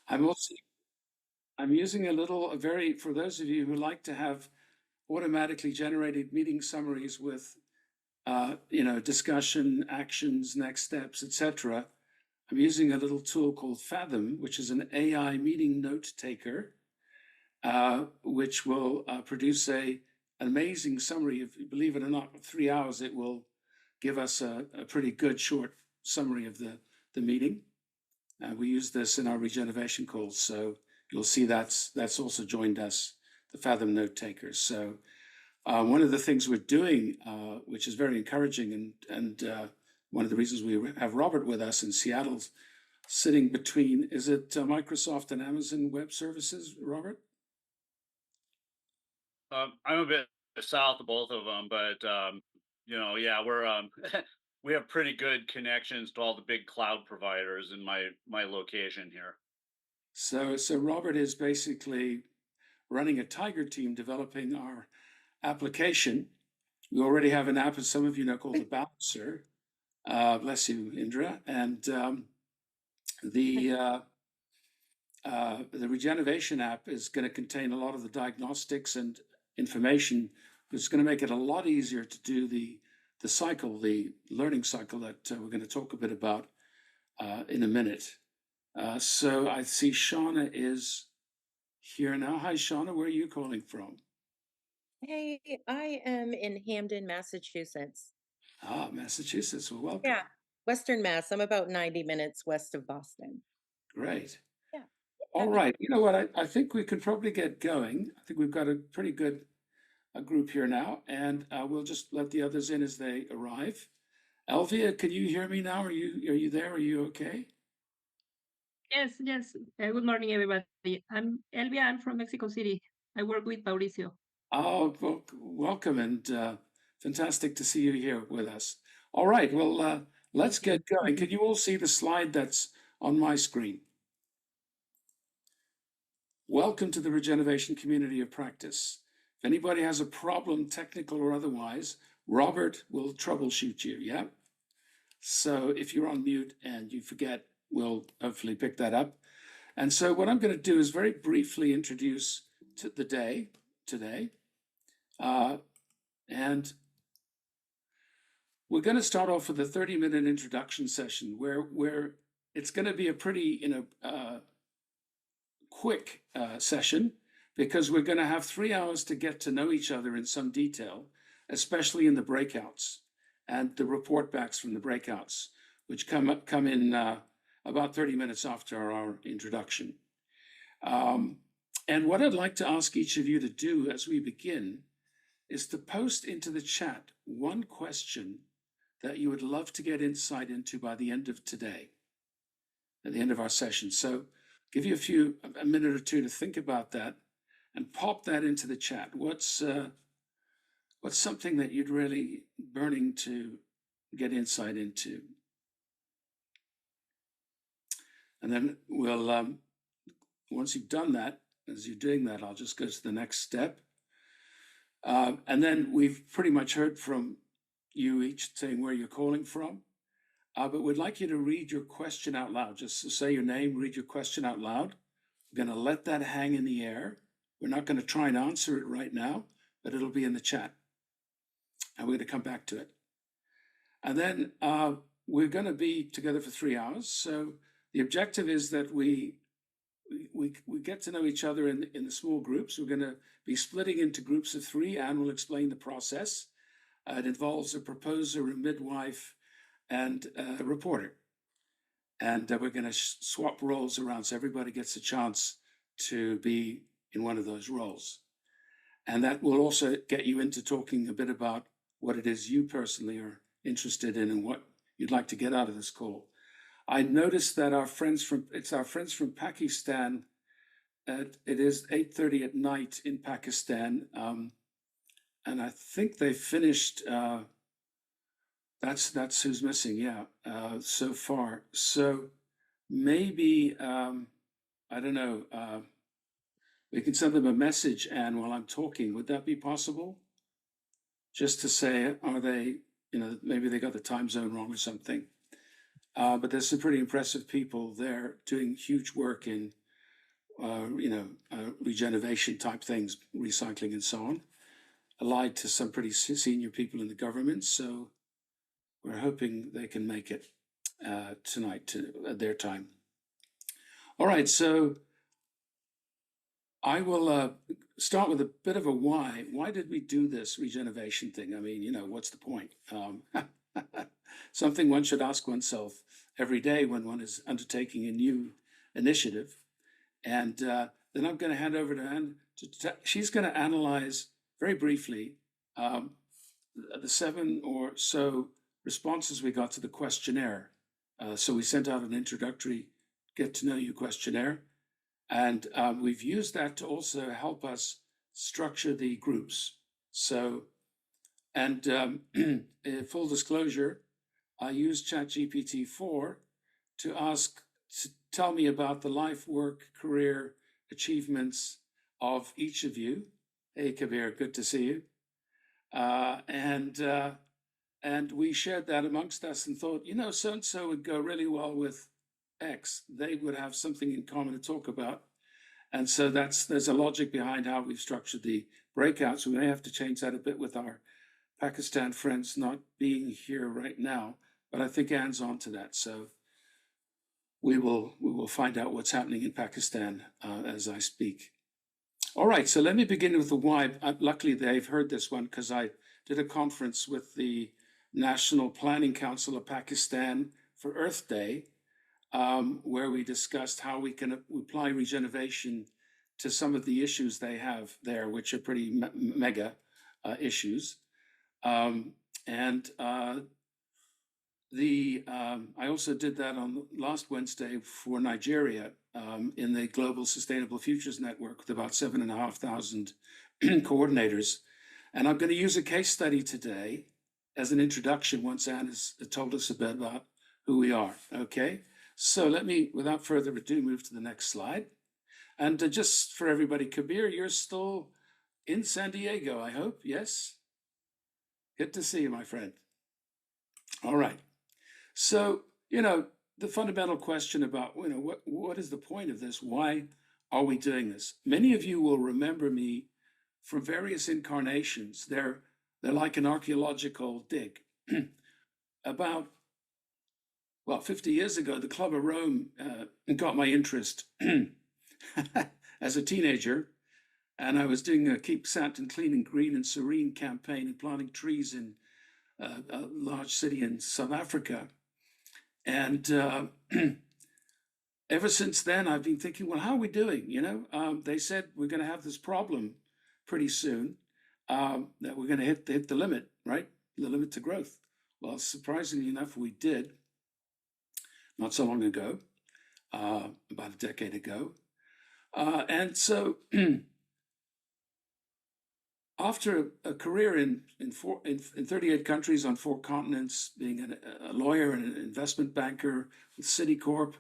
I'm also I'm using for those of you who like to have automatically generated meeting summaries with discussion, actions, next steps, etc. I'm using a little tool called Fathom, which is an AI meeting note taker, which will produce an amazing summary. If you believe it or not, 3 hours, it will give us a pretty good short summary of the meeting. We use this in our regeneration calls, so you'll see that's also joined us, the Fathom note takers. So one of the things we're doing, which is very encouraging, and one of the reasons we have Robert with us in Seattle, sitting between, is it Microsoft and Amazon Web Services, Robert? I'm a bit south of both of them, but yeah, we're we have pretty good connections to all the big cloud providers in my location here. So Robert is basically running a Tiger team developing our application. We already have an app, as some of you know, called the Balancer. Bless you, Indra. And the the Regenovation app is going to contain a lot of the diagnostics and information. It's going to make it a lot easier to do the learning cycle that we're going to talk a bit about in a minute. So I see Shauna is here now. Hi, Shauna. Where are you calling from? Hey, I am in Hamden, Massachusetts. Ah, Massachusetts. Well, welcome. Yeah, Western Mass. I'm about 90 minutes west of Boston. Great. Yeah. All right. You know what? I think we could probably get going. I think we've got a pretty good group here now, and we'll just let the others in as they arrive. Elvia, can you hear me now? Are you there? Are you okay? Yes, yes. Good morning, everybody. I'm Elvia. I'm from Mexico City. I work with Mauricio. Oh, well, welcome, and fantastic to see you here with us. All right. Well, let's get going. Can you all see the slide that's on my screen? Welcome to the Regeneration Community of Practice. If anybody has a problem, technical or otherwise, Robert will troubleshoot you, yeah? So if you're on mute and you forget, we'll hopefully pick that up. And so what I'm going to do is very briefly introduce the day today. And we're going to start off with a 30-minute introduction session where it's going to be a pretty, quick session, because we're going to have 3 hours to get to know each other in some detail, especially in the breakouts and the report backs from the breakouts, which come in about 30 minutes after our introduction. And what I'd like to ask each of you to do as we begin is to post into the chat one question that you would love to get insight into by the end of today, at the end of our session. So give you a minute or two to think about that and pop that into the chat. What's something that you'd really burning to get insight into? And then we'll, once you've done that, as you're doing that, I'll just go to the next step. And then we've pretty much heard from you each saying where you're calling from. But we'd like you to read your question out loud. Just say your name, read your question out loud. We're going to let that hang in the air. We're not going to try and answer it right now, but it'll be in the chat. And we're going to come back to it. And then we're going to be together for 3 hours. So the objective is that we get to know each other in the small groups. We're going to be splitting into groups of 3, and we'll explain the process. It involves a proposer, a midwife, and a reporter. And we're going to swap roles around so everybody gets a chance to be in one of those roles. And that will also get you into talking a bit about what it is you personally are interested in and what you'd like to get out of this call. I noticed that our friends from Pakistan, it is 8:30 at night in Pakistan. And I think they finished, that's who's missing, yeah, so far. So maybe, I don't know, we can send them a message, Anne, while I'm talking. Would that be possible? Just to say, are they, maybe they got the time zone wrong or something. But there's some pretty impressive people there doing huge work in regeneration type things, recycling and so on, allied to some pretty senior people in the government. So we're hoping they can make it tonight at their time. All right, so I will start with a bit of a why. Why did we do this regeneration thing? I mean, what's the point? Something one should ask oneself every day when one is undertaking a new initiative. And then I'm going to hand over to Anne. She's going to analyze very briefly the 7 or so responses we got to the questionnaire. So we sent out an introductory get to know you questionnaire. And we've used that to also help us structure the groups. So, and full disclosure, I used ChatGPT-4 to ask to tell me about the life, work, career achievements of each of you. Hey, Kabir, good to see you. And we shared that amongst us and thought, so-and-so would go really well with X. They would have something in common to talk about. And so there's a logic behind how we've structured the breakouts. We may have to change that a bit with our Pakistan friends not being here right now, but I think Anne's on to that. So we will find out what's happening in Pakistan as I speak. All right, so let me begin with the why. Luckily, they've heard this one because I did a conference with the National Planning Council of Pakistan for Earth Day, where we discussed how we can apply regeneration to some of the issues they have there, which are pretty mega issues. I also did that on last Wednesday for Nigeria in the Global Sustainable Futures Network with about 7,500 coordinators. And I'm going to use a case study today as an introduction once Anne has told us a bit about who we are, okay? So let me, without further ado, move to the next slide. And just for everybody, Kabir, you're still in San Diego, I hope, yes? Good to see you, my friend. All right. So, the fundamental question about, what is the point of this? Why are we doing this? Many of you will remember me from various incarnations. They're like an archaeological dig. About 50 years ago, the Club of Rome got my interest as a teenager. And I was doing a Keep Saturn Clean and Green and Serene campaign and planting trees in a large city in South Africa. And ever since then, I've been thinking, well, how are we doing? They said we're going to have this problem pretty soon, that we're going to hit the limit, right? The limit to growth. Well, surprisingly enough, we did. Not so long ago, about a decade ago. And so after a career in 38 countries on 4 continents, being a lawyer and an investment banker with Citicorp,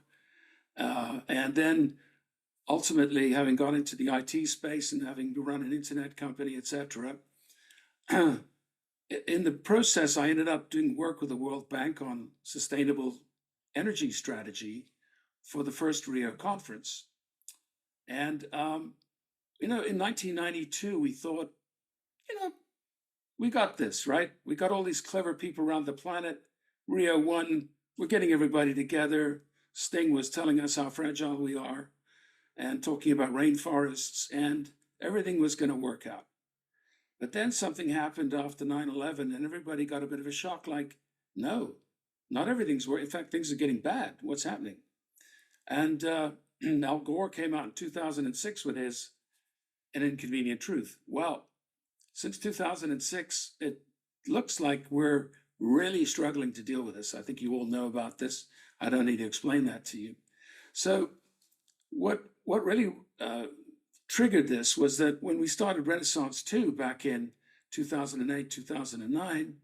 and then ultimately having gone into the IT space and having run an internet company, etc. In the process, I ended up doing work with the World Bank on sustainable energy strategy for the first Rio conference. And, in 1992, we thought, we got this, right? We got all these clever people around the planet. Rio 1, we're getting everybody together. Sting was telling us how fragile we are and talking about rainforests, and everything was going to work out. But then something happened after 9/11, and everybody got a bit of a shock, like, no, not everything's working. In fact, things are getting bad. What's happening? And Al Gore came out in 2006 with his An Inconvenient Truth. Well, since 2006, it looks like we're really struggling to deal with this. I think you all know about this. I don't need to explain that to you. So what really triggered this was that when we started Renaissance 2 back in 2008, 2009,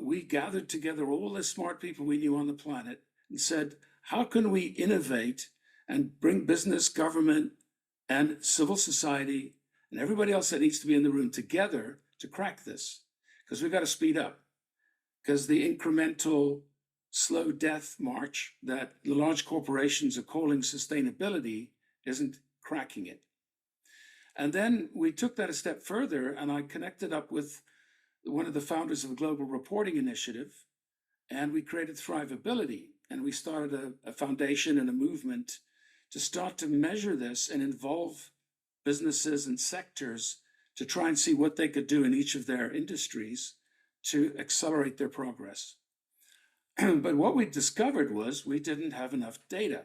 we gathered together all the smart people we knew on the planet and said, how can we innovate and bring business, government, and civil society and everybody else that needs to be in the room together to crack this? Because we've got to speed up. Because the incremental slow death march that the large corporations are calling sustainability isn't cracking it. And then we took that a step further, and I connected up with one of the founders of the Global Reporting Initiative, and we created Thrivability, and we started a foundation and a movement to start to measure this and involve businesses and sectors to try and see what they could do in each of their industries to accelerate their progress. But what we discovered was we didn't have enough data,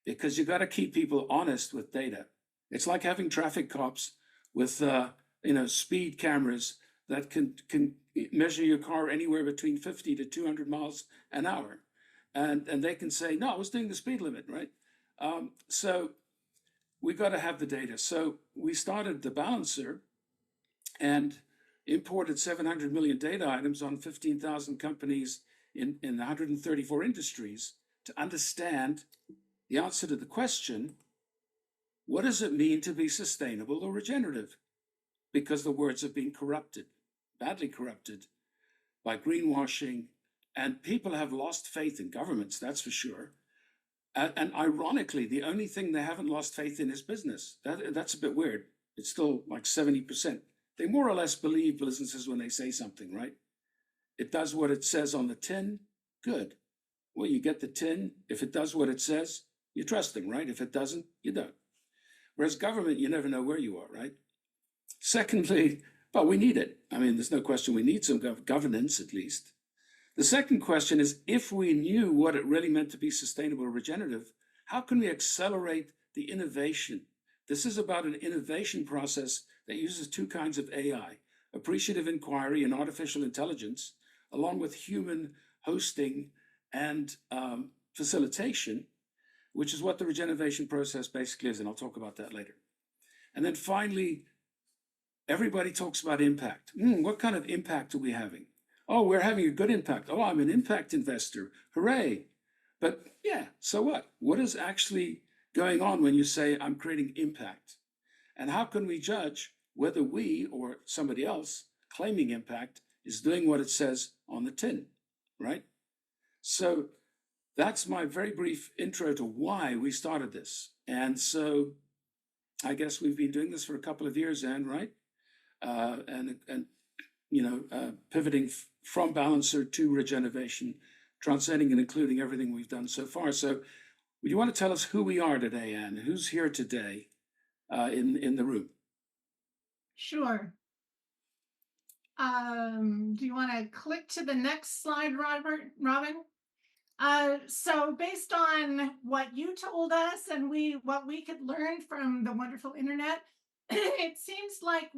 because you got to keep people honest with data. It's like having traffic cops with speed cameras that can measure your car anywhere between 50 to 200 miles an hour, and they can say, no, I was doing the speed limit, right? So we got to have the data. So we started the balancer and imported 700 million data items on 15,000 companies in 134 industries to understand the answer to the question, what does it mean to be sustainable or regenerative? Because the words have been corrupted, badly corrupted by greenwashing, and people have lost faith in governments, that's for sure. And ironically, the only thing they haven't lost faith in is business. That's a bit weird. It's still like 70%. They more or less believe businesses when they say something, right? It does what it says on the tin, good. Well, you get the tin. If it does what it says, you're trusting, right? If it doesn't, you don't. Whereas government, you never know where you are, right? Secondly, but we need it. I mean, there's no question we need some governance at least. The second question is, if we knew what it really meant to be sustainable or regenerative, how can we accelerate the innovation? This is about an innovation process that uses two kinds of AI, appreciative inquiry and artificial intelligence, along with human hosting and facilitation, which is what the regeneration process basically is, and I'll talk about that later. And then finally, everybody talks about impact. What kind of impact are we having? Oh, we're having a good impact. Oh, I'm an impact investor. Hooray. But yeah, so what? What is actually going on when you say I'm creating impact? And how can we judge whether we or somebody else claiming impact is doing what it says on the tin, right? So that's my very brief intro to why we started this. And so I guess we've been doing this for a couple of years, Anne, right? Pivoting from balancer to regeneration, transcending and including everything we've done so far. So would you want to tell us who we are today, Anne? Who's here today in the room? Sure. Do you want to click to the next slide, Robin? So based on what you told us and what we could learn from the wonderful internet, it seems like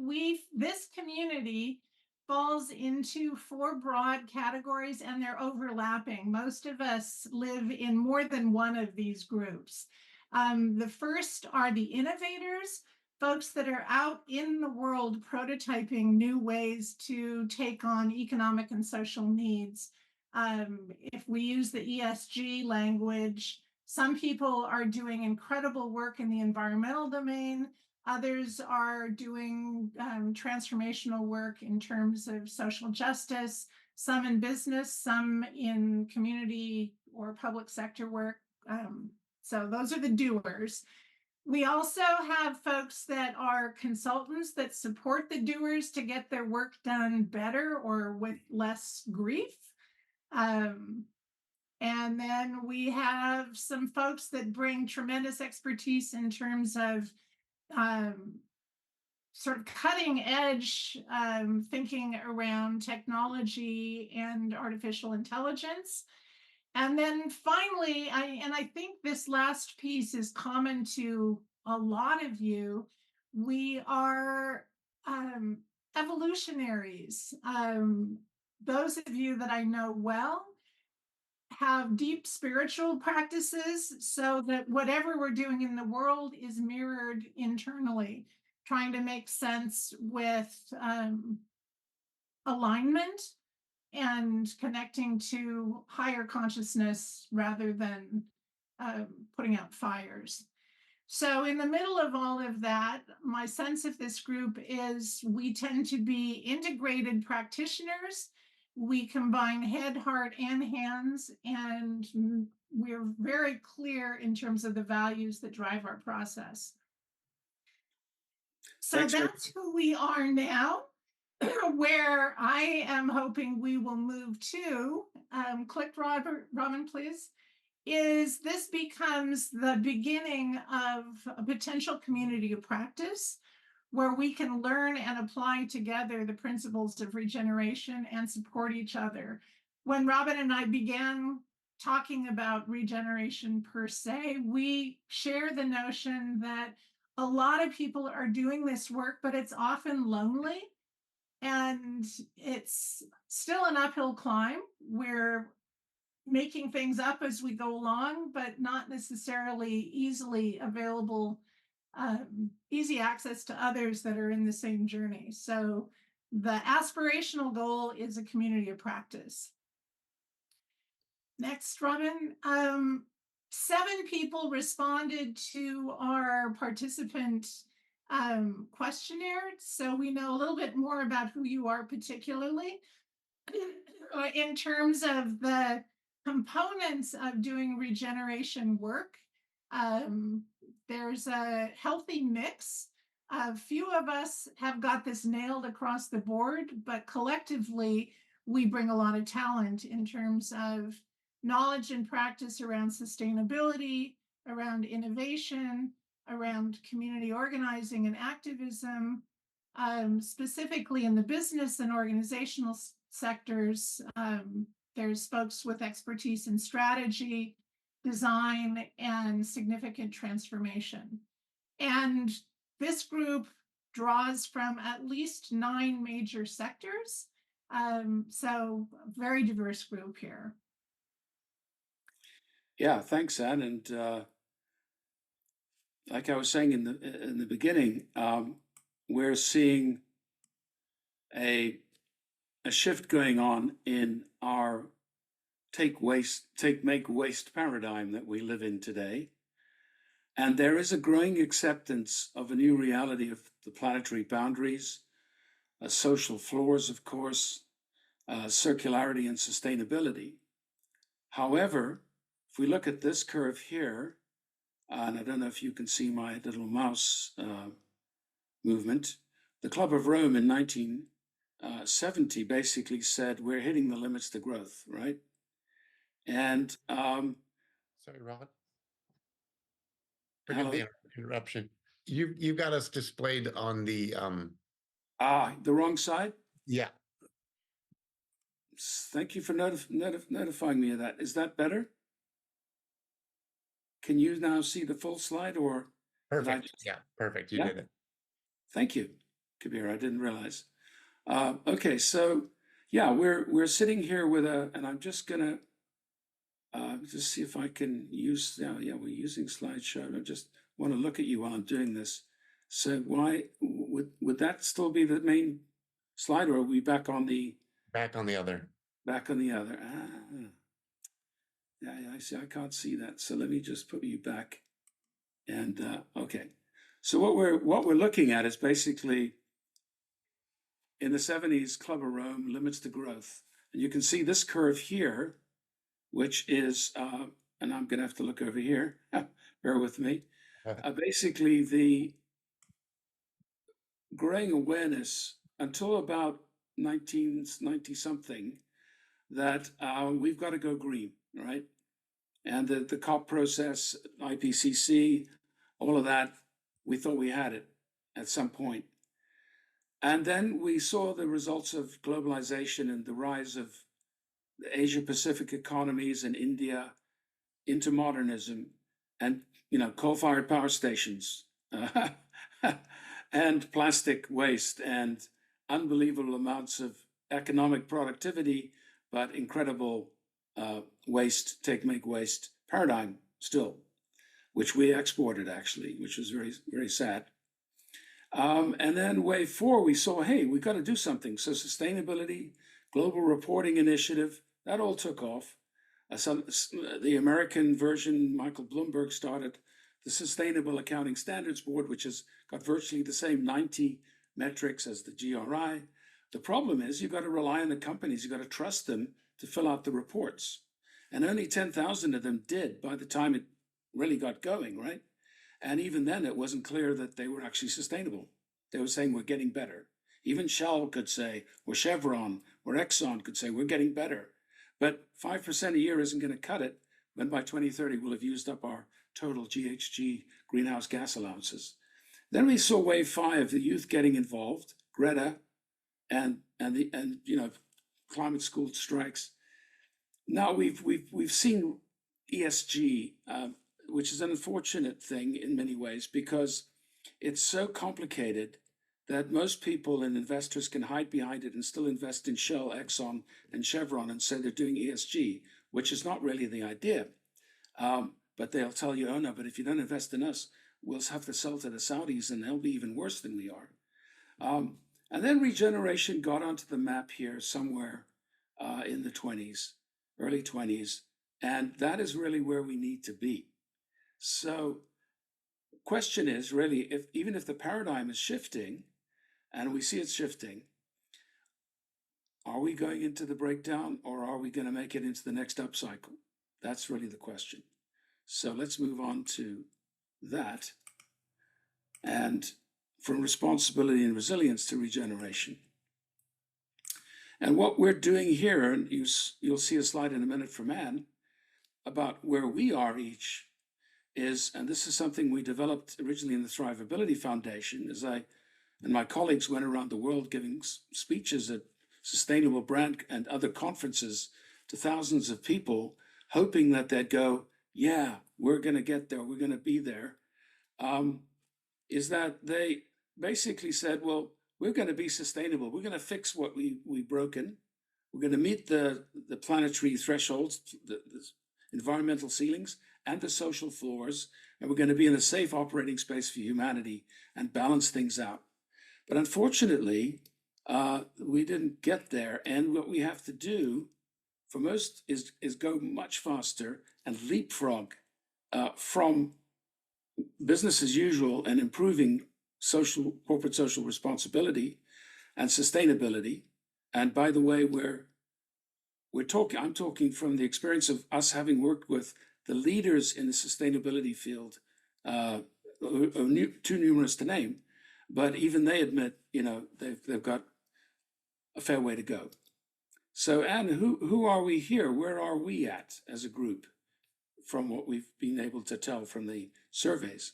this community falls into 4 broad categories, and they're overlapping. Most of us live in more than one of these groups. The first are the innovators, folks that are out in the world prototyping new ways to take on economic and social needs. If we use the ESG language, some people are doing incredible work in the environmental domain. Others are doing transformational work in terms of social justice, some in business, some in community or public sector work. So those are the doers. We also have folks that are consultants that support the doers to get their work done better or with less grief. And then we have some folks that bring tremendous expertise in terms of sort of cutting edge thinking around technology and artificial intelligence. And then finally, I think this last piece is common to a lot of you, we are evolutionaries. Those of you that I know well have deep spiritual practices so that whatever we're doing in the world is mirrored internally, trying to make sense with alignment and connecting to higher consciousness rather than putting out fires. So in the middle of all of that, my sense of this group is we tend to be integrated practitioners we combine head, heart, and hands, and we're very clear in terms of the values that drive our process. So Thanks very- that's who we are now. Where I am hoping we will move to, click Robin, please, is this becomes the beginning of a potential community of practice where we can learn and apply together the principles of regeneration and support each other. When Robin and I began talking about regeneration per se, we share the notion that a lot of people are doing this work, but it's often lonely. And it's still an uphill climb. We're making things up as we go along, but not necessarily easily available, easy access to others that are in the same journey. So the aspirational goal is a community of practice. Next, Robin. 7 people responded to our participant questionnaire, so we know a little bit more about who you are particularly. In terms of the components of doing regeneration work, there's a healthy mix. A few of us have got this nailed across the board, but collectively, we bring a lot of talent in terms of knowledge and practice around sustainability, around innovation, around community organizing and activism, specifically in the business and organizational sectors. There's folks with expertise in strategy, design, and significant transformation. And this group draws from at least 9 major sectors. So very diverse group here. Yeah, thanks, Anne. And like I was saying in the beginning, we're seeing a shift going on in our take make waste paradigm that we live in today. And there is a growing acceptance of a new reality of the planetary boundaries, social floors, of course, circularity and sustainability. However, if we look at this curve here, and I don't know if you can see my little mouse movement, the Club of Rome in 1970 basically said we're hitting the limits to growth, right? And sorry, Robin. Forgive the interruption. You've got us displayed on the the wrong side. yeah. Thank you for notifying me of that. Is that better? Can you now see the full slide, or Perfect? Yeah, perfect. You did it. Thank you, Kabir. I didn't realize. Okay, so yeah, we're sitting here with and I'm just gonna just see if I can use. Yeah, we're using slideshow. I just want to look at you while I'm doing this. So why would that still be the main slide, or are we back on the other? Back on the other. Yeah, I see. I can't see that. So let me just put you back. And okay. So what we're looking at is basically in the 70s, Club of Rome, limits to growth. And you can see this curve here, which is, and I'm going to have to look over here, bear with me. Basically, the growing awareness until about 1990 something that we've got to go green, right? And the COP process, IPCC, all of that, we thought we had it at some point. And then we saw the results of globalization and the rise of the Asia-Pacific economies and India into modernism and, coal-fired power stations and plastic waste and unbelievable amounts of economic productivity, but incredible make waste paradigm still, which we exported actually, which was very, very sad. And then wave 4, we saw, hey, we got to do something. So sustainability, global reporting initiative, that all took off. The American version, Michael Bloomberg started the Sustainable Accounting Standards Board, which has got virtually the same 90 metrics as the GRI. The problem is you've got to rely on the companies, you've got to trust them to fill out the reports. And only 10,000 of them did by the time it really got going, right? And even then, it wasn't clear that they were actually sustainable. They were saying we're getting better. Even Shell could say, or Chevron, or Exxon could say, we're getting better. But 5% a year isn't going to cut it when by 2030 we'll have used up our total GHG greenhouse gas allowances. Then we saw wave 5, the youth getting involved, Greta, and climate school strikes. Now we've seen ESG, which is an unfortunate thing in many ways because it's so complicated that most people and investors can hide behind it and still invest in Shell, Exxon, and Chevron and say they're doing ESG, which is not really the idea. But they'll tell you, oh no, but if you don't invest in us, we'll have to sell to the Saudis and they'll be even worse than we are. And then regeneration got onto the map here somewhere in the 20s, early 20s, and that is really where we need to be. So the question is really, even if the paradigm is shifting, and we see it shifting, are we going into the breakdown or are we going to make it into the next upcycle? That's really the question. So let's move on to that. And from responsibility and resilience to regeneration. And what we're doing here, and you'll see a slide in a minute from Anne, about where we are each is, and this is something we developed originally in the Thrivability Foundation, as I and my colleagues went around the world giving speeches at Sustainable Brand and other conferences to thousands of people, hoping that they'd go, yeah, we're going to get there, we're going to be there, is that they basically said, well, we're going to be sustainable. We're going to fix what we've broken. We're going to meet the planetary thresholds, the environmental ceilings, and the social floors, and we're going to be in a safe operating space for humanity and balance things out. But unfortunately, we didn't get there. And what we have to do for most is go much faster and leapfrog from business as usual and improving corporate social responsibility and sustainability. And by the way, I'm talking from the experience of us having worked with the leaders in the sustainability field, too numerous to name, but even they admit, they've got a fair way to go. So Anne, who are we here? Where are we at as a group from what we've been able to tell from the surveys?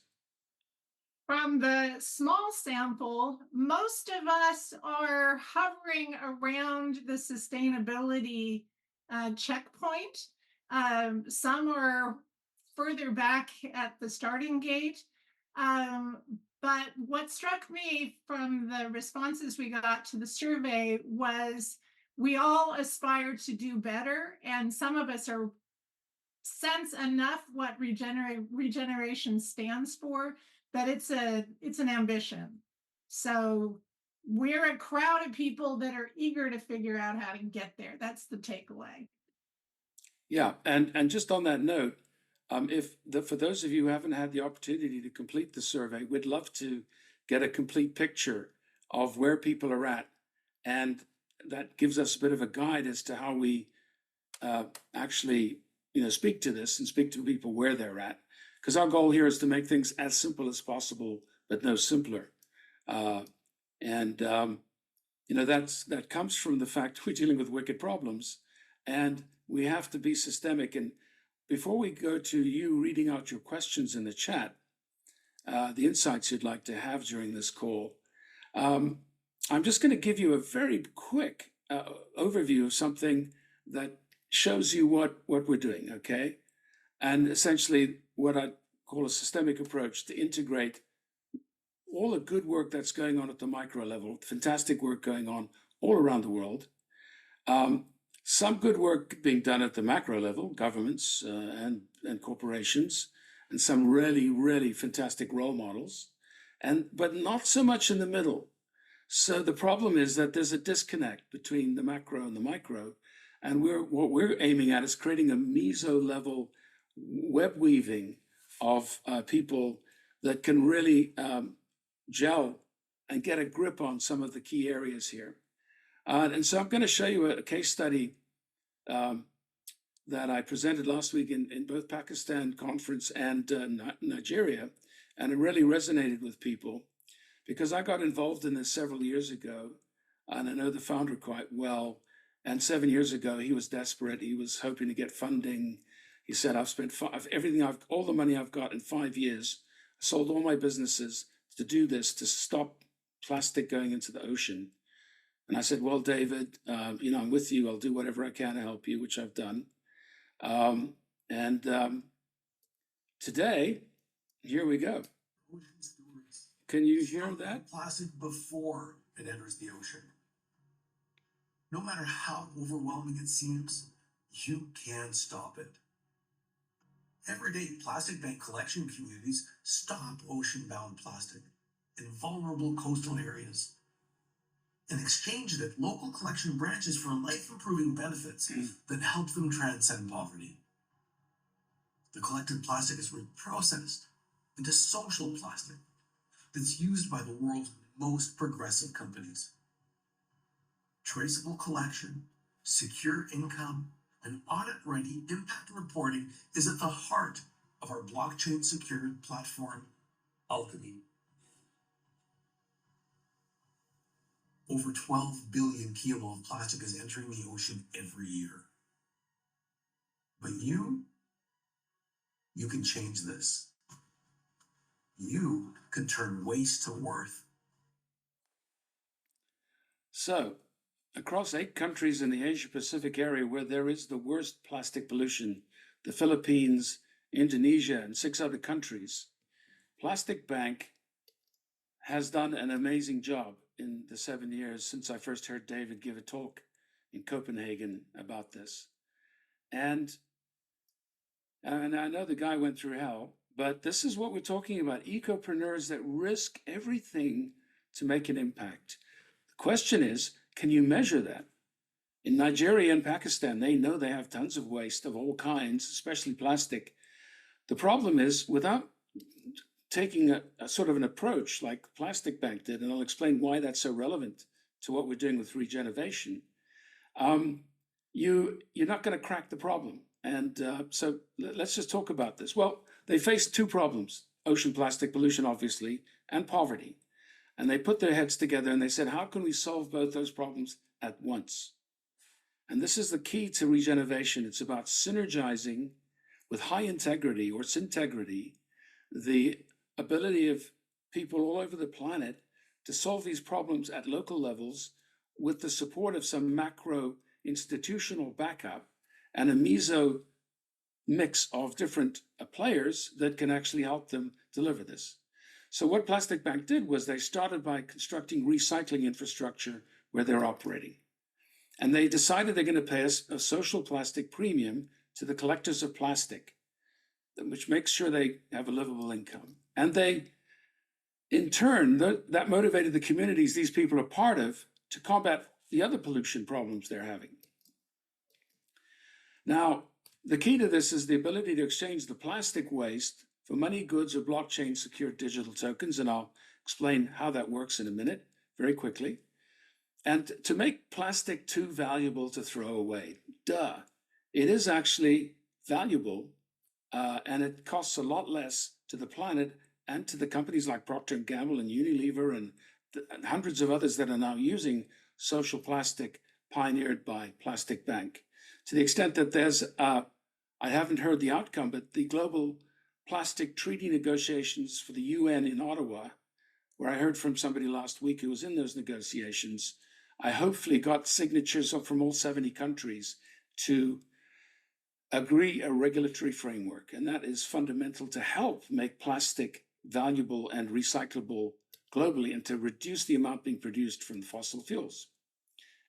From the small sample, most of us are hovering around the sustainability checkpoint. Some are further back at the starting gate. But what struck me from the responses we got to the survey was we all aspire to do better, and some of us are sense enough what regeneration stands for that it's an ambition. So we're a crowd of people that are eager to figure out how to get there. That's the takeaway. Yeah, and just on that note, for those of you who haven't had the opportunity to complete the survey, we'd love to get a complete picture of where people are at, and that gives us a bit of a guide as to how we actually speak to this and speak to people where they're at. Because our goal here is to make things as simple as possible, but no simpler. That comes from the fact we're dealing with wicked problems, and we have to be systemic. And before we go to you reading out your questions in the chat, the insights you'd like to have during this call, I'm just going to give you a very quick overview of something that shows you what we're doing, okay? And essentially what I call a systemic approach to integrate all the good work that's going on at the micro level, fantastic work going on all around the world, some good work being done at the macro level, governments and corporations, and some really, really fantastic role models, but not so much in the middle. So the problem is that there's a disconnect between the macro and the micro, and what we're aiming at is creating a meso-level web weaving of people that can really gel and get a grip on some of the key areas here. And so I'm going to show you a case study that I presented last week in both Pakistan conference and Nigeria, and it really resonated with people because I got involved in this several years ago, and I know the founder quite well. And 7 years ago, he was desperate. He was hoping to get funding. He said, "I've spent all the money I've got in 5 years. I sold all my businesses to do this, to stop plastic going into the ocean." And I said, "Well, David, I'm with you. I'll do whatever I can to help you," which I've done. And today, here we go. Can you hear that? Plastic before it enters the ocean. No matter how overwhelming it seems, you can stop it. Every day, plastic bank collection communities stop ocean-bound plastic in vulnerable coastal areas. In exchange that local collection branches for life-improving benefits that help them transcend poverty. The collected plastic is reprocessed into social plastic that's used by the world's most progressive companies. Traceable collection, secure income, and audit-ready impact reporting is at the heart of our blockchain-secured platform, Alchemy. Over 12 billion kilo of plastic is entering the ocean every year. But you can change this. You can turn waste to worth. So, across 8 countries in the Asia-Pacific area where there is the worst plastic pollution, the Philippines, Indonesia, and 6 other countries, Plastic Bank has done an amazing job in the 7 years since I first heard David give a talk in Copenhagen about this. And I know the guy went through hell, but this is what we're talking about, ecopreneurs that risk everything to make an impact. The question is, can you measure that? In Nigeria and Pakistan, they know they have tons of waste of all kinds, especially plastic. The problem is, without taking a sort of an approach like Plastic Bank did, and I'll explain why that's so relevant to what we're doing with Regenovation, you're not going to crack the problem. And so let's just talk about this. Well, they faced 2 problems, ocean plastic pollution, obviously, and poverty. And they put their heads together and they said, how can we solve both those problems at once? And this is the key to Regenovation. It's about synergizing with high integrity or syntegrity, the ability of people all over the planet to solve these problems at local levels with the support of some macro institutional backup and a meso mix of different players that can actually help them deliver this. So what Plastic Bank did was they started by constructing recycling infrastructure where they're operating. And they decided they're going to pay a social plastic premium to the collectors of plastic, which makes sure they have a livable income. And they, in turn, that motivated the communities these people are part of to combat the other pollution problems they're having. Now, the key to this is the ability to exchange the plastic waste for money, goods, or blockchain secured digital tokens. And I'll explain how that works in a minute, very quickly. And to make plastic too valuable to throw away, it is actually valuable, and it costs a lot less to the planet and to the companies like Procter & Gamble and Unilever and hundreds of others that are now using social plastic pioneered by Plastic Bank. To the extent that there's, I haven't heard the outcome, but the global plastic treaty negotiations for the UN in Ottawa, where I heard from somebody last week who was in those negotiations, I hopefully got signatures from all 70 countries to agree a regulatory framework. And that is fundamental to help make plastic valuable and recyclable globally and to reduce the amount being produced from fossil fuels.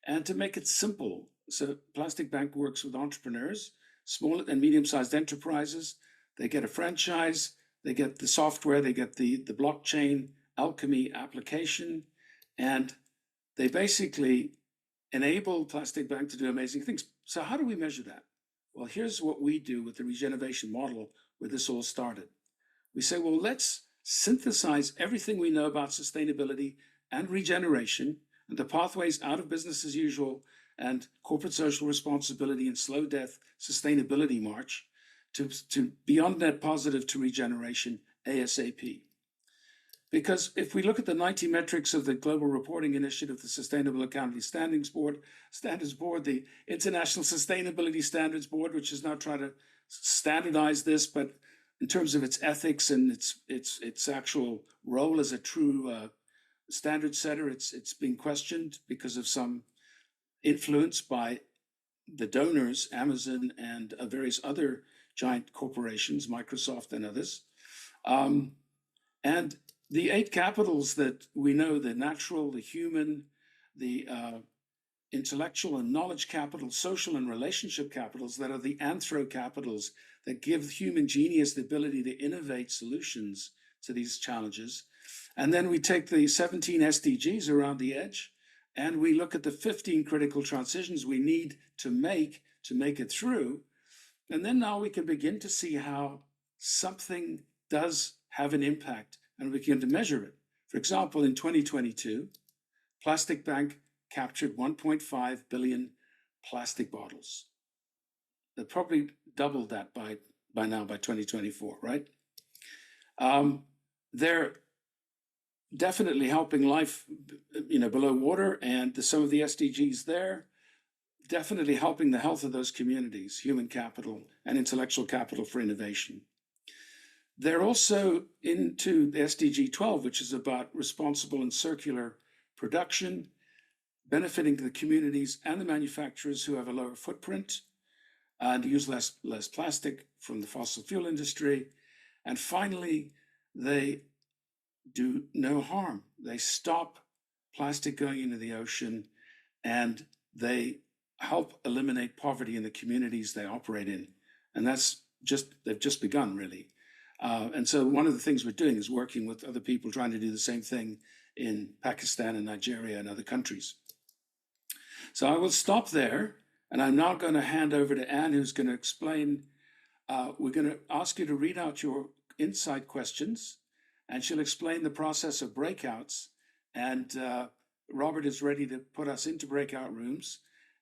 And to make it simple, so Plastic Bank works with entrepreneurs, small and medium-sized enterprises. They get a franchise, they get the software, they get the blockchain Alchemy application, and they basically enable Plastic Bank to do amazing things. So how do we measure that? Well, here's what we do with the Regenovation model where this all started. We say, well, let's synthesize everything we know about sustainability and regeneration and the pathways out of business as usual and corporate social responsibility and slow death sustainability march to beyond net positive to regeneration ASAP. Because if we look at the 90 metrics of the Global Reporting Initiative, the Sustainable Accounting Standards Board, the International Sustainability Standards Board, which is now trying to standardize this, but in terms of its ethics and its actual role as a true standard setter, it's being questioned because of some influence by the donors, Amazon and various other giant corporations, Microsoft and others. And the 8 capitals that we know, the natural, the human, the intellectual and knowledge capitals, social and relationship capitals that are the anthro capitals that give human genius the ability to innovate solutions to these challenges. And then we take the 17 SDGs around the edge and we look at the 15 critical transitions we need to make it through. And then now we can begin to see how something does have an impact and we begin to measure it. For example, in 2022, Plastic Bank captured 1.5 billion plastic bottles. They probably doubled that by now, by 2024, right? They're definitely helping life, below water, and some of the SDGs there, definitely helping the health of those communities, human capital and intellectual capital for innovation. They're also into the SDG 12, which is about responsible and circular production, benefiting the communities and the manufacturers who have a lower footprint and use less plastic from the fossil fuel industry. And finally, they do no harm. They stop plastic going into the ocean and they help eliminate poverty in the communities they operate in. And they've just begun, really. And so one of the things we're doing is working with other people trying to do the same thing in Pakistan and Nigeria and other countries. So I will stop there, and I'm now going to hand over to Anne, who's going to explain. We're going to ask you to read out your insight questions, and she'll explain the process of breakouts. And Robert is ready to put us into breakout rooms.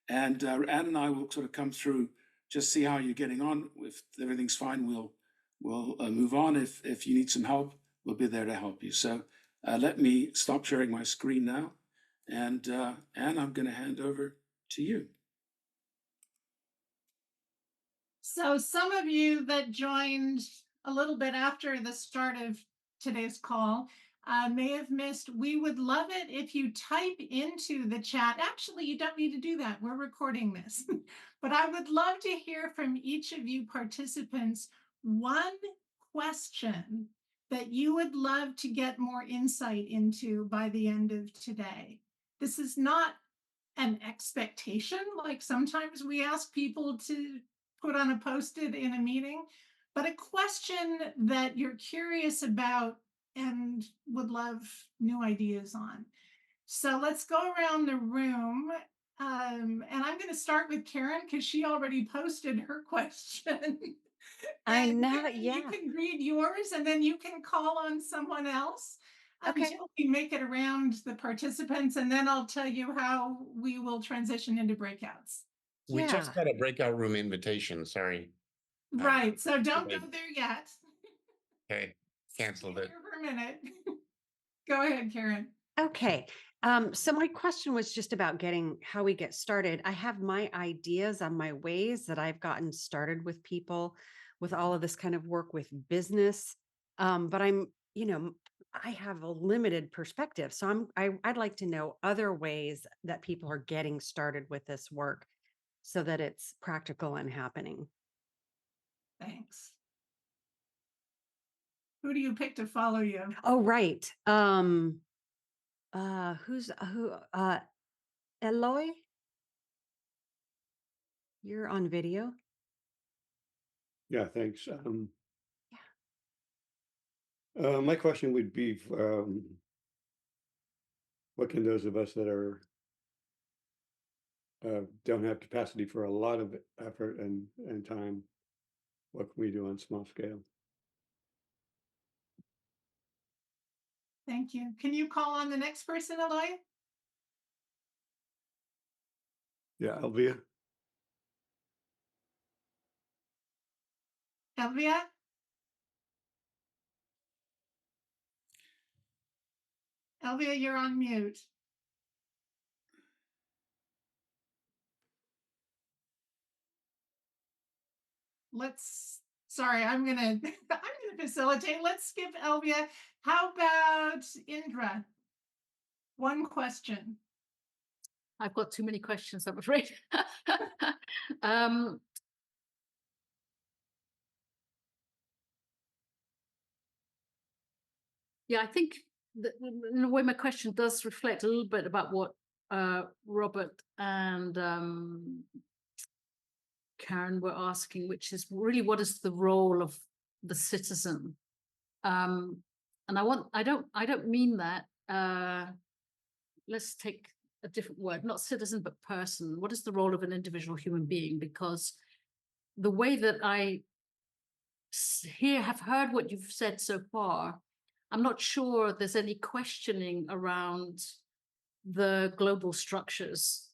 And Anne and I will sort of come through, just see how you're getting on. If everything's fine, we'll move on. If you need some help, we'll be there to help you. So let me stop sharing my screen now. And Anne, I'm going to hand over to you. So some of you that joined a little bit after the start of today's call may have missed. We would love it if you type into the chat. Actually, you don't need to do that. We're recording this. But I would love to hear from each of you participants one question that you would love to get more insight into by the end of today. This is not an expectation, like sometimes we ask people to put on a post-it in a meeting, but a question that you're curious about and would love new ideas on. So let's go around the room. And I'm going to start with Karen because she already posted her question. I And know, Karen, yeah. you can read yours and then you can call on someone else Okay. until we make it around the participants, and then I'll tell you how we will transition into breakouts. We just Yeah. got a breakout room invitation, sorry. Right, so don't go okay. there yet. Okay, canceled Stay it. here for a minute. Go ahead, Karen. Okay. So my question was just about getting how we get started. I have my ideas on my ways that I've gotten started with people with all of this kind of work with business. But I have a limited perspective. So I'd like to know other ways that people are getting started with this work so that it's practical and happening. Thanks. Who do you pick to follow you? Oh, right. Who Eloy? You're on video. Yeah, thanks. My question would be, what can those of us that are don't have capacity for a lot of effort and time, what can we do on small scale? Thank you. Can you call on the next person, Eloy? Yeah, Elvia. Elvia? Elvia, you're on mute. Sorry, I'm gonna facilitate. Let's skip Elvia. How about Indra? One question. I've got too many questions, I'm afraid. Yeah, I think in a way my question does reflect a little bit about what Robert and Karen were asking, which is really what is the role of the citizen? And I don't mean that. Let's take a different word, not citizen, but person. What is the role of an individual human being? Because the way that I have heard what you've said so far, I'm not sure there's any questioning around the global structures,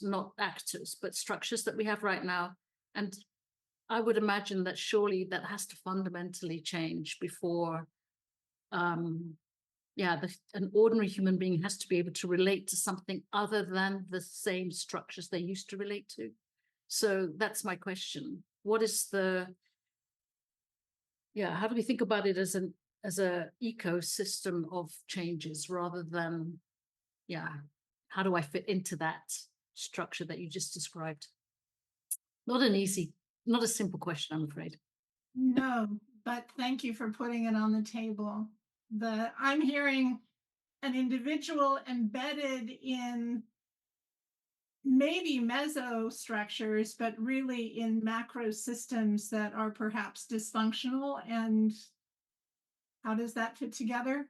not actors, but structures that we have right now. And I would imagine that surely that has to fundamentally change before, an ordinary human being has to be able to relate to something other than the same structures they used to relate to. So that's my question. What is how do we think about it as a ecosystem of changes rather than, how do I fit into that structure that you just described? Not a simple question, I'm afraid. No, but thank you for putting it on the table. I'm hearing an individual embedded in maybe mesostructures, but really in macro systems that are perhaps dysfunctional. And how does that fit together?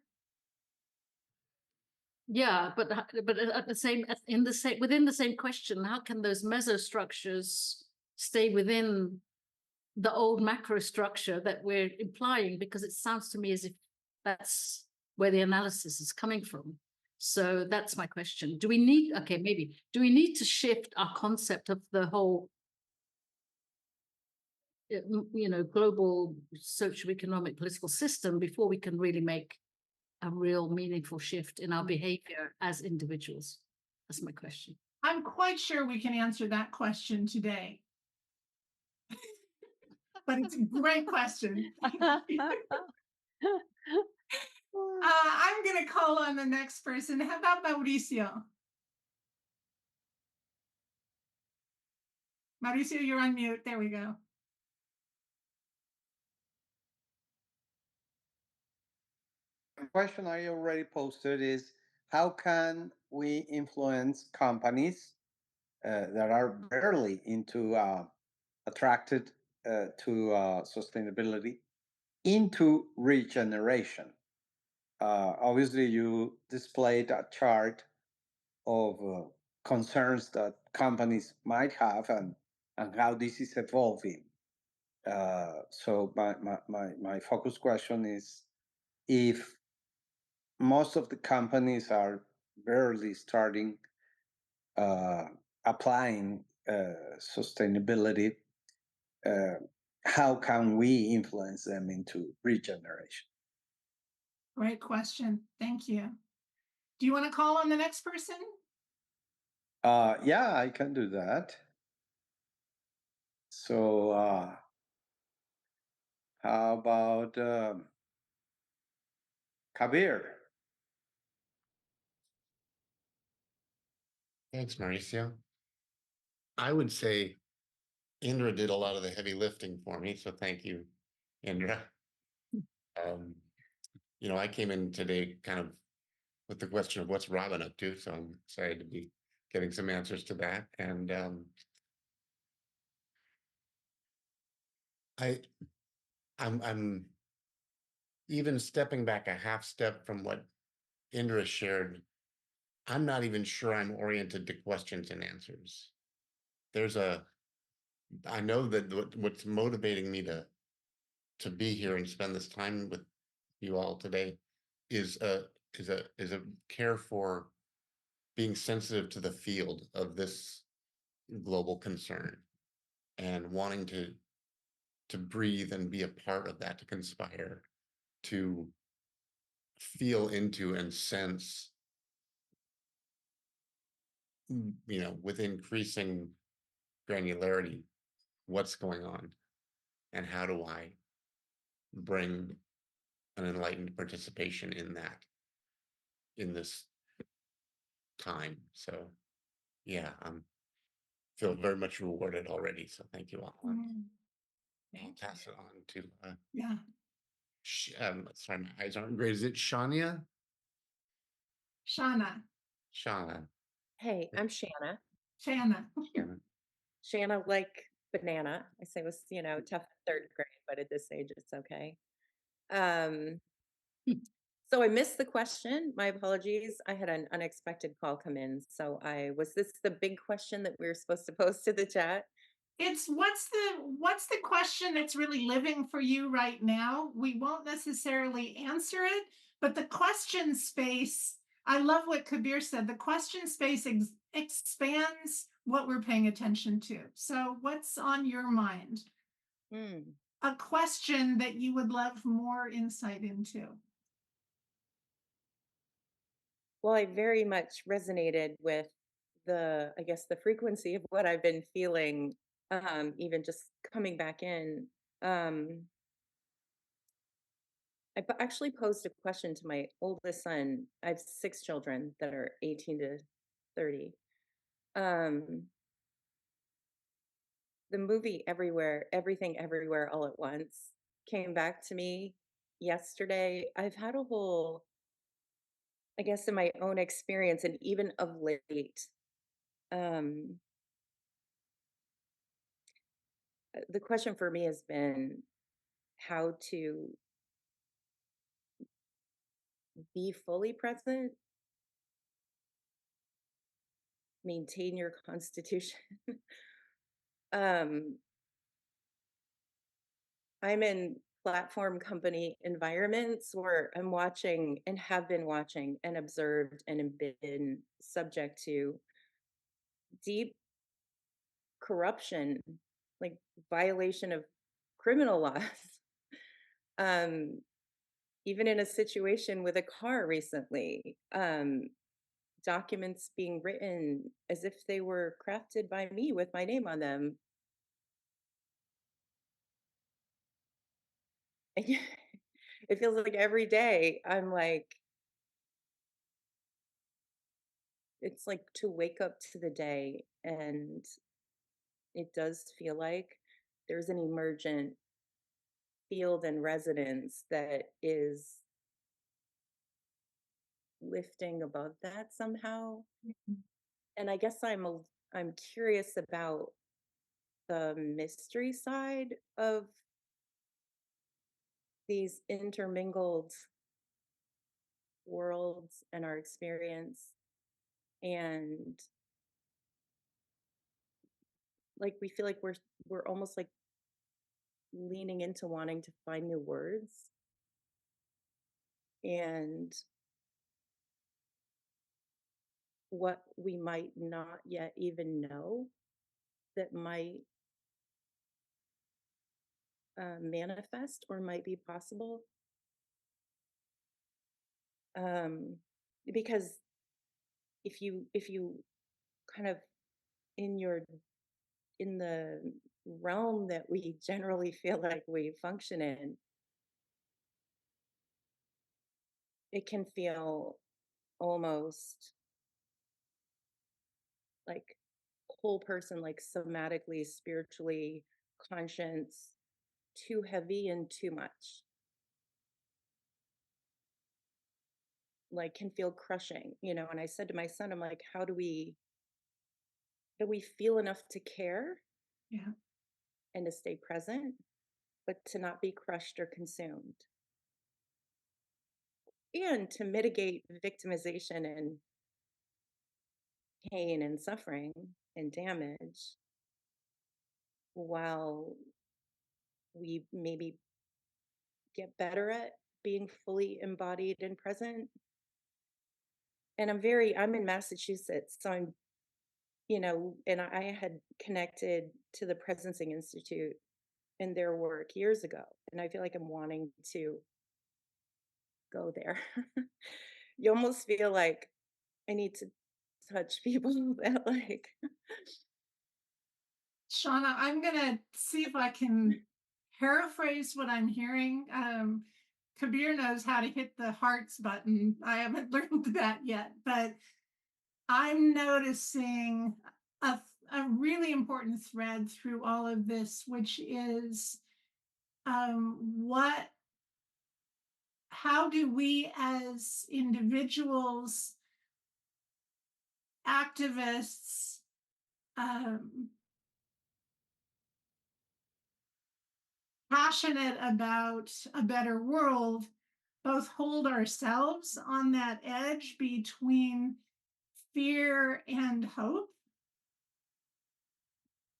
Yeah, but within the same question, how can those mesostructures stay within the old macro structure that we're implying? Because it sounds to me as if that's where the analysis is coming from. So that's my question. Do we need to shift our concept of the whole, global socioeconomic political system before we can really make a real meaningful shift in our behavior as individuals? That's my question. I'm quite sure we can answer that question today. But it's a great question. I'm going to call on the next person. How about Mauricio? Mauricio, you're on mute. There we go. The question I already posted is, how can we influence companies that are barely attracted to sustainability into regeneration? Obviously, you displayed a chart of concerns that companies might have and how this is evolving. So my focus question is, if most of the companies are barely starting applying sustainability, how can we influence them into regeneration? Great question. Thank you. Do you want to call on the next person? Yeah, I can do that. So how about Kabir? Thanks, Mauricio. I would say Indra did a lot of the heavy lifting for me, so thank you, Indra. I came in today kind of with the question of what's Robin up to, so I'm excited to be getting some answers to that. And I'm even stepping back a half step from what Indra shared. I'm not even sure I'm oriented to questions and answers. I know that what's motivating me to be here and spend this time with you all today is a care for being sensitive to the field of this global concern and wanting to breathe and be a part of that, to conspire, to feel into and sense, with increasing granularity, what's going on and how do I bring an enlightened participation in that, in this time. So yeah, feel very much rewarded already. So thank you all. I'll pass it on to Yeah. sorry, my eyes aren't great. Is it Shania? Shauna. Shauna. Hey, I'm Shanna. Shanna. Shanna. Shanna like banana. I say it was, tough third grade, but at this age, it's okay. So I missed the question. My apologies. I had an unexpected call come in. So was this the big question that we were supposed to post to the chat? It's what's the question that's really living for you right now? We won't necessarily answer it, but the question space, I love what Kabir said. The question space expands what we're paying attention to. So what's on your mind? A question that you would love more insight into. Well, I very much resonated with the frequency of what I've been feeling, even just coming back in. Actually posed a question to my oldest son. I have 6 children that are 18 to 30. The movie Everything Everywhere All at Once came back to me yesterday. I've had a whole, in my own experience and even of late, the question for me has been how to be fully present, maintain your constitution. I'm in platform company environments where I'm watching and have been watching and observed and been subject to deep corruption, like violation of criminal laws. Even in a situation with a car recently, documents being written as if they were crafted by me with my name on them. It feels like every day I'm like, it's like to wake up to the day, and it does feel like there's an emergent field and resonance that is lifting above that somehow. And I guess I'm curious about the mystery side of these intermingled worlds and our experience. And like we feel like we're almost like leaning into wanting to find new words and what we might not yet even know that might manifest or might be possible. Because if you kind of in the realm that we generally feel like we function in, it can feel almost like whole person, like somatically, spiritually, conscience, too heavy and too much. Like can feel crushing, and I said to my son, I'm like, how do we feel enough to care Yeah. and to stay present, but to not be crushed or consumed? And to mitigate victimization and pain and suffering and damage while we maybe get better at being fully embodied and present. and I'm in Massachusetts, so I'm, and I had connected to the Presencing Institute and their work years ago, and I feel like I'm wanting to go there. You almost feel like I need to touch people that like Shauna, I'm gonna see if I can paraphrase what I'm hearing. Kabir knows how to hit the hearts button. I haven't learned that yet, but I'm noticing a, a really important thread through all of this, which is how do we as individuals, activists, passionate about a better world, both hold ourselves on that edge between fear and hope?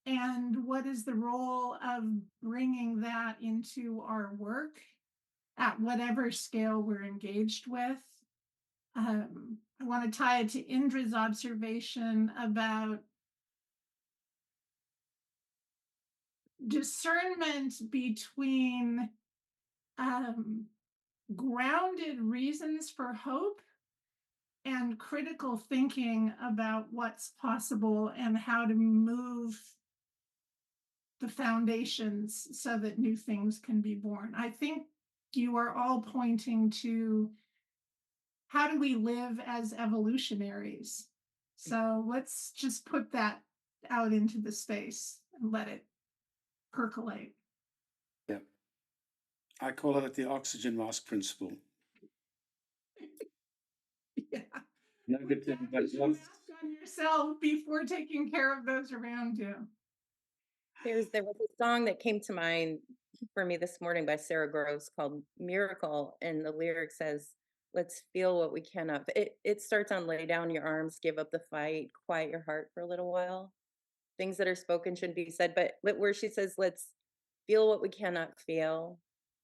And what is the role of bringing that into our work at whatever scale we're engaged with? I want to tie it to Indra's observation about discernment between grounded reasons for hope and critical thinking about what's possible and how to move the foundations so that new things can be born. I think you are all pointing to how do we live as evolutionaries? So let's just put that out into the space and let it percolate. Yeah. I call it the oxygen mask principle. Yeah. Negative, but Put your mask on yourself before taking care of those around you. there was a song that came to mind for me this morning by Sarah Groves called Miracle, and the lyric says, let's feel what we cannot. It starts on lay down your arms, give up the fight, quiet your heart for a little while. Things that are spoken shouldn't be said, but where she says, let's feel what we cannot feel,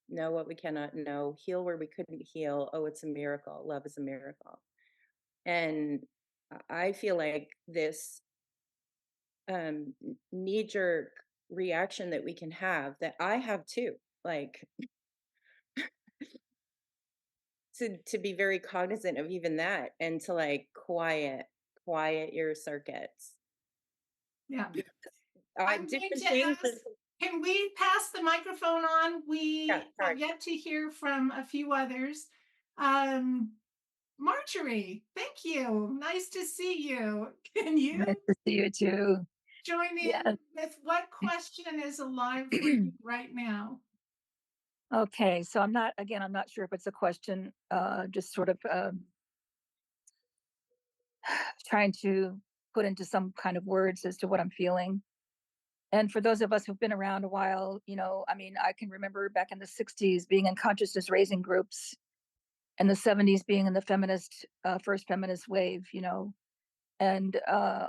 know what we cannot know, heal where we couldn't heal. Oh, it's a miracle. Love is a miracle. And I feel like this knee-jerk reaction that we can have, that I have too, like to be very cognizant of even that, and to like quiet your circuits. Yeah. I'm different things. Can we pass the microphone on? We have yet to hear from a few others. Marjorie, thank you. Nice to see you. Can you? Nice to see you too. Join in with what question is alive for you right now? Okay, so I'm not sure if it's a question, just sort of trying to put into some kind of words as to what I'm feeling. And for those of us who've been around a while, I mean, I can remember back in the 60s being in consciousness raising groups, and the 70s being in the first feminist wave, and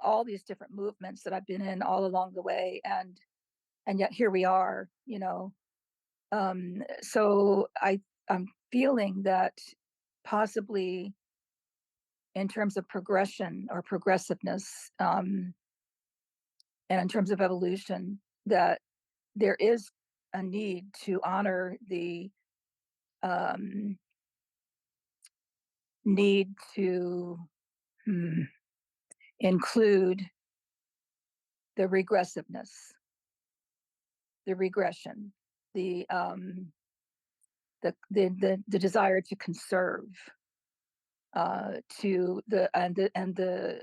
all these different movements that I've been in all along the way. And yet here we are, so I'm feeling that possibly in terms of progression or progressiveness, and in terms of evolution, that there is a need to honor the need to include the regressiveness, the regression, the desire to conserve, to the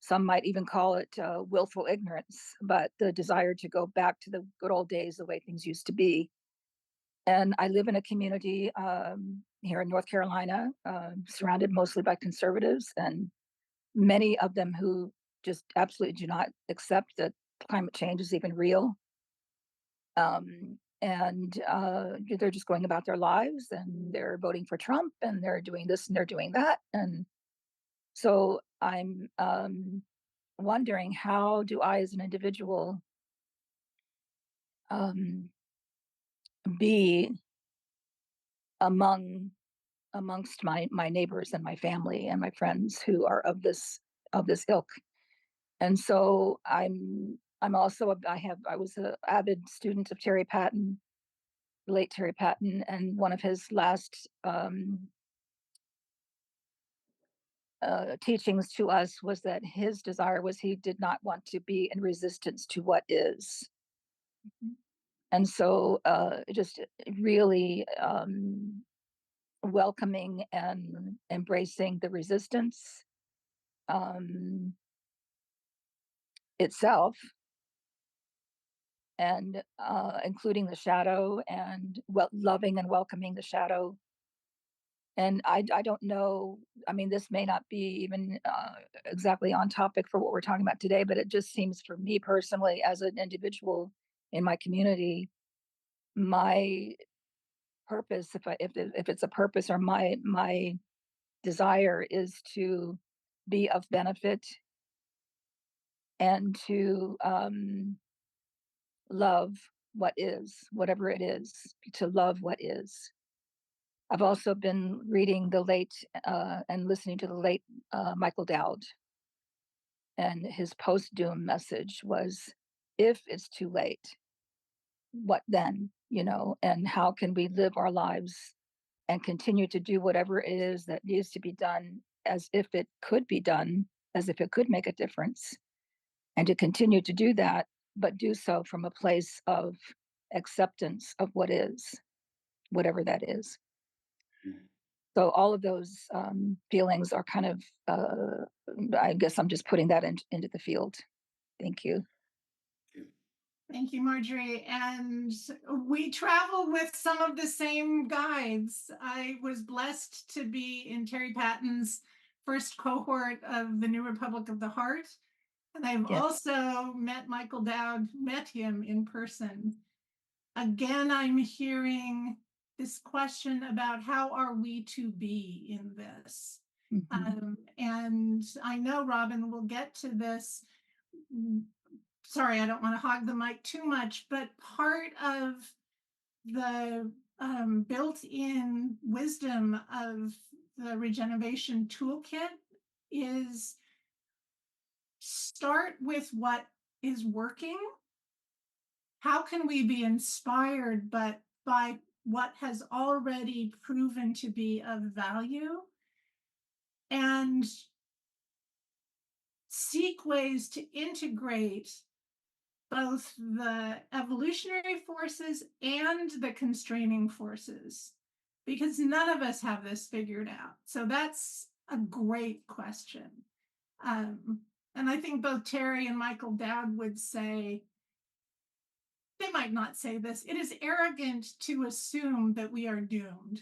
some might even call it willful ignorance, but the desire to go back to the good old days, the way things used to be. And I live in a community here in North Carolina, surrounded mostly by conservatives, and many of them who just absolutely do not accept that climate change is even real. And they're just going about their lives, and they're voting for Trump, and they're doing this and they're doing that. And so I'm wondering, how do I as an individual be among amongst my neighbors and my family and my friends who are of this ilk. And so I'm also I was an avid student of Terry Patton, late Terry Patton, and one of his last teachings to us was that his desire was he did not want to be in resistance to what is. And so just really welcoming and embracing the resistance itself, and including the shadow, and loving and welcoming the shadow. And I don't know, I mean, this may not be even exactly on topic for what we're talking about today, but it just seems for me personally, as an individual in my community, my purpose, if it's a purpose, or my desire is to be of benefit and to love what is, whatever it is, to love what is. I've also been reading the late and listening to the late Michael Dowd, and his post-doom message was, if it's too late, what then? You know, and how can we live our lives and continue to do whatever it is that needs to be done as if it could be done, as if it could make a difference, and to continue to do that, but do so from a place of acceptance of what is, whatever that is. So all of those feelings are kind of, I guess I'm just putting that into the field. Thank you. Thank you, Marjorie. And we travel with some of the same guides. I was blessed to be in Terry Patton's first cohort of the New Republic of the Heart. And I've also met Michael Dowd, met him in person. Again, I'm hearing this question about how are we to be in this? And I know, Robin, we'll get to this. Sorry, I don't want to hog the mic too much, but part of the built-in wisdom of the Regenovation toolkit is start with what is working. How can we be inspired by what has already proven to be of value, and seek ways to integrate both the evolutionary forces and the constraining forces, because none of us have this figured out. So that's a great question. And I think both Terry and Michael Dowd would say, they might not say this, it is arrogant to assume that we are doomed.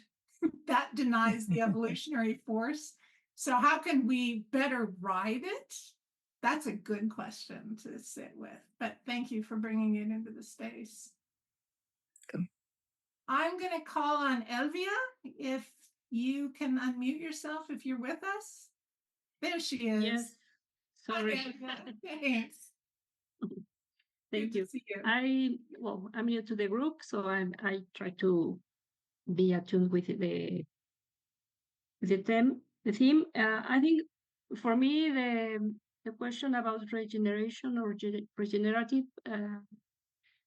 That denies the evolutionary force. So how can we better ride it? That's a good question to sit with, but thank you for bringing it into the space. I'm going to call on Elvia, if you can unmute yourself, if you're with us. There she is. Yes, sorry. Thanks. Thank you. I'm new to the group, so I try to be attuned with the theme. I think for me the question about regeneration or regenerative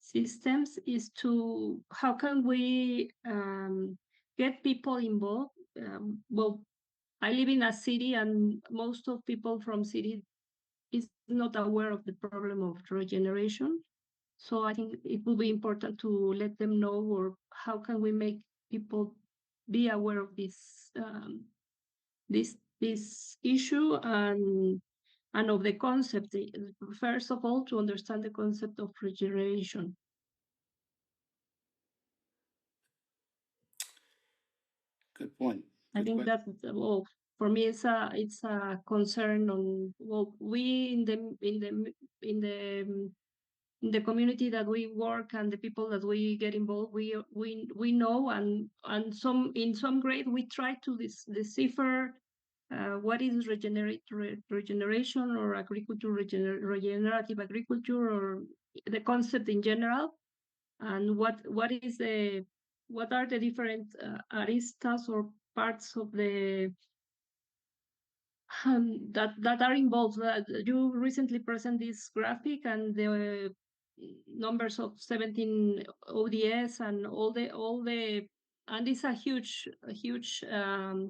systems is to how can we get people involved. Well, I live in a city, and most of people from city is not aware of the problem of regeneration. So I think it will be important to let them know, or how can we make people be aware of this this issue, and of the concept. First of all, to understand the concept of regeneration. Good point. I think that, well, for me it's a concern on, well, we in the community that we work and the people that we get involved, we know, and in some grade we try to decipher what is regeneration or agriculture, regenerative agriculture, or the concept in general, and what are the different aristas or parts of the that are involved. You recently presented this graphic and the numbers of 17 ODS and all the and it's a huge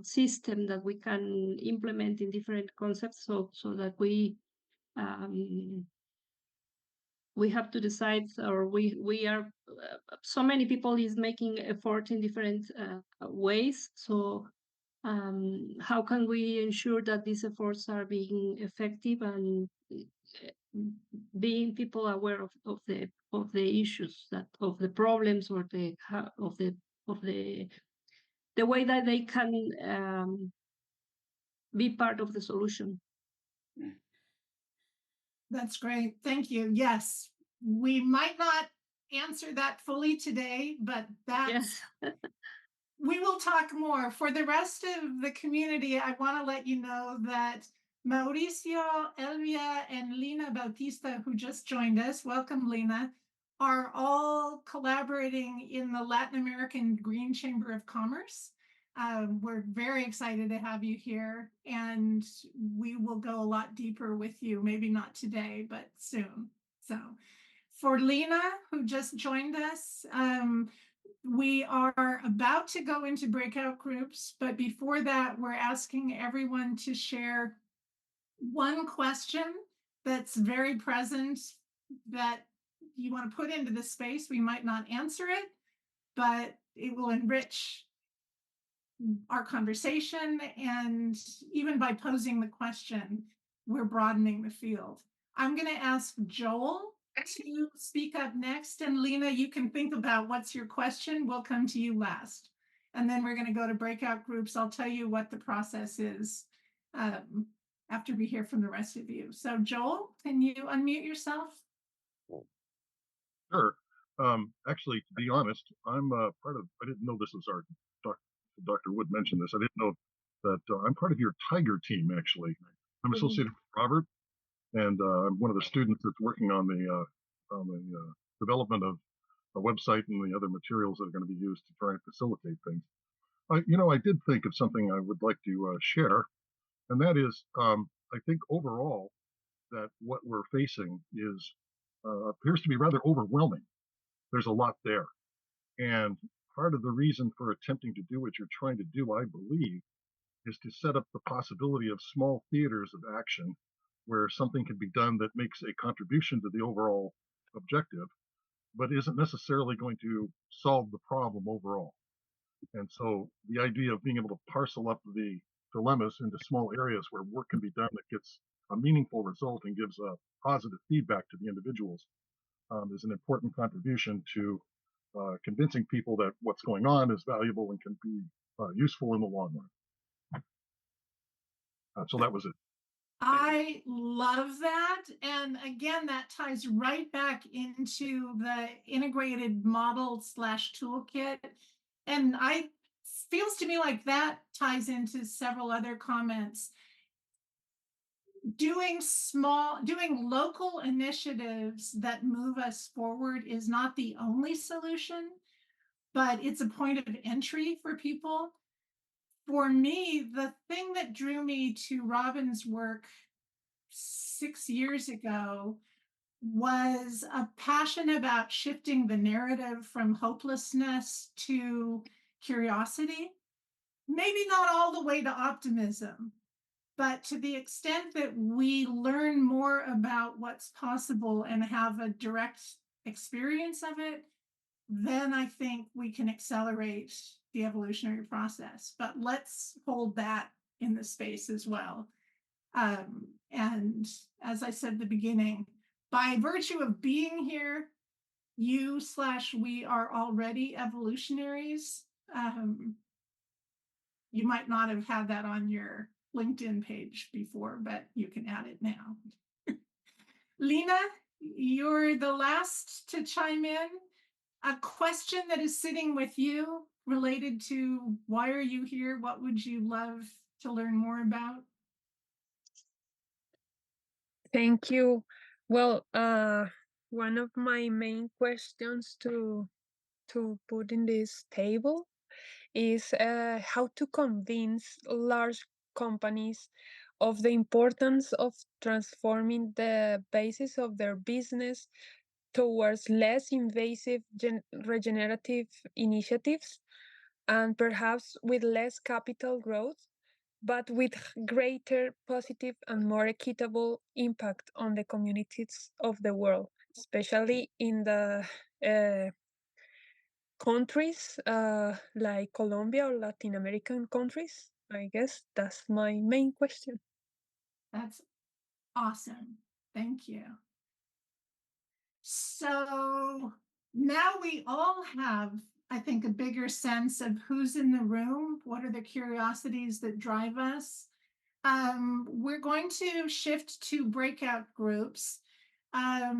system that we can implement in different concepts, so that we have to decide, or we are so many people is making effort in different ways. So how can we ensure that these efforts are being effective and being people aware of the issues, that of the problems, or the way that they can be part of the solution. That's great. Thank you. Yes, we might not answer that fully today, but that's, Yes. we will talk more. For the rest of the community, I want to let you know that Mauricio, Elvia, and Lina Bautista, who just joined us, welcome Lina, are all collaborating in the Latin American Green Chamber of Commerce. We're very excited to have you here, and we will go a lot deeper with you, maybe not today, but soon. So for Lina, who just joined us, we are about to go into breakout groups, but before that, we're asking everyone to share one question that's very present that you want to put into the space. We might not answer it, but it will enrich our conversation, and even by posing the question, we're broadening the field. I'm going to ask Joel to speak up next, and Lina, you can think about what's your question. We'll come to you last, and then we're going to go to breakout groups. I'll tell you what the process is after we hear from the rest of you. So Joel, can you unmute yourself? Sure. Actually, to be honest, I'm part of, I didn't know this was our Dr. Wood mentioned this. I didn't know that I'm part of your Tiger team, actually. I'm associated with Robert, and I'm one of the students that's working on the development of a website and the other materials that are going to be used to try and facilitate things. I did think of something I would like to share, and that is, I think overall that what we're facing is appears to be rather overwhelming. There's a lot there, and part of the reason for attempting to do what you're trying to do, I believe, is to set up the possibility of small theaters of action where something can be done that makes a contribution to the overall objective, but isn't necessarily going to solve the problem overall. And so the idea of being able to parcel up the dilemmas into small areas where work can be done that gets a meaningful result and gives a positive feedback to the individuals is an important contribution to convincing people that what's going on is valuable and can be useful in the long run. So that was it. I love that. And again, that ties right back into the integrated model / toolkit. And feels to me like that ties into several other comments. Doing local initiatives that move us forward is not the only solution, but it's a point of entry for people. For me, the thing that drew me to Robin's work 6 years ago was a passion about shifting the narrative from hopelessness to curiosity. Maybe not all the way to optimism, but to the extent that we learn more about what's possible and have a direct experience of it, then I think we can accelerate the evolutionary process. But let's hold that in the space as well. And as I said at the beginning, by virtue of being here, you / we are already evolutionaries. You might not have had that on your LinkedIn page before, but you can add it now. Lina, you're the last to chime in. A question that is sitting with you related to why are you here? What would you love to learn more about? Thank you. Well, one of my main questions to put in this table is how to convince large companies of the importance of transforming the basis of their business towards less invasive regenerative initiatives, and perhaps with less capital growth, but with greater positive and more equitable impact on the communities of the world, especially in the countries like Colombia or Latin American countries. I guess that's my main question. That's awesome. Thank you. So now we all have, I think, a bigger sense of who's in the room, what are the curiosities that drive us. We're going to shift to breakout groups. Bob,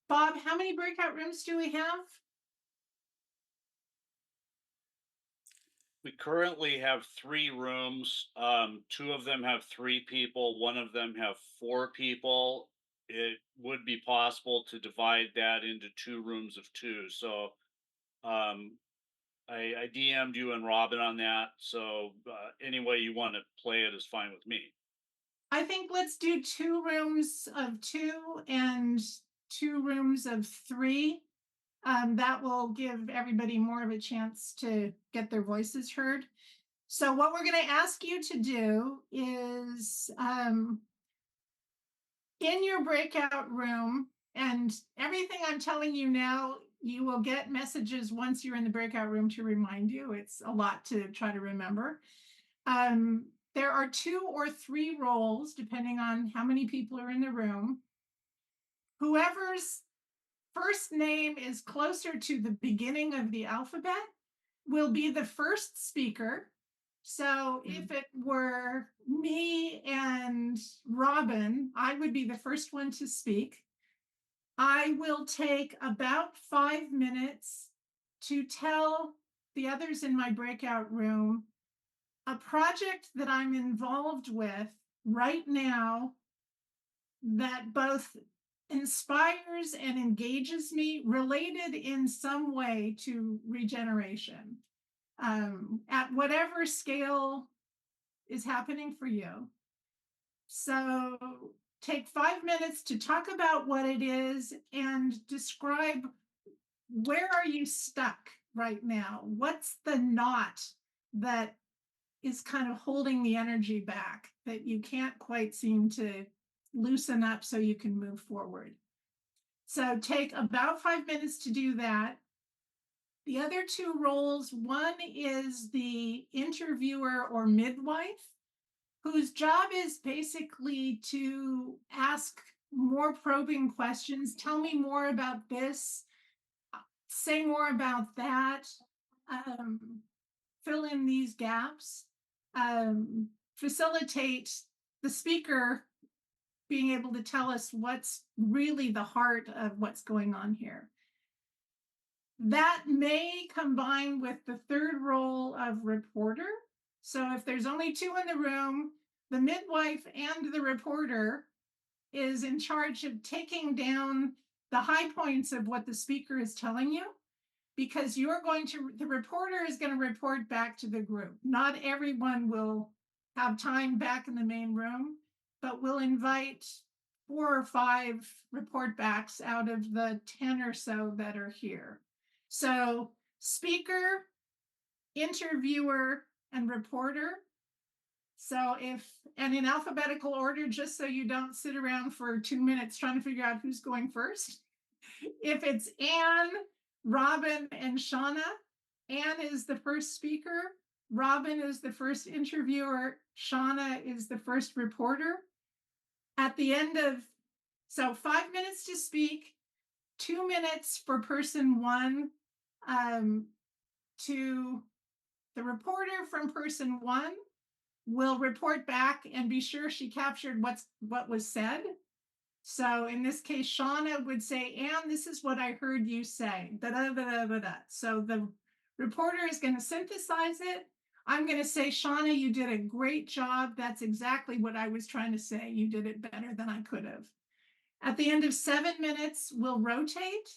how many breakout rooms do we have? We currently have 3 rooms. 2 of them have 3 people. 1 of them have 4 people. It would be possible to divide that into 2 rooms of 2. So I DM'd you and Robin on that. So any way you want to play it is fine with me. I think let's do 2 rooms of 2 and 2 rooms of 3. That will give everybody more of a chance to get their voices heard. So what we're going to ask you to do is in your breakout room, and everything I'm telling you now, you will get messages once you're in the breakout room to remind you. It's a lot to try to remember. There are 2 or 3 roles, depending on how many people are in the room. Whoever's first name is closer to the beginning of the alphabet will be the first speaker. So if it were me and Robin, I would be the first one to speak. I will take about 5 minutes to tell the others in my breakout room a project that I'm involved with right now that both inspires and engages me, related in some way to regeneration, at whatever scale is happening for you. So take 5 minutes to talk about what it is and describe, where are you stuck right now? What's the knot that is kind of holding the energy back that you can't quite seem to loosen up so you can move forward? So take about 5 minutes to do that. The other 2 roles, one is the interviewer or midwife, whose job is basically to ask more probing questions. Tell me more about this, say more about that, fill in these gaps, facilitate the speaker being able to tell us what's really the heart of what's going on here. That may combine with the third role of reporter. So if there's only 2 in the room, the midwife and the reporter is in charge of taking down the high points of what the speaker is telling you, because the reporter is going to report back to the group. Not everyone will have time back in the main room, but we'll invite 4 or 5 report backs out of the 10 or so that are here. So speaker, interviewer, and reporter. So and in alphabetical order, just so you don't sit around for 2 minutes trying to figure out who's going first. If it's Anne, Robin, and Shauna, Anne is the first speaker, Robin is the first interviewer, Shauna is the first reporter. At the end of, so 5 minutes to speak, 2 minutes for person 1, to the reporter from person 1 will report back and be sure she captured what was said. So in this case, Shauna would say, Anne, this is what I heard you say. Da, da, da, da, da, da. So the reporter is going to synthesize it. I'm going to say, Shauna, you did a great job. That's exactly what I was trying to say. You did it better than I could have. At the end of 7 minutes, we'll rotate.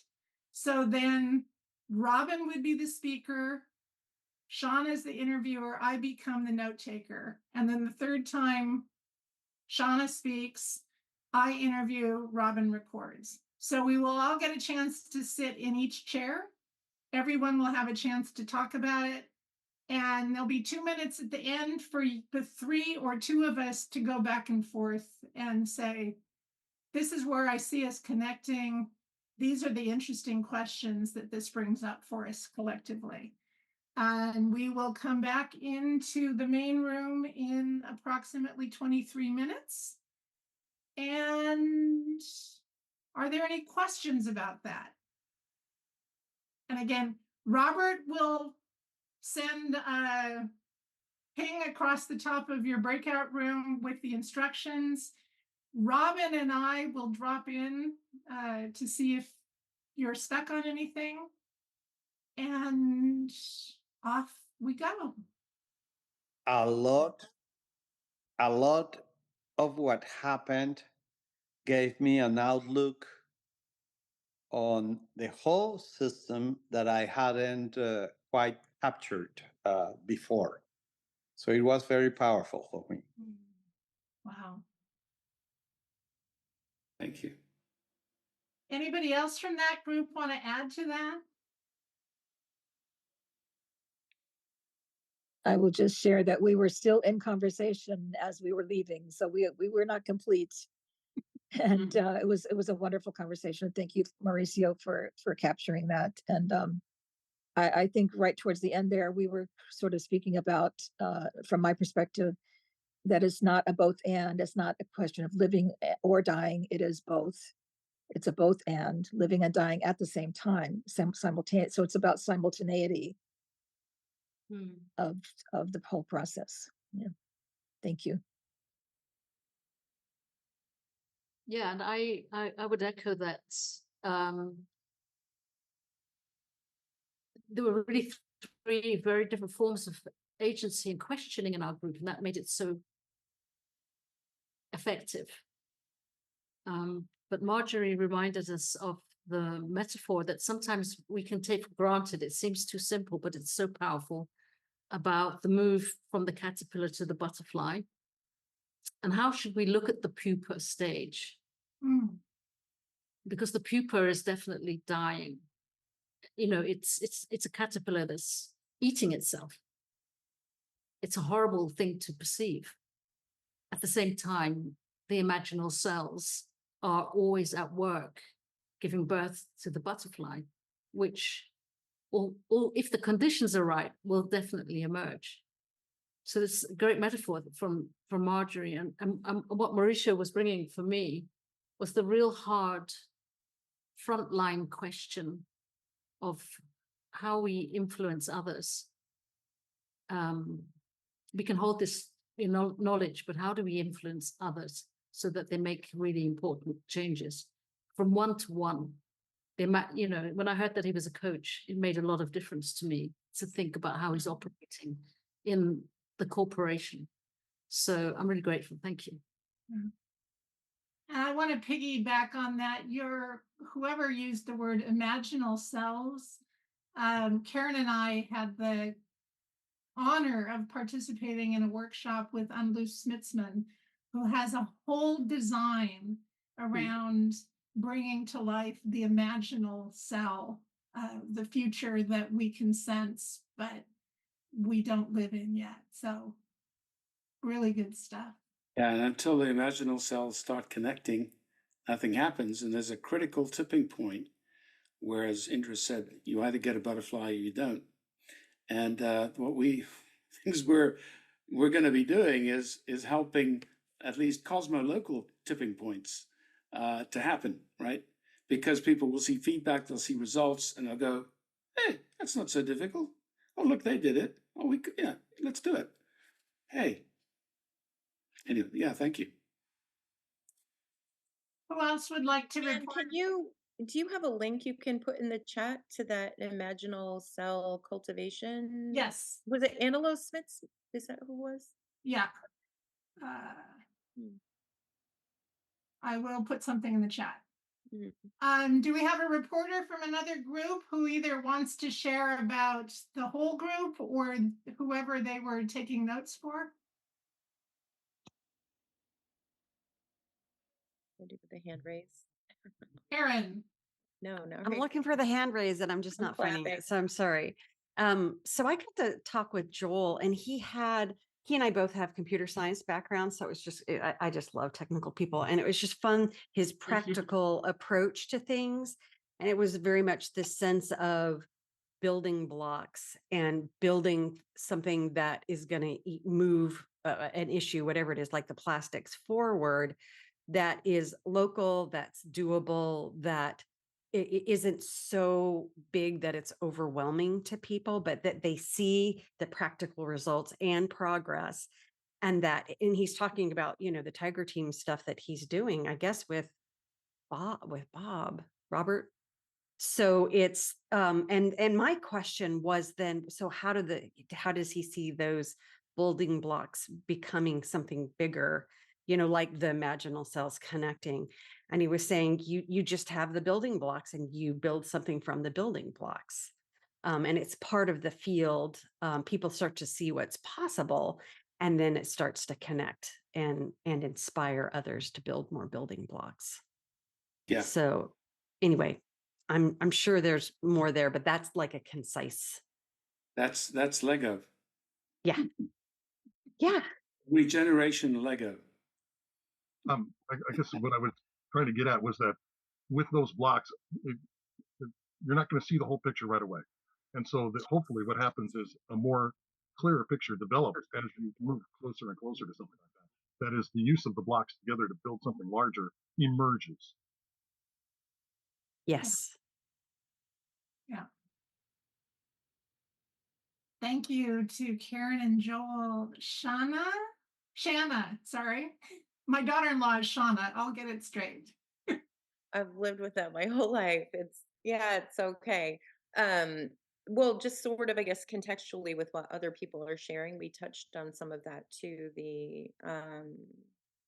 So then Robin would be the speaker. Sean is the interviewer, I become the note taker. And then the third time Shauna speaks, I interview, Robin records. So we will all get a chance to sit in each chair. Everyone will have a chance to talk about it. And there'll be 2 minutes at the end for the 3 or 2 of us to go back and forth and say, this is where I see us connecting. These are the interesting questions that this brings up for us collectively. And we will come back into the main room in approximately 23 minutes. And are there any questions about that? And again, Robert will send a ping across the top of your breakout room with the instructions. Robin and I will drop in to see if you're stuck on anything. And off we go. A lot of what happened gave me an outlook on the whole system that I hadn't quite captured before. So it was very powerful for me. Wow. Thank you. Anybody else from that group want to add to that? I will just share that we were still in conversation as we were leaving, so we were not complete. And it was a wonderful conversation. Thank you, Mauricio, for capturing that. And I think right towards the end there, we were sort of speaking about, from my perspective, that it's not a both and. It's not a question of living or dying. It is both. It's a both and, living and dying at the same time, simultaneous. So it's about simultaneity of the whole process. Yeah. Thank you. Yeah, and I would echo that. There were really 3 very different forms of agency and questioning in our group, and that made it so effective. But Marjorie reminded us of the metaphor that sometimes we can take for granted. It seems too simple, but it's so powerful, about the move from the caterpillar to the butterfly. And how should we look at the pupa stage? Because the pupa is definitely dying. You know, it's a caterpillar that's eating itself. It's a horrible thing to perceive. At the same time, the imaginal cells are always at work, giving birth to the butterfly, which, or if the conditions are right, will definitely emerge. So it's a great metaphor from Marjorie. And what Mauricio was bringing for me was the real hard frontline question of how we influence others. We can hold this knowledge, but how do we influence others so that they make really important changes from one to one? You know, when I heard that he was a coach, it made a lot of difference to me to think about how he's operating in the corporation. So I'm really grateful. Thank you. And I want to piggyback on that. Whoever used the word imaginal cells, Karen and I had the honor of participating in a workshop with Anlus Smitsman, who has a whole design around bringing to life the imaginal cell, the future that we can sense, but we don't live in yet. So really good stuff. Yeah, and until the imaginal cells start connecting, nothing happens. And there's a critical tipping point, whereas Indra said, you either get a butterfly or you don't. And things we're going to be doing is helping at least cosmolocal tipping points to happen, right? Because people will see feedback, they'll see results, and they'll go, hey, that's not so difficult. Oh, look, they did it. Oh, yeah, let's do it. Hey. Anyway, yeah, thank you. Who else would like to report? Do you have a link you can put in the chat to that imaginal cell cultivation? Yes. Was it Antelos Smith? Is that who it was? Yeah. I will put something in the chat. Do we have a reporter from another group who either wants to share about the whole group or whoever they were taking notes for? We'll do the hand raise. Aaron. No, no. I'm looking for the hand raise and I'm just not finding clapping. it. So I'm sorry. So I got to talk with Joel, and he and I both have computer science backgrounds. So it was just, I just love technical people. And it was just fun, his practical approach to things. And it was very much this sense of building blocks and building something that is going to move an issue, whatever it is, like the plastics forward, that is local, that's doable, that it isn't so big that it's overwhelming to people, but that they see the practical results and progress. And he's talking about, the Tiger Team stuff that he's doing, I guess, with Robert. So it's and my question was then, so how does he see those building blocks becoming something bigger, like the imaginal cells connecting? And he was saying you just have the building blocks and you build something from the building blocks. And it's part of the field. People start to see what's possible, and then it starts to connect and inspire others to build more building blocks. Yeah. So anyway, I'm sure there's more there, but that's like a concise. That's Lego. Yeah. Yeah. Regeneration Lego. I guess what I was trying to get at was that with those blocks, you're not going to see the whole picture right away. And so that hopefully what happens is a more clearer picture develops as you move closer and closer to something like that. That is, the use of the blocks together to build something larger emerges. Yes. Yeah. Thank you to Karen and Joel. Shanna, sorry. My daughter-in-law is Shauna. I'll get it straight. I've lived with that my whole life. It's okay. Well, just sort of, I guess, contextually with what other people are sharing, we touched on some of that too.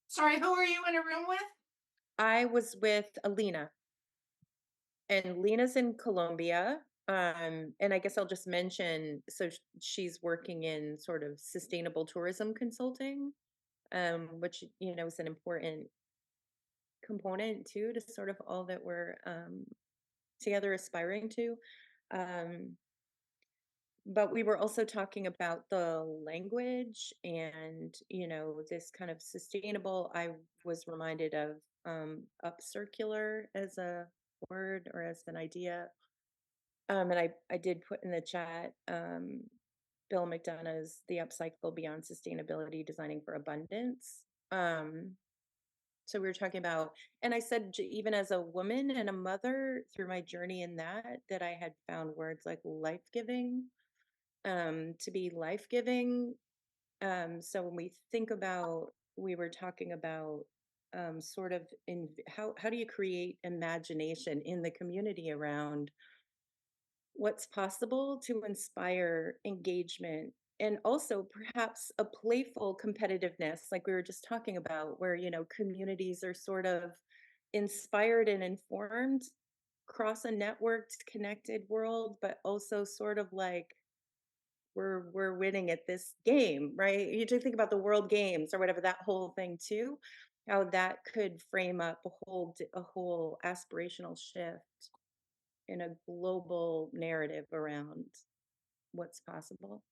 Sorry, who are you in a room with? I was with Alina, and Lena's in Colombia. And I guess I'll just mention, so she's working in sort of sustainable tourism consulting, which, is an important component too, to sort of all that we're together aspiring to. But we were also talking about the language and, this kind of sustainable. I was reminded of upcircular as a word or as an idea. And I did put in the chat Bill McDonough's The Upcycle Beyond Sustainability, Designing for Abundance. So we were talking about, and I said, even as a woman and a mother, through my journey in that I had found words like life-giving, to be life-giving. So when we think about, we were talking about sort of how do you create imagination in the community around what's possible to inspire engagement, and also perhaps a playful competitiveness, like we were just talking about, where communities are sort of inspired and informed across a networked connected world, but also sort of like we're winning at this game, right? You do think about the world games or whatever, that whole thing too, how that could frame up a whole aspirational shift in a global narrative around what's possible.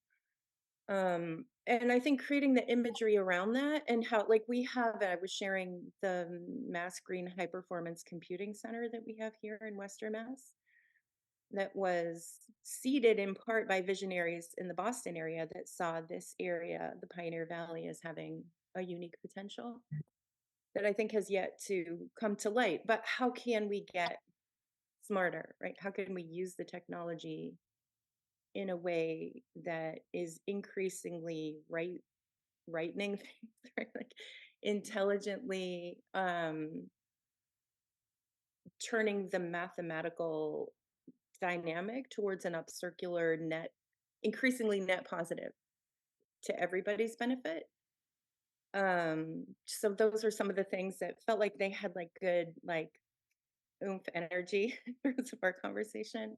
And I think creating the imagery around that, and how, like, I was sharing the Mass Green High Performance Computing Center that we have here in Western Mass, that was seeded in part by visionaries in the Boston area that saw this area, the Pioneer Valley, as having a unique potential that I think has yet to come to light. But how can we get smarter, right? How can we use the technology in a way that is increasingly rightening things, right? Like intelligently turning the mathematical dynamic towards an upcircular net, increasingly net positive to everybody's benefit. So those are some of the things that felt like they had like good, like oomph energy in terms of our conversation.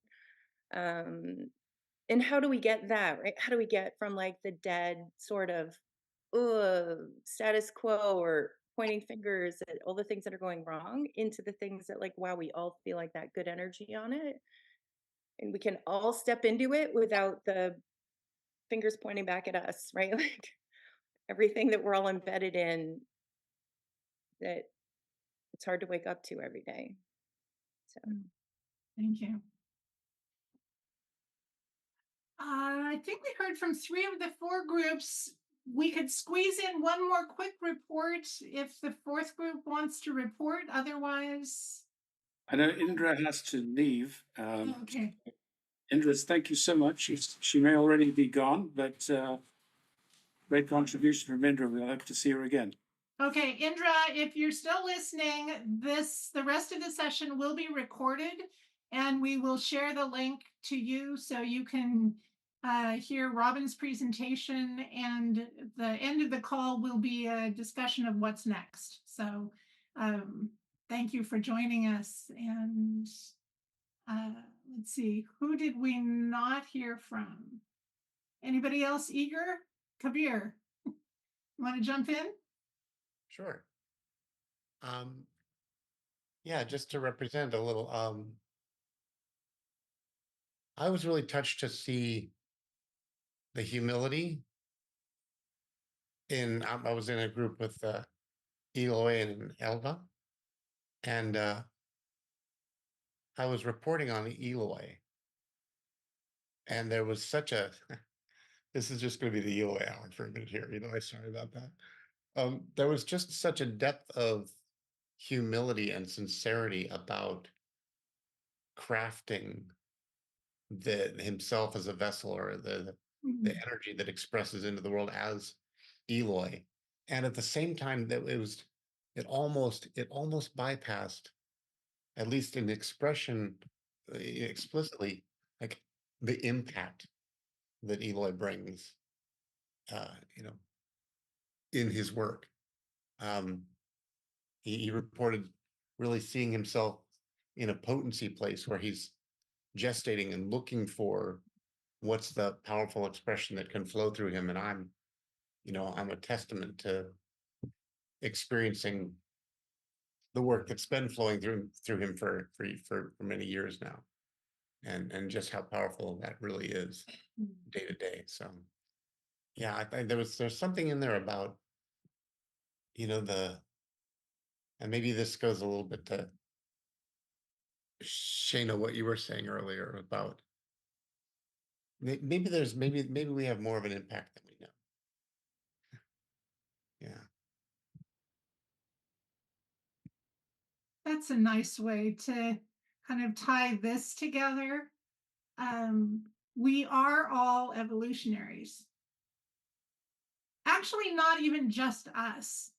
And how do we get that, right? How do we get from like the dead sort of status quo or pointing fingers at all the things that are going wrong into the things that like, wow, we all feel like that good energy on it. And we can all step into it without the fingers pointing back at us, right? Like everything that we're all embedded in that it's hard to wake up to every day. So Thank you. I think we heard from 3 of the 4 groups. We could squeeze in one more quick report if the 4th group wants to report. Otherwise, I know Indra has to leave. okay. Indra, thank you so much. She may already be gone, but great contribution from Indra. We'll hope to see her again. Okay, Indra, if you're still listening, the rest of the session will be recorded, and we will share the link to you so you can hear Robin's presentation, and the end of the call will be a discussion of what's next. So thank you for joining us. And let's see, who did we not hear from? Anybody else eager? Kabir, want to jump in? Sure. Yeah, just to represent a little, I was really touched to see the humility I was in a group with Eloy and Elva, and I was reporting on Eloy, and there was such a, this is just going to be the Eloy hour for a minute here, sorry about that. There was just such a depth of humility and sincerity about crafting himself as a vessel, or the energy that expresses into the world as Eloy. And at the same time, that it almost bypassed, at least in expression, explicitly, like the impact that Eloy brings, in his work. He reported really seeing himself in a potency place where he's gestating and looking for what's the powerful expression that can flow through him. And I'm a testament to experiencing the work that's been flowing through him for many years now, and just how powerful that really is day to day. So yeah, I think there's something in there about, and maybe this goes a little bit to Shayna, what you were saying earlier about maybe we have more of an impact than we know. Yeah. That's a nice way to kind of tie this together. We are all evolutionaries. Actually, not even just us,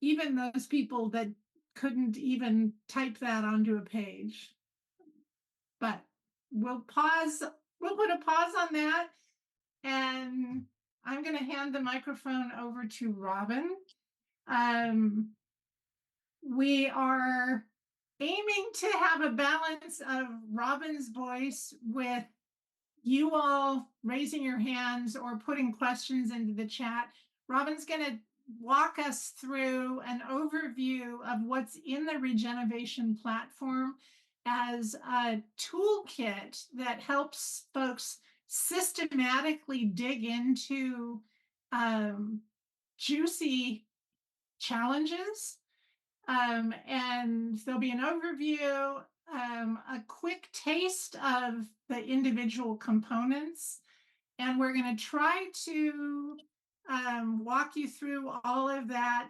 even those people that couldn't even type that onto a page. But we'll put a pause on that, and I'm going to hand the microphone over to Robin. We are aiming to have a balance of Robin's voice with you all raising your hands or putting questions into the chat. Robin's going to walk us through an overview of what's in the Regenovation platform as a toolkit that helps folks systematically dig into juicy challenges. And there'll be an overview, a quick taste of the individual components, and we're going to try to walk you through all of that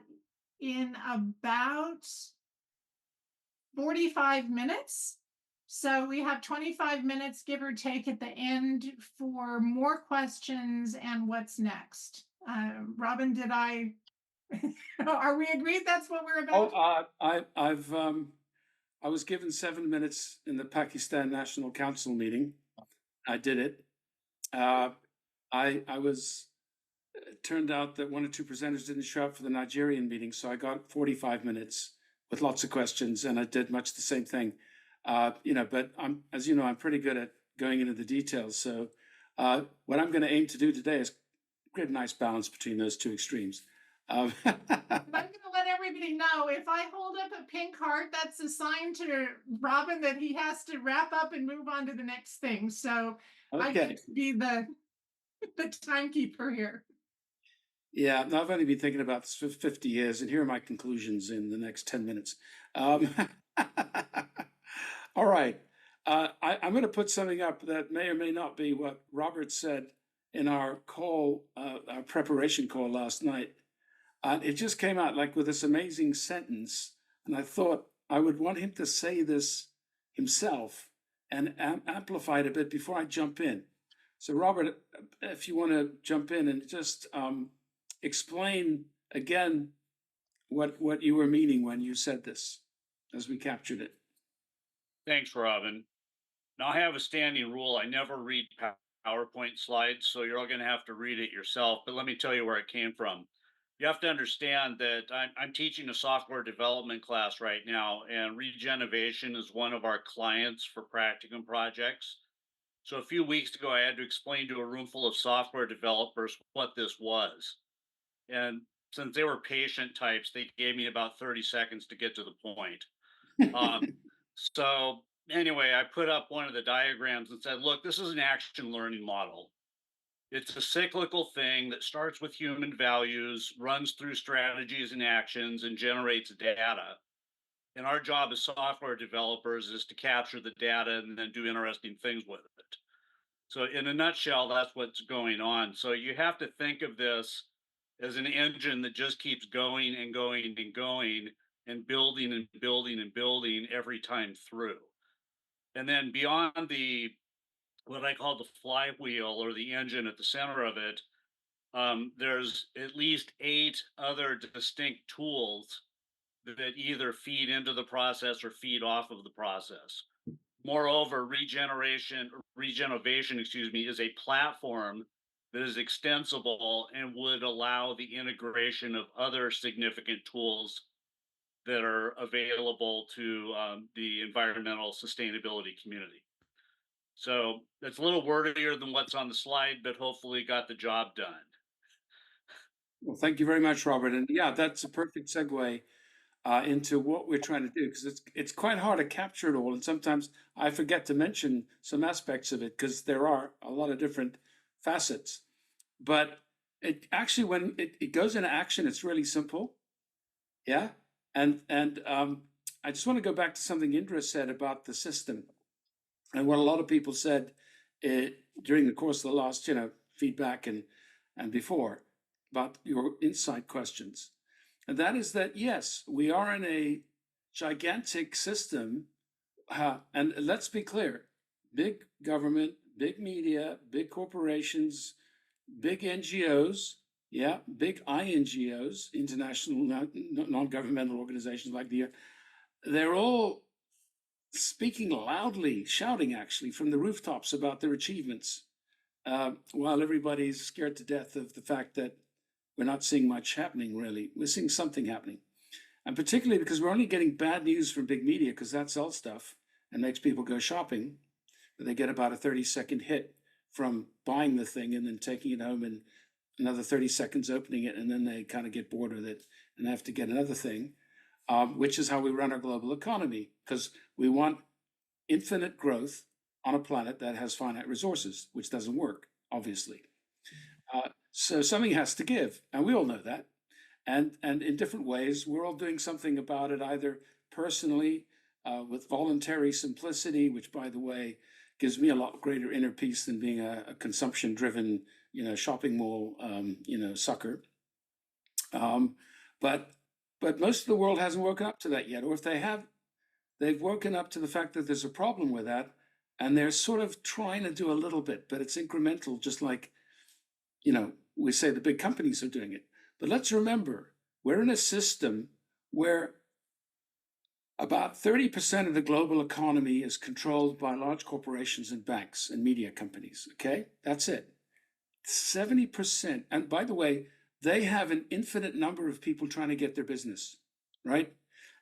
in about 45 minutes. So we have 25 minutes, give or take, at the end for more questions and what's next. Robin, did I are we agreed that's what we're about? I was given 7 minutes in the Pakistan National Council meeting. I did it. It turned out that 1 or 2 presenters didn't show up for the Nigerian meeting, so I got 45 minutes with lots of questions, and I did much the same thing. But as you know, I'm pretty good at going into the details. So what I'm going to aim to do today is create a nice balance between those two extremes. I'm going to let everybody know if I hold up a pink heart, that's a sign to Robin that he has to wrap up and move on to the next thing. So I Okay. get to be the timekeeper here. Yeah, I've only been thinking about this for 50 years, and here are my conclusions in the next 10 minutes. All right. I'm going to put something up that may or may not be what Robert said in our call, our preparation call last night. It just came out like with this amazing sentence, and I thought I would want him to say this himself and amplify it a bit before I jump in. So, Robert, if you want to jump in and just explain again what you were meaning when you said this, as we captured it. Thanks, Robin. Now, I have a standing rule. I never read PowerPoint slides, so you're all going to have to read it yourself. But let me tell you where it came from. You have to understand that I'm teaching a software development class right now, and Regenovation is one of our clients for practicum projects. So a few weeks ago, I had to explain to a room full of software developers what this was. And since they were patient types, they gave me about 30 seconds to get to the point. So anyway, I put up one of the diagrams and said, look, this is an action learning model. It's a cyclical thing that starts with human values, runs through strategies and actions, and generates data. And our job as software developers is to capture the data and then do interesting things with it. So in a nutshell, that's what's going on. So you have to think of this as an engine that just keeps going and going and going and building and building and building every time through. And then beyond the what I call the flywheel or the engine at the center of it, there's at least 8 other distinct tools that either feed into the process or feed off of the process. Moreover, Regenovation, is a platform that is extensible and would allow the integration of other significant tools that are available to the environmental sustainability community. So it's a little wordier than what's on the slide, but hopefully got the job done. Well, thank you very much, Robert. And yeah, that's a perfect segue into what we're trying to do, because it's quite hard to capture it all. And sometimes I forget to mention some aspects of it because there are a lot of different facets. But it actually, when it goes into action, it's really simple. Yeah. And I just want to go back to something Indra said about the system and what a lot of people said during the course of the last, feedback and before about your insight questions. And that is that, yes, we are in a gigantic system. And let's be clear, big government, big media, big corporations, big NGOs, yeah, big INGOs, international non-governmental organizations like they're all speaking loudly, shouting actually from the rooftops about their achievements, while everybody's scared to death of the fact that we're not seeing much happening, really. We're seeing something happening. And particularly because we're only getting bad news from big media, because that sells stuff and makes people go shopping. But they get about a 30-second hit from buying the thing and then taking it home and another 30 seconds opening it. And then they kind of get bored with it and have to get another thing, which is how we run our global economy, because we want infinite growth on a planet that has finite resources, which doesn't work, obviously. So something has to give, and we all know that. And in different ways, we're all doing something about it, either personally, with voluntary simplicity, which, by the way, gives me a lot greater inner peace than being a consumption-driven, shopping mall, sucker. But most of the world hasn't woken up to that yet, or if they have, they've woken up to the fact that there's a problem with that, and they're sort of trying to do a little bit, but it's incremental, just like, we say the big companies are doing it. But let's remember, we're in a system where about 30% of the global economy is controlled by large corporations and banks and media companies, okay? That's it. 70%, and by the way, they have an infinite number of people trying to get their business, right?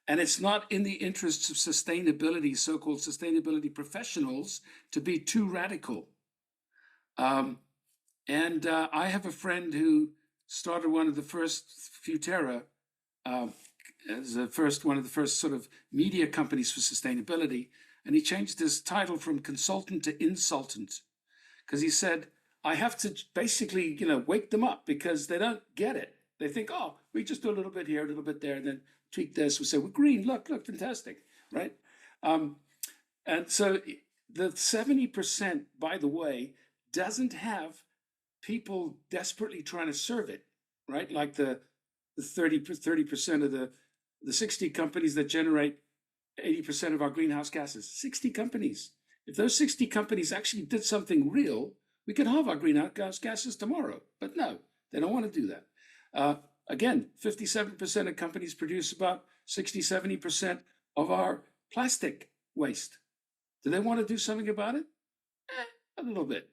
And it's not in the interests of sustainability, so-called sustainability professionals, to be too radical. I have a friend who started one of the first Futera, as one of the first sort of media companies for sustainability, and he changed his title from consultant to insultant, because he said, I have to basically, wake them up because they don't get it. They think, oh, we just do a little bit here, a little bit there, and then tweak this. We say, we're green, look, fantastic, right? And so the 70%, by the way, doesn't have people desperately trying to serve it, right? Like the 30% of the 60 companies that generate 80% of our greenhouse gases. 60 companies. If those 60 companies actually did something real, we could halve our greenhouse gases tomorrow. But no, they don't want to do that. Again, 57% of companies produce about 60, 70% of our plastic waste. Do they want to do something about it? A little bit,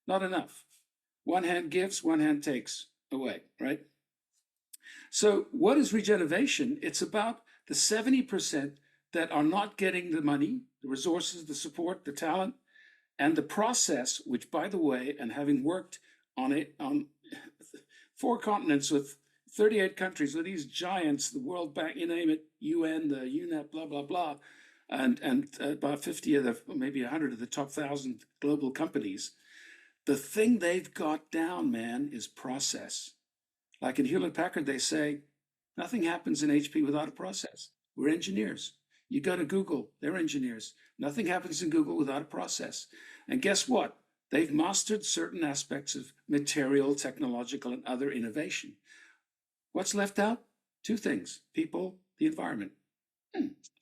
not enough. One hand gives, one hand takes away, right? So what is regeneration? It's about the 70% that are not getting the money, the resources, the support, the talent, and the process, which, by the way, and having worked on it on 4 continents with 38 countries, with these giants, the World Bank, you name it, UN, the UNEP, blah, blah, blah, and about 50 of the, maybe 100 of the top 1,000 global companies, the thing they've got down, man, is process. Like in Hewlett-Packard, they say, nothing happens in HP without a process. We're engineers. You go to Google, they're engineers. Nothing happens in Google without a process. And guess what? They've mastered certain aspects of material, technological, and other innovation. What's left out? 2 things: people, the environment.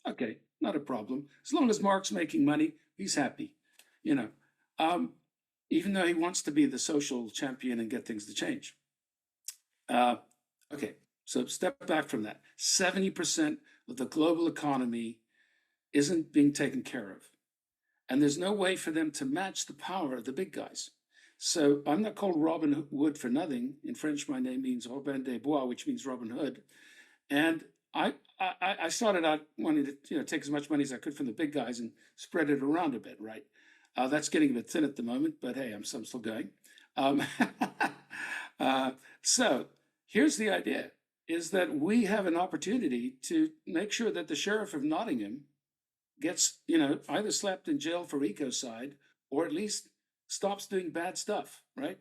Okay, not a problem. As long as Mark's making money, he's happy. Even though he wants to be the social champion and get things to change. Okay, so step back from that. 70% of the global economy isn't being taken care of. And there's no way for them to match the power of the big guys. So I'm not called Robin Wood for nothing. In French, my name means Robin des Bois, which means Robin Hood. And I started out wanting to take as much money as I could from the big guys and spread it around a bit, right? That's getting a bit thin at the moment, but hey, I'm still going. So here's the idea, is that we have an opportunity to make sure that the sheriff of Nottingham gets, either slapped in jail for ecocide or at least stops doing bad stuff, right?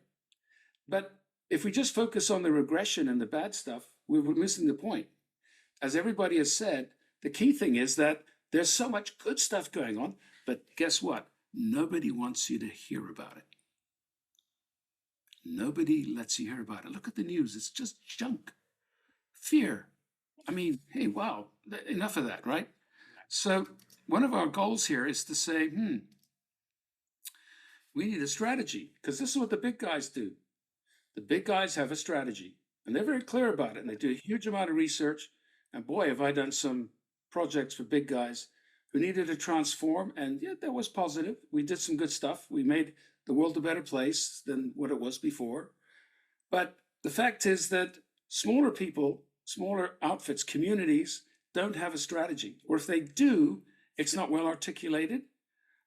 But if we just focus on the regression and the bad stuff, we're missing the point. As everybody has said, the key thing is that there's so much good stuff going on, but guess what? Nobody wants you to hear about it. Nobody lets you hear about it. Look at the news. It's just junk. Fear. I mean, hey, wow, enough of that, right? So one of our goals here is to say, we need a strategy, because this is what the big guys do. The big guys have a strategy, and they're very clear about it, and they do a huge amount of research. And boy, have I done some projects for big guys who needed to transform, and yeah, that was positive. We did some good stuff. We made the world a better place than what it was before. But the fact is that smaller people, smaller outfits, communities don't have a strategy. Or if they do, it's not well articulated.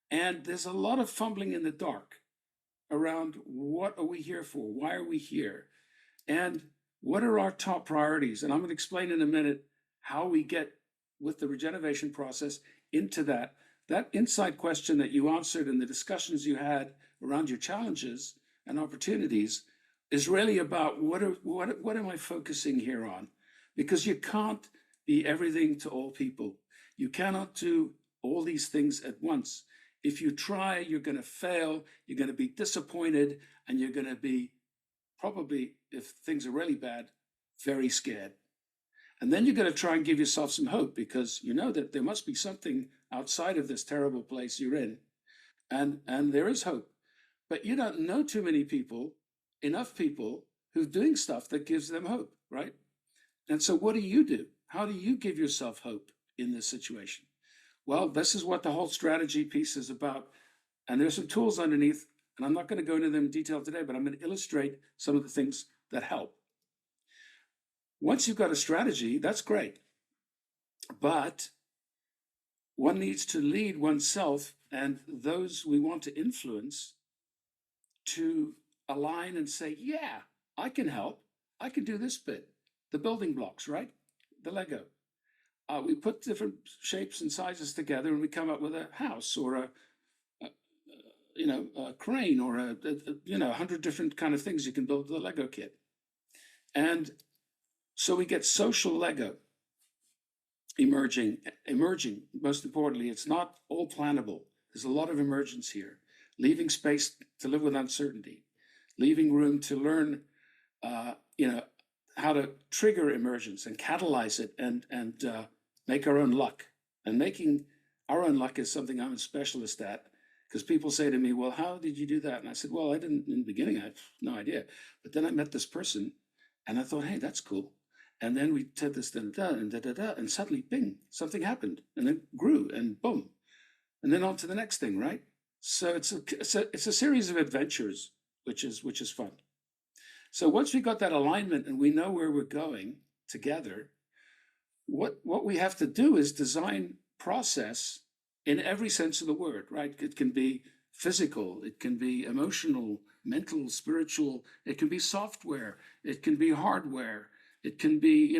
And there's a lot of fumbling in the dark around what are we here for? Why are we here? And what are our top priorities? And I'm going to explain in a minute how we get with the regeneration process into that. That inside question that you answered in the discussions you had around your challenges and opportunities is really about what am I focusing here on? Because you can't be everything to all people. You cannot do all these things at once. If you try, you're going to fail, you're going to be disappointed, and you're going to be probably, if things are really bad, very scared. And then you're going to try and give yourself some hope, because you know that there must be something outside of this terrible place you're in. And there is hope. But you don't know too many people, enough people, who're doing stuff that gives them hope, right? And so what do? How do you give yourself hope in this situation? Well, this is what the whole strategy piece is about. And there's some tools underneath, and I'm not going to go into them in detail today, but I'm going to illustrate some of the things that help. Once you've got a strategy, that's great. But one needs to lead oneself and those we want to influence to align and say, yeah, I can help. I can do this bit. The building blocks, right? The Lego. We put different shapes and sizes together and we come up with a house or a crane or a 100 different kind of things you can build with a Lego kit. And so we get social Lego emerging. Most importantly, it's not all plannable. There's a lot of emergence here. Leaving space to live with uncertainty, leaving room to learn, how to trigger emergence and catalyze it and make our own luck. And making our own luck is something I'm a specialist at, because people say to me, well, how did you do that? And I said, well, I didn't in the beginning. I have no idea. But then I met this person and I thought, hey, that's cool. And then we did this, and suddenly, bing, something happened, and it grew, and boom, and then on to the next thing, right? So it's a series of adventures, which is fun. So once we got that alignment and we know where we're going together, what we have to do is design process in every sense of the word, right? It can be physical, it can be emotional, mental, spiritual, it can be software, it can be hardware. It can be,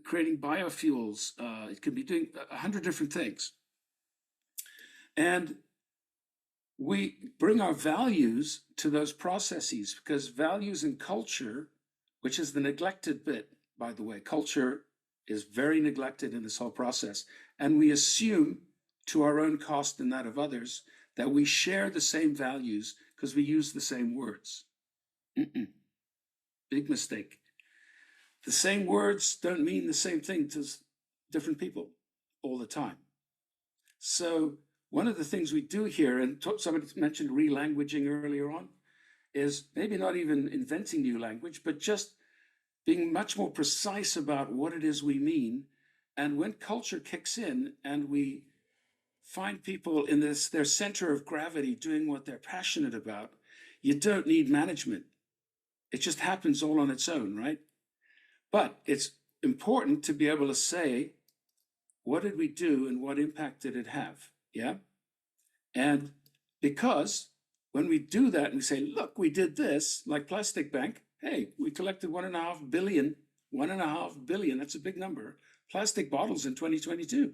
creating biofuels. It can be doing 100 different things. And we bring our values to those processes, because values and culture, which is the neglected bit, by the way, culture is very neglected in this whole process. And we assume, to our own cost and that of others, that we share the same values because we use the same words. Big mistake. The same words don't mean the same thing to different people all the time. So one of the things we do here, and somebody mentioned relanguaging earlier on, is maybe not even inventing new language, but just being much more precise about what it is we mean. And when culture kicks in and we find people in their center of gravity doing what they're passionate about, you don't need management. It just happens all on its own, right? But it's important to be able to say, what did we do and what impact did it have? Yeah. And because when we do that and we say, look, we did this, like Plastic Bank, hey, we collected 1.5 billion, 1.5 billion, that's a big number, plastic bottles in 2022.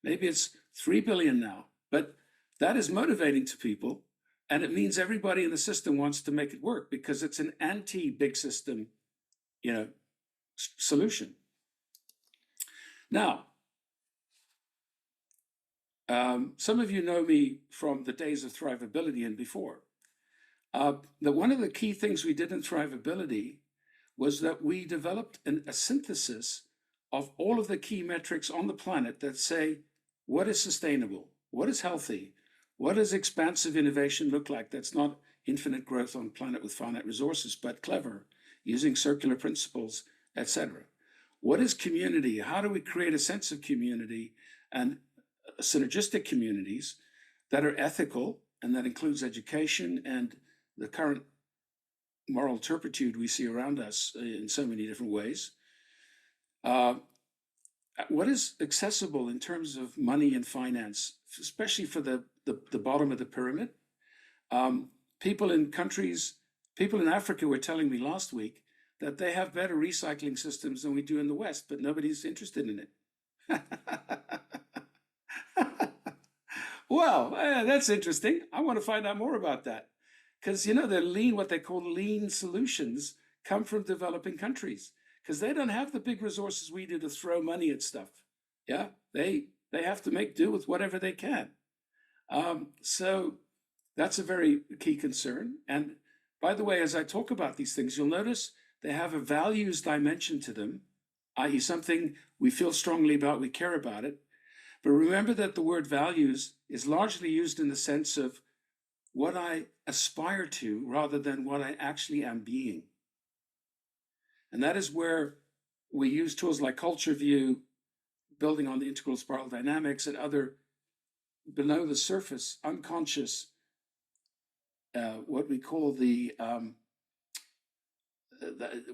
Maybe it's 3 billion now, but that is motivating to people. And it means everybody in the system wants to make it work because it's an anti-big system, solution. Now, some of you know me from the days of Thrivability and before. That one of the key things we did in Thrivability was that we developed a synthesis of all of the key metrics on the planet that say, what is sustainable? What is healthy? What does expansive innovation look like? That's not infinite growth on a planet with finite resources, but clever, using circular principles, etc. What is community? How do we create a sense of community and synergistic communities that are ethical, and that includes education and the current moral turpitude we see around us in so many different ways? What is accessible in terms of money and finance, especially for the bottom of the pyramid? People in Africa were telling me last week that they have better recycling systems than we do in the West, but nobody's interested in it. Well, that's interesting. I want to find out more about that. Because, what they call lean solutions come from developing countries, because they don't have the big resources we do to throw money at stuff. Yeah, they have to make do with whatever they can. So that's a very key concern. And by the way, as I talk about these things, you'll notice they have a values dimension to them, i.e. something we feel strongly about, we care about it. But remember that the word values is largely used in the sense of what I aspire to rather than what I actually am being. And that is where we use tools like Culture View, building on the integral spiral dynamics, and other below the surface, unconscious, what we call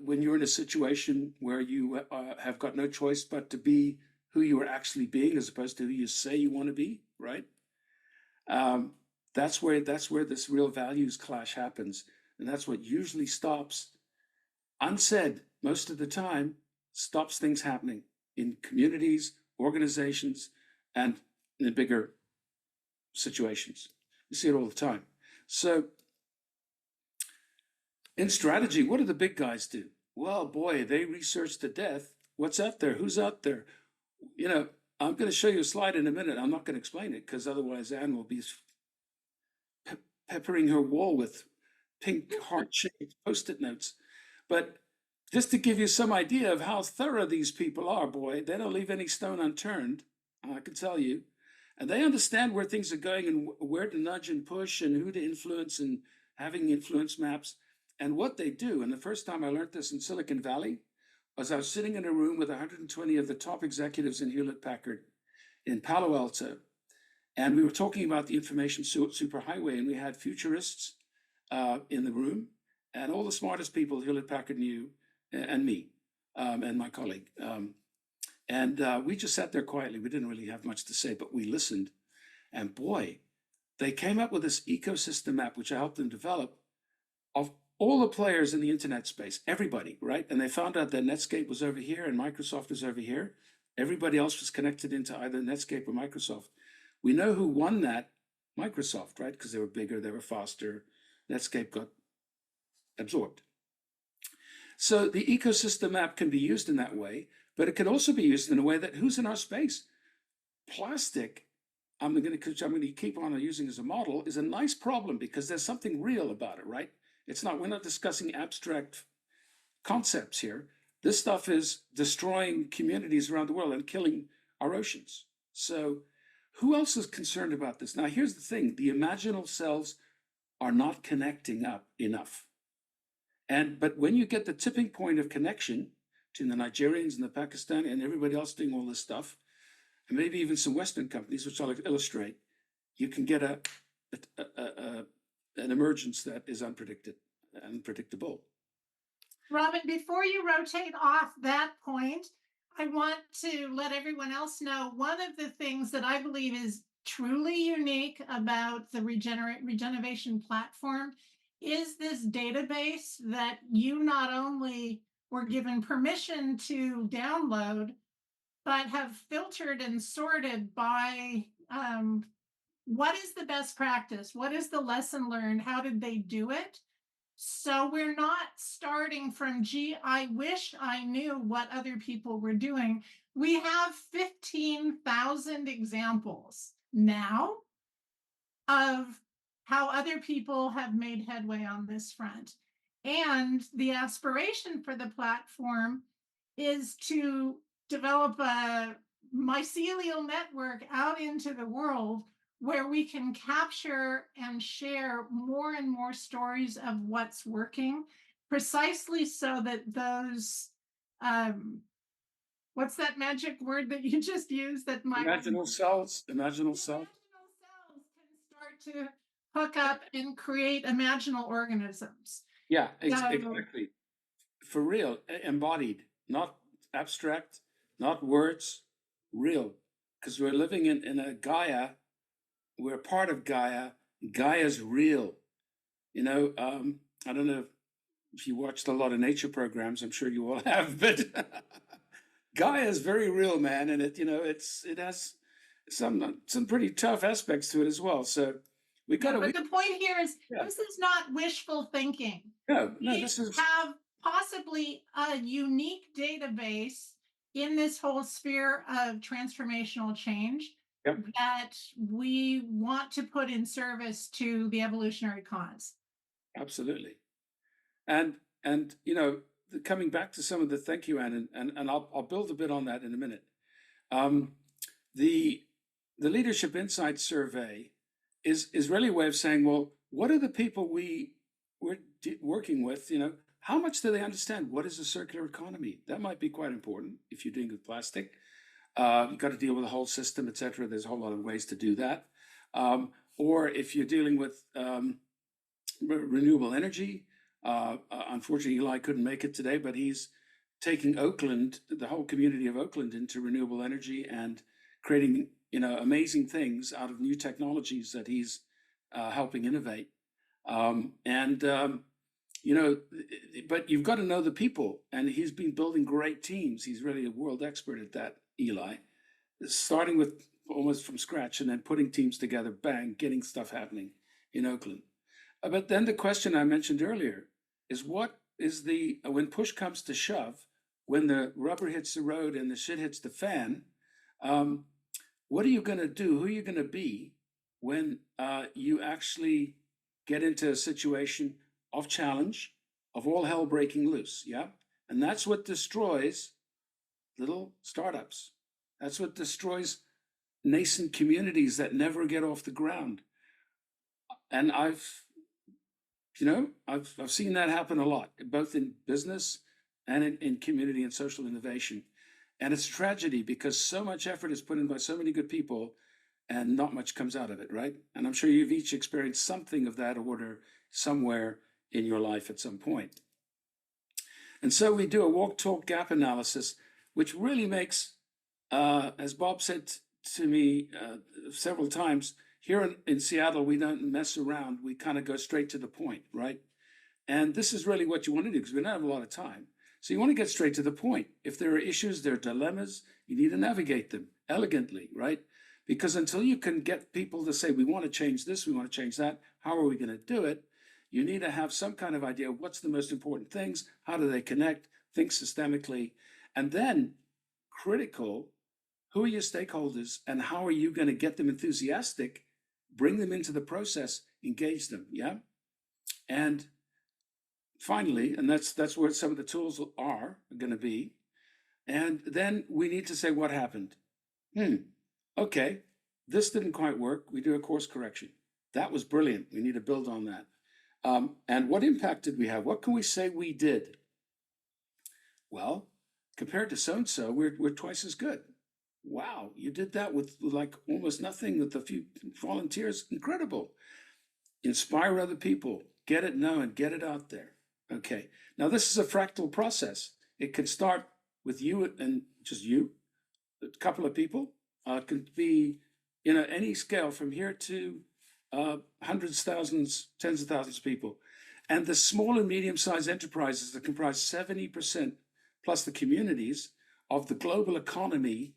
when you're in a situation where you have got no choice but to be who you are actually being as opposed to who you say you want to be, right? That's where this real values clash happens. And that's what usually stops, unsaid most of the time, stops things happening in communities, organizations, and in bigger situations. You see it all the time. So in strategy, what do the big guys do? Well, boy, they research to death. What's out there? Who's out there? You know, I'm going to show you a slide in a minute. I'm not going to explain it because otherwise Anne will be peppering her wall with pink heart-shaped post-it notes. But just to give you some idea of how thorough these people are, boy, they don't leave any stone unturned, I can tell you. And they understand where things are going and where to nudge and push and who to influence and having influence maps and what they do. And the first time I learned this in Silicon Valley was I was sitting in a room with 120 of the top executives in Hewlett-Packard in Palo Alto. And we were talking about the information superhighway, and we had futurists in the room and all the smartest people Hewlett-Packard knew, and me and my colleague. And we just sat there quietly. We didn't really have much to say, but we listened. And boy, they came up with this ecosystem map, which I helped them develop, of all the players in the internet space, everybody, right? And they found out that Netscape was over here and Microsoft was over here. Everybody else was connected into either Netscape or Microsoft. We know who won that, Microsoft, right? Because they were bigger, they were faster. Netscape got absorbed. So the ecosystem map can be used in that way, but it can also be used in a way that who's in our space? Plastic, I'm going to keep on using as a model, is a nice problem because there's something real about it, right? We're not discussing abstract concepts here. This stuff is destroying communities around the world and killing our oceans. So who else is concerned about this? Now, here's the thing. The imaginal cells are not connecting up enough. But when you get the tipping point of connection between the Nigerians and the Pakistani and everybody else doing all this stuff, and maybe even some Western companies, which I'll illustrate, you can get an emergence that is unpredictable. Robin, before you rotate off that point, I want to let everyone else know one of the things that I believe is truly unique about the Regenovation platform is this database that you not only were given permission to download, but have filtered and sorted by what is the best practice? What is the lesson learned? How did they do it? So we're not starting from, gee, I wish I knew what other people were doing. We have 15,000 examples now of how other people have made headway on this front. And the aspiration for the platform is to develop a mycelial network out into the world where we can capture and share more and more stories of what's working, precisely so that those, what's that magic word that you just used? That Imaginal cells can start to hook up and create imaginal organisms. Yeah, exactly. For real, embodied, not abstract, not words, real. Because we're living in a Gaia, we're part of Gaia. Gaia's real. I don't know if you watched a lot of nature programs, I'm sure you all have, but Gaia is very real, man. And it has some pretty tough aspects to it as well. So we got to. But the point here is this is not wishful thinking. No, this is have possibly a unique database in this whole sphere of transformational change that we want to put in service to the evolutionary cause. Absolutely. And coming back to some of the, thank you, Anne, and I'll build a bit on that in a minute. The Leadership Insight Survey is really a way of saying, well, what are the people we're working with? How much do they understand? What is a circular economy? That might be quite important if you're dealing with plastic. You've got to deal with the whole system, et cetera. There's a whole lot of ways to do that. Or if you're dealing with renewable energy, unfortunately, Eli couldn't make it today, but he's taking Oakland, the whole community of Oakland, into renewable energy and creating, amazing things out of new technologies that he's helping innovate. But you've got to know the people, and he's been building great teams. He's really a world expert at that, Eli, starting with almost from scratch and then putting teams together, bang, getting stuff happening in Oakland. But then the question I mentioned earlier is, what is when push comes to shove, when the rubber hits the road and the shit hits the fan, what are you going to do? Who are you going to be when you actually get into a situation of challenge, of all hell breaking loose? Yeah. And that's what destroys little startups. That's what destroys nascent communities that never get off the ground. And I've seen that happen a lot, both in business and in community and social innovation. And it's a tragedy because so much effort is put in by so many good people and not much comes out of it, right? And I'm sure you've each experienced something of that order somewhere in your life at some point. And so we do a walk, talk, gap analysis, which really makes, as Bob said to me several times, here in Seattle, we don't mess around. We kind of go straight to the point, right? And this is really what you want to do because we don't have a lot of time. So you want to get straight to the point. If there are issues, there are dilemmas, you need to navigate them elegantly, right? Because until you can get people to say, we want to change this, we want to change that, how are we going to do it? You need to have some kind of idea of what's the most important things, how do they connect, think systemically, and then critical, who are your stakeholders and how are you going to get them enthusiastic, bring them into the process, engage them, yeah? And finally, and that's where some of the tools are going to be, and then we need to say what happened. Okay, this didn't quite work. We do a course correction. That was brilliant. We need to build on that. And what impact did we have? What can we say we did? Well, compared to so-and-so, we're twice as good. Wow, you did that with like almost nothing, with a few volunteers. Incredible. Inspire other people. Get it known. Get it out there. Okay. Now, this is a fractal process. It can start with you and just you, a couple of people. It can be, any scale from here to hundreds, thousands, tens of thousands of people. And the small and medium-sized enterprises that comprise 70% plus the communities of the global economy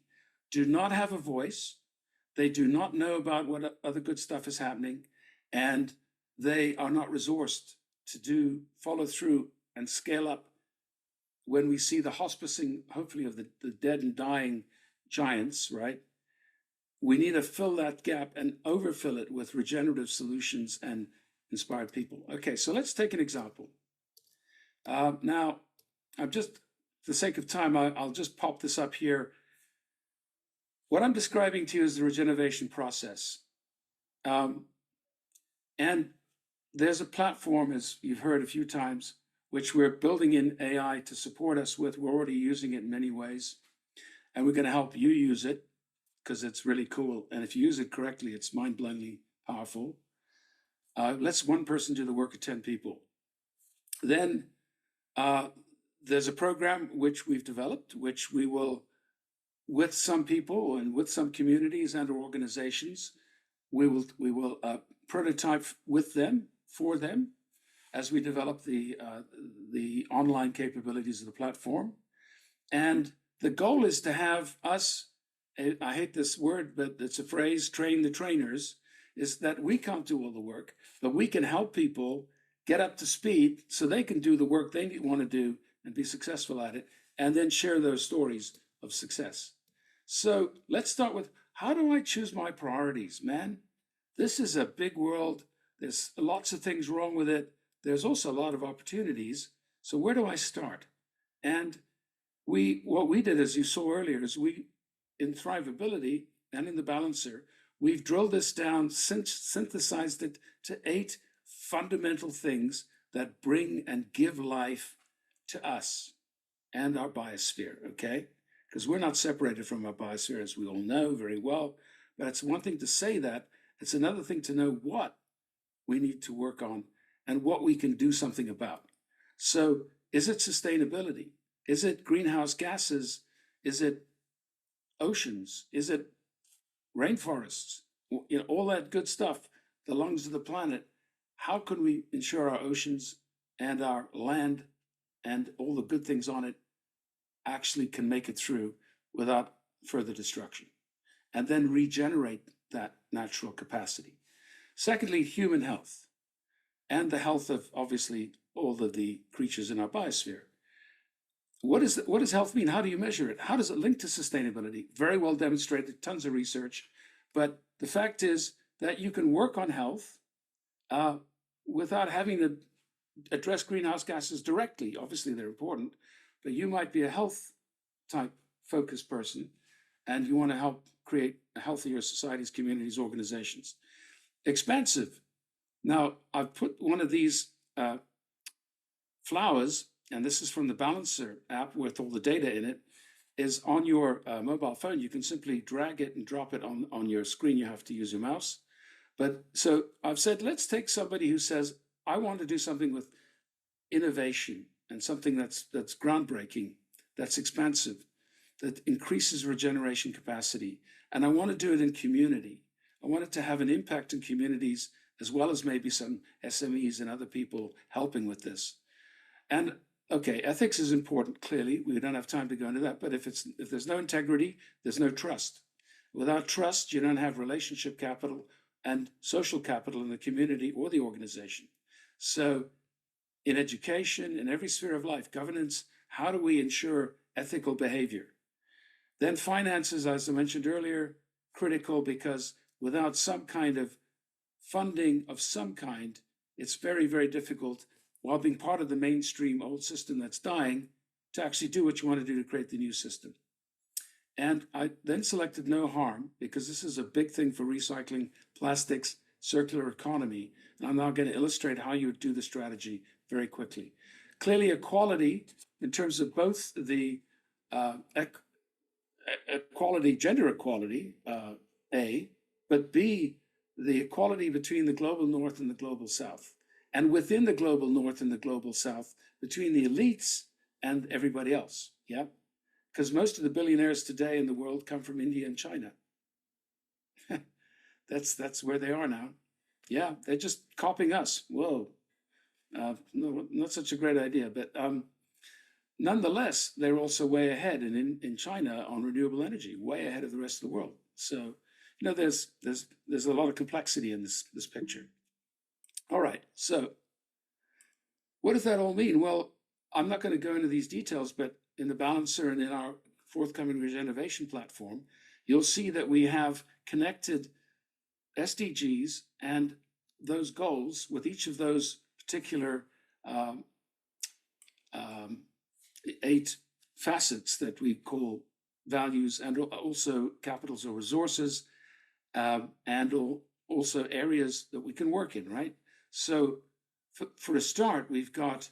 do not have a voice. They do not know about what other good stuff is happening, and they are not resourced to follow through and scale up when we see the hospicing, hopefully, of the dead and dying giants, right? We need to fill that gap and overfill it with regenerative solutions and inspired people. Okay, so let's take an example. Now, for the sake of time, I'll just pop this up here. What I'm describing to you is the regenovation process. And there's a platform, as you've heard a few times, which we're building in AI to support us with. We're already using it in many ways. And we're going to help you use it because it's really cool. And if you use it correctly, it's mind-blowingly powerful. Let's one person do the work of 10 people. Then there's a program which we've developed, which we will, with some people and with some communities and organizations, we will prototype with them, for them, as we develop the online capabilities of the platform. And the goal is to have us, I hate this word, but it's a phrase, train the trainers, is that we can't do all the work, but we can help people get up to speed so they can do the work they want to do and be successful at it, and then share those stories of success. So let's start with, how do I choose my priorities, man? This is a big world. There's lots of things wrong with it. There's also a lot of opportunities. So where do I start? And what we did, as you saw earlier, is in Thrivability and in the Balancer, we've drilled this down, synthesized it to 8 fundamental things that bring and give life to us and our biosphere, okay? Because we're not separated from our biosphere, as we all know very well. But it's one thing to say that. It's another thing to know what we need to work on and what we can do something about. So is it sustainability? Is it greenhouse gases? Is it oceans? Is it rainforests? You know, all that good stuff, the lungs of the planet. How can we ensure our oceans and our land and all the good things on it actually can make it through without further destruction, and then regenerate that natural capacity? Secondly, human health and the health of, obviously, all of the creatures in our biosphere. What does health mean? How do you measure it? How does it link to sustainability? Very well demonstrated, tons of research. But the fact is that you can work on health without having to address greenhouse gases directly. Obviously, they're important, but you might be a health type focused person and you want to help create healthier societies, communities, organizations. Expansive. Now, I've put one of these flowers, and this is from the Balancer app with all the data in it, is on your mobile phone. You can simply drag it and drop it on your screen. You have to use your mouse. But so I've said, let's take somebody who says, I want to do something with innovation and something that's groundbreaking, that's expansive, that increases regeneration capacity. And I want to do it in community. I want it to have an impact in communities, as well as maybe some SMEs and other people helping with this. And okay, ethics is important, clearly. We don't have time to go into that. But if there's no integrity, there's no trust. Without trust, you don't have relationship capital and social capital in the community or the organization. So in education, in every sphere of life, governance, how do we ensure ethical behavior? Then finances, as I mentioned earlier, critical, because without some kind of funding of some kind, it's very, very difficult, while being part of the mainstream old system that's dying, to actually do what you want to do to create the new system. And I then selected no harm, because this is a big thing for recycling, plastics, circular economy. And I'm now going to illustrate how you would do the strategy very quickly. Clearly, equality in terms of both the equality, gender equality, A, but B, the equality between the global north and the global south. And within the global north and the global south, between the elites and everybody else. Yeah. Because most of the billionaires today in the world come from India and China. That's where they are now. Yeah, they're just copying us. Whoa. No, not such a great idea. But nonetheless, they're also way ahead in China on renewable energy, way ahead of the rest of the world. So, you know, there's a lot of complexity in this picture. All right, so what does that all mean? Well, I'm not going to go into these details, but in the Balancer and in our forthcoming Regenovation platform, you'll see that we have connected SDGs and those goals with each of those particular 8 facets that we call values, and also capitals or resources, and also areas that we can work in, right? So for a start, we've got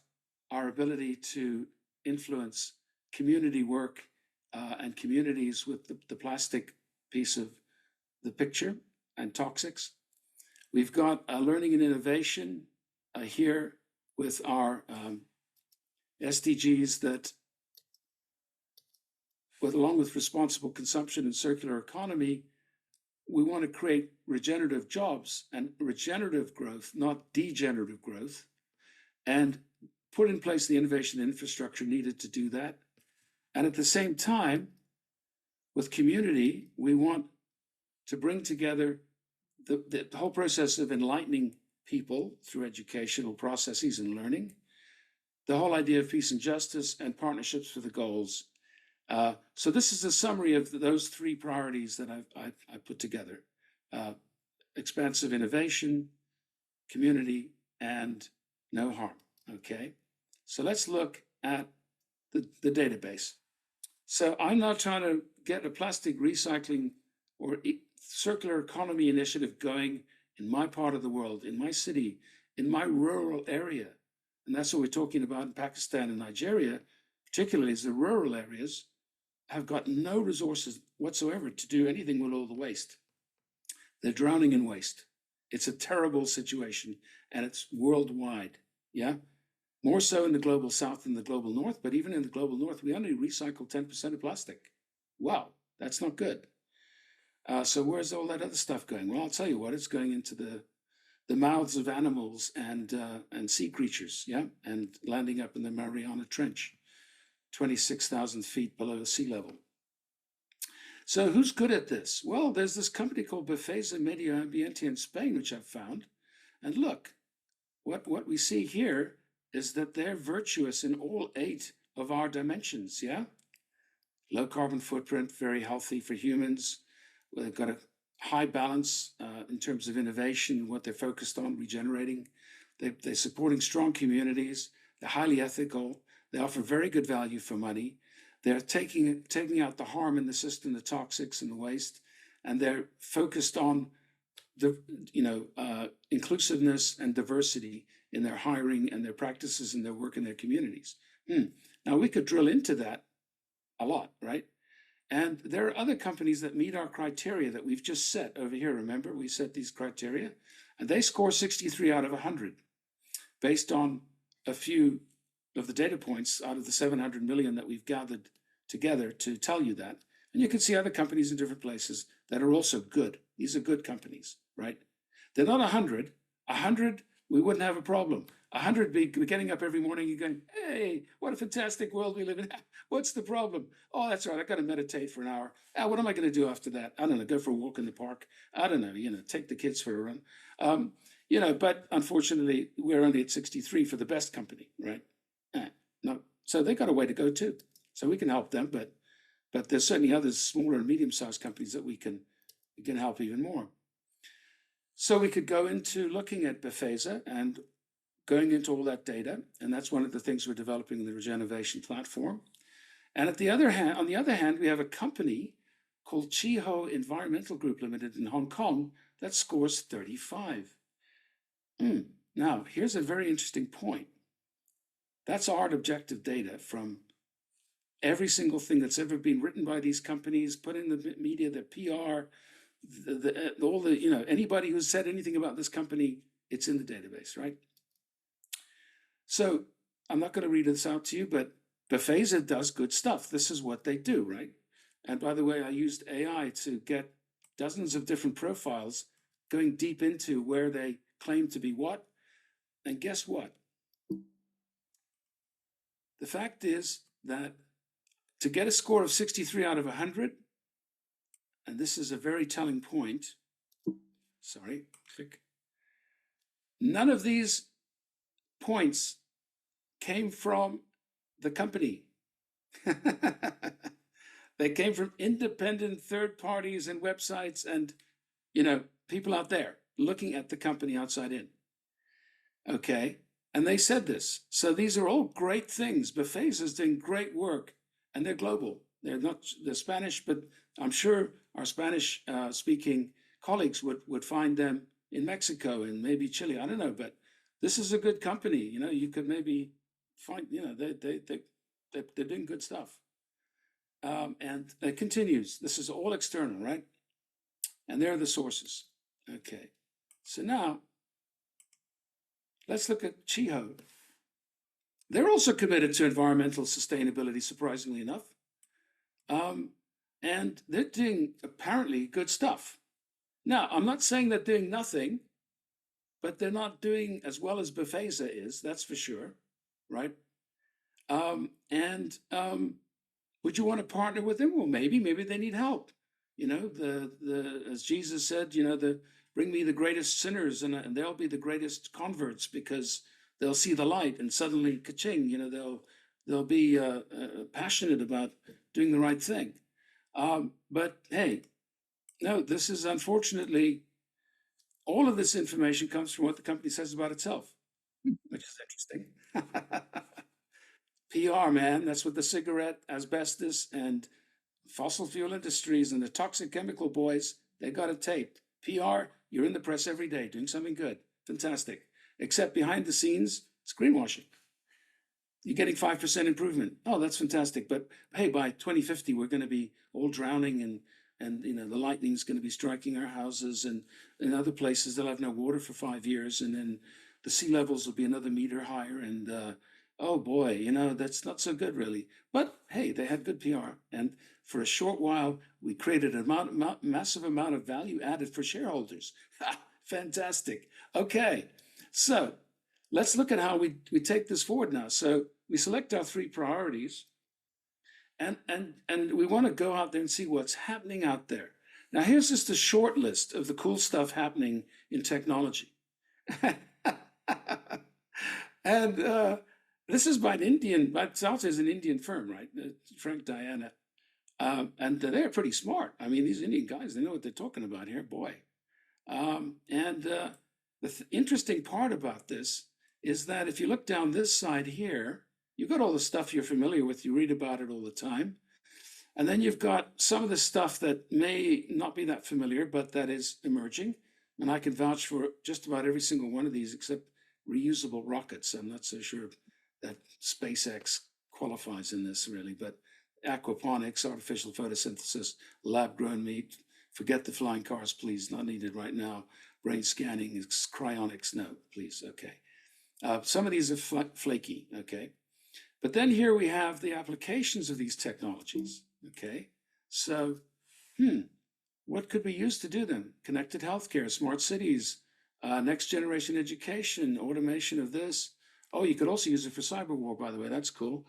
our ability to influence community work and communities with the plastic piece of the picture and toxics. We've got learning and innovation here with our SDGs that, along with responsible consumption and circular economy, we want to create regenerative jobs and regenerative growth, not degenerative growth, and put in place the innovation infrastructure needed to do that. And at the same time, with community, we want to bring together the whole process of enlightening people through educational processes and learning, the whole idea of peace and justice, and partnerships for the goals. So this is a summary of those 3 priorities that I put together: expansive innovation, community, and no harm. Okay, so let's look at the database. So I'm now trying to get a plastic recycling or circular economy initiative going in my part of the world, in my city, in my rural area. And that's what we're talking about in Pakistan and Nigeria, particularly as the rural areas have got no resources whatsoever to do anything with all the waste. They're drowning in waste. It's a terrible situation, and it's worldwide. Yeah. More so in the global south than the global north, but even in the global north, we only recycle 10% of plastic. Wow, that's not good. So where's all that other stuff going? Well, I'll tell you what, it's going into the mouths of animals and sea creatures, yeah, and landing up in the Mariana Trench, 26,000 feet below the sea level. So who's good at this? Well, there's this company called Befesa Medio Ambiente in Spain, which I've found. And look, what we see here is that they're virtuous in all 8 of our dimensions, yeah? Low carbon footprint, very healthy for humans. They've got a high balance in terms of innovation, what they're focused on, regenerating. They're supporting strong communities. They're highly ethical. They offer very good value for money. They're taking out the harm in the system, the toxics and the waste, and they're focused on the inclusiveness and diversity in their hiring and their practices and their work in their communities. Now we could drill into that a lot, right? And there are other companies that meet our criteria that we've just set over here. Remember, we set these criteria, and they score 63 out of 100 based on a few of the data points out of the 700 million that we've gathered together to tell you that. And you can see other companies in different places that are also good. These are good companies, right? They're not 100. 100, we wouldn't have a problem. 100 be getting up every morning and going, hey, what a fantastic world we live in. What's the problem? Oh, that's right. I got to meditate for an hour. What am I going to do after that? I don't know. Go for a walk in the park. I don't know. Take the kids for a run. But unfortunately, we're only at 63 for the best company, right? No. So they got a way to go too. So we can help them, but there's certainly others, smaller and medium-sized companies that we can help even more. So we could go into looking at Befesa and going into all that data, and that's one of the things we're developing in the Regenovation platform. And on the other hand, we have a company called Chiho Environmental Group Limited in Hong Kong that scores 35. Now, here's a very interesting point. That's hard objective data from every single thing that's ever been written by these companies, put in the media, the PR, anybody who's said anything about this company, it's in the database, right? So I'm not going to read this out to you, but Befesa does good stuff. This is what they do, right? And by the way, I used AI to get dozens of different profiles going deep into where they claim to be what. And guess what? The fact is that to get a score of 63 out of 100, and this is a very telling point, none of these points came from the company. They came from independent third parties and websites and, people out there looking at the company outside in. Okay. And they said this. So these are all great things. Befesa is doing great work, and they're global. They're Spanish, but I'm sure our Spanish speaking colleagues would find them in Mexico and maybe Chile. I don't know, but this is a good company. You could maybe find, they're doing good stuff. And it continues. This is all external, right? And they're the sources. Okay. So now let's look at Chiho. They're also committed to environmental sustainability, surprisingly enough. And they're doing apparently good stuff. Now, I'm not saying they're doing nothing, but they're not doing as well as Befesa is, that's for sure, right? Would you want to partner with them? Well, maybe they need help. As Jesus said, bring me the greatest sinners and they'll be the greatest converts because they'll see the light and suddenly ka-ching, they'll be passionate about doing the right thing. But hey, no, this is unfortunately, all of this information comes from what the company says about itself, which is interesting. PR, man, that's what the cigarette, asbestos, and fossil fuel industries and the toxic chemical boys, they got it taped. PR, you're in the press every day doing something good. Fantastic. Except behind the scenes, it's greenwashing. You're getting 5% improvement. Oh, that's fantastic. But hey, by 2050, we're going to be all drowning and the lightning's going to be striking our houses, and in other places they'll have no water for 5 years, and then the sea levels will be another meter higher, and oh boy, that's not so good really. But hey, they had good PR. And for a short while, we created a massive amount of value added for shareholders. Fantastic. Okay, so let's look at how we take this forward now. So we select our 3 priorities, and we want to go out there and see what's happening out there. Now, here's just a short list of the cool stuff happening in technology. And this is by Salsa is an Indian firm, right? Frank Diana. And they're pretty smart. I mean, these Indian guys, they know what they're talking about here, boy. The interesting part about this is that if you look down this side here, you've got all the stuff you're familiar with. You read about it all the time. And then you've got some of the stuff that may not be that familiar, but that is emerging. And I can vouch for just about every single one of these except reusable rockets. I'm not so sure that SpaceX qualifies in this really, but aquaponics, artificial photosynthesis, lab-grown meat, forget the flying cars, please, not needed right now. Brain scanning, cryonics, no, please, okay. Some of these are flaky, okay. But then here we have the applications of these technologies, okay. So, what could we use to do them? Connected healthcare, smart cities, next generation education, automation of this. Oh, you could also use it for cyber war, by the way, that's cool.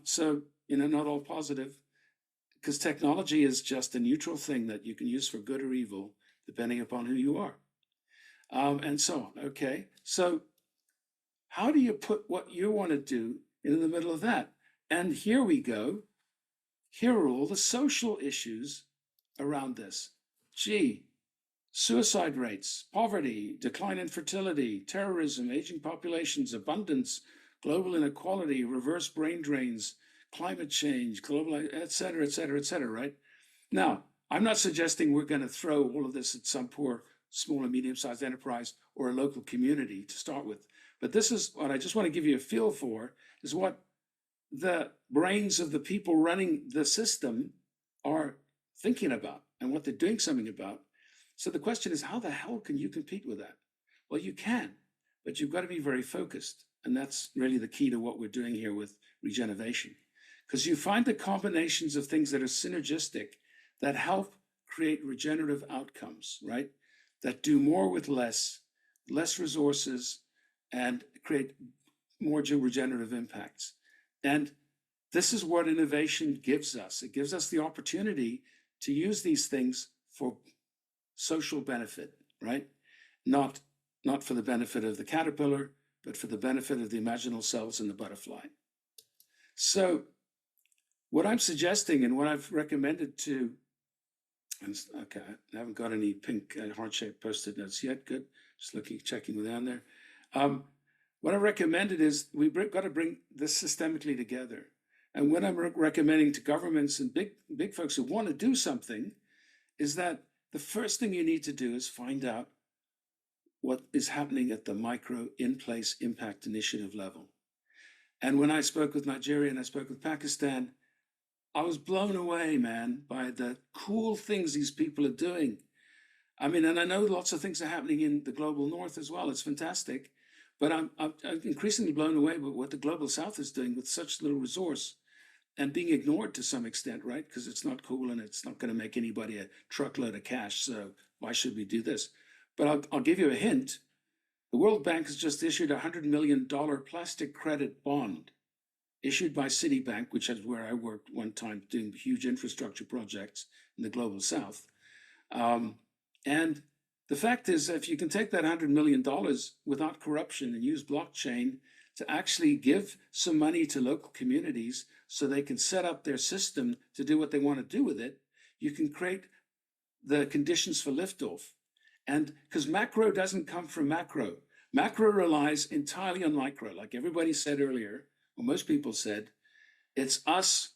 So, not all positive, because technology is just a neutral thing that you can use for good or evil, depending upon who you are. And so on, okay? So how do you put what you want to do in the middle of that? And here we go. Here are all the social issues around this. Gee, suicide rates, poverty, decline in fertility, terrorism, aging populations, abundance, global inequality, reverse brain drains, climate change, global, et cetera, right? Now, I'm not suggesting we're going to throw all of this at some poor small and medium-sized enterprise or a local community to start with. But this is what I just want to give you a feel for, is what the brains of the people running the system are thinking about and what they're doing something about. So the question is, how the hell can you compete with that? Well, you can, but you've got to be very focused. And that's really the key to what we're doing here with Regenovation. Because you find the combinations of things that are synergistic that help create regenerative outcomes, right? That do more with less resources, and create more regenerative impacts. And this is what innovation gives us. It gives us the opportunity to use these things for social benefit, right? Not for the benefit of the caterpillar, but for the benefit of the imaginal cells in the butterfly. So what I'm suggesting and what I've recommended to, okay, I haven't got any pink heart-shaped post-it notes yet. Good. Just checking down there. What I recommended is we've got to bring this systemically together. And what I'm recommending to governments and big folks who want to do something is that the first thing you need to do is find out what is happening at the micro in-place impact initiative level. And when I spoke with Nigeria and I spoke with Pakistan, I was blown away, man, by the cool things these people are doing. I mean, and I know lots of things are happening in the global north as well. It's fantastic. But I'm increasingly blown away by what the global south is doing with such little resource and being ignored to some extent, right? Because it's not cool and it's not going to make anybody a truckload of cash. So why should we do this? But I'll give you a hint. The World Bank has just issued a $100 million plastic credit bond issued by Citibank, which is where I worked one time doing huge infrastructure projects in the global south. And the fact is, if you can take that $100 million without corruption and use blockchain to actually give some money to local communities so they can set up their system to do what they want to do with it, you can create the conditions for liftoff. And because macro doesn't come from macro. Macro relies entirely on micro. Like everybody said earlier, or most people said, it's us.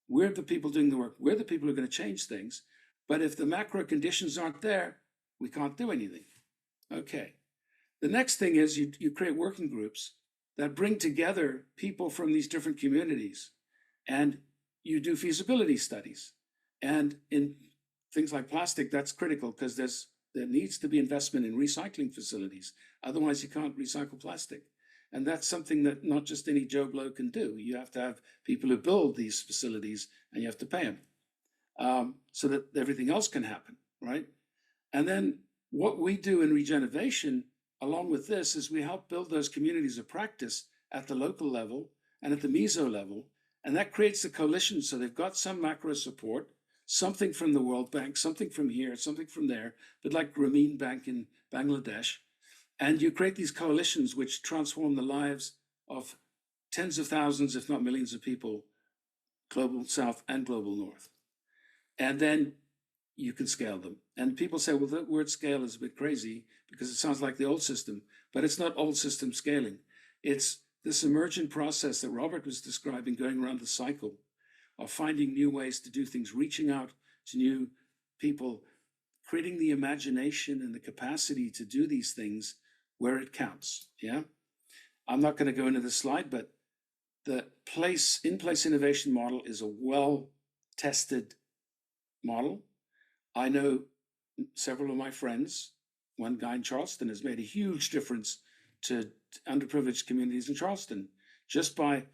We're the people doing the work. We're the people who are going to change things. But if the macro conditions aren't there, we can't do anything. Okay. The next thing is you create working groups that bring together people from these different communities, and you do feasibility studies. And in things like plastic, that's critical because there needs to be investment in recycling facilities. Otherwise, you can't recycle plastic. And that's something that not just any Joe Blow can do. You have to have people who build these facilities, and you have to pay them so that everything else can happen, right? And then what we do in Regenovation, along with this, is we help build those communities of practice at the local level and at the meso level. And that creates the coalition. So they've got some macro support, something from the World Bank, something from here, something from there, but like Grameen Bank in Bangladesh. And you create these coalitions which transform the lives of tens of thousands, if not millions of people, global south and global north. And then you can scale them. And people say, well, the word scale is a bit crazy because it sounds like the old system, but it's not old system scaling. It's this emergent process that Robert was describing, going around the cycle of finding new ways to do things, reaching out to new people, creating the imagination and the capacity to do these things where it counts. Yeah. I'm not going to go into the slide, but the in-place innovation model is a well-tested model. I know several of my friends. One guy in Charleston has made a huge difference to underprivileged communities in Charleston just by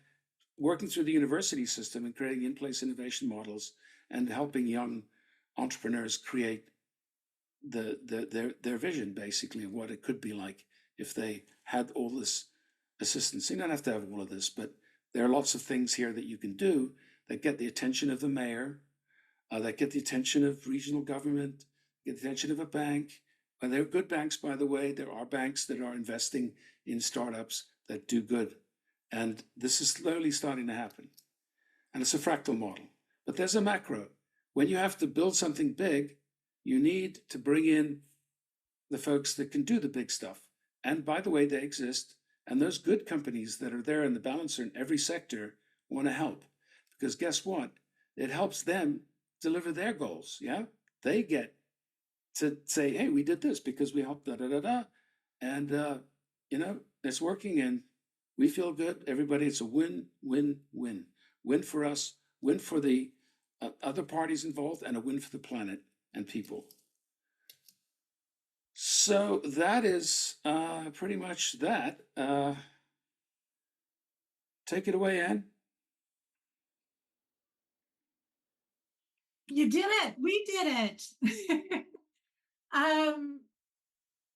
working through the university system and creating in-place innovation models and helping young entrepreneurs create their vision, basically, of what it could be like if they had all this assistance. You don't have to have all of this, but there are lots of things here that you can do that get the attention of the mayor, that get the attention of regional government, get the attention of a bank. And they're good banks, by the way. There are banks that are investing in startups that do good. And this is slowly starting to happen. And it's a fractal model. But there's a macro. When you have to build something big, you need to bring in the folks that can do the big stuff. And by the way, they exist. And those good companies that are there in the balancer in every sector want to help. Because guess what? It helps them deliver their goals. Yeah. They get to say, hey, we did this because we helped and it's working and we feel good. Everybody, it's a win, win, win. Win for us, win for the other parties involved, and a win for the planet and people. So that is pretty much that. Take it away, Anne. You did it. We did it.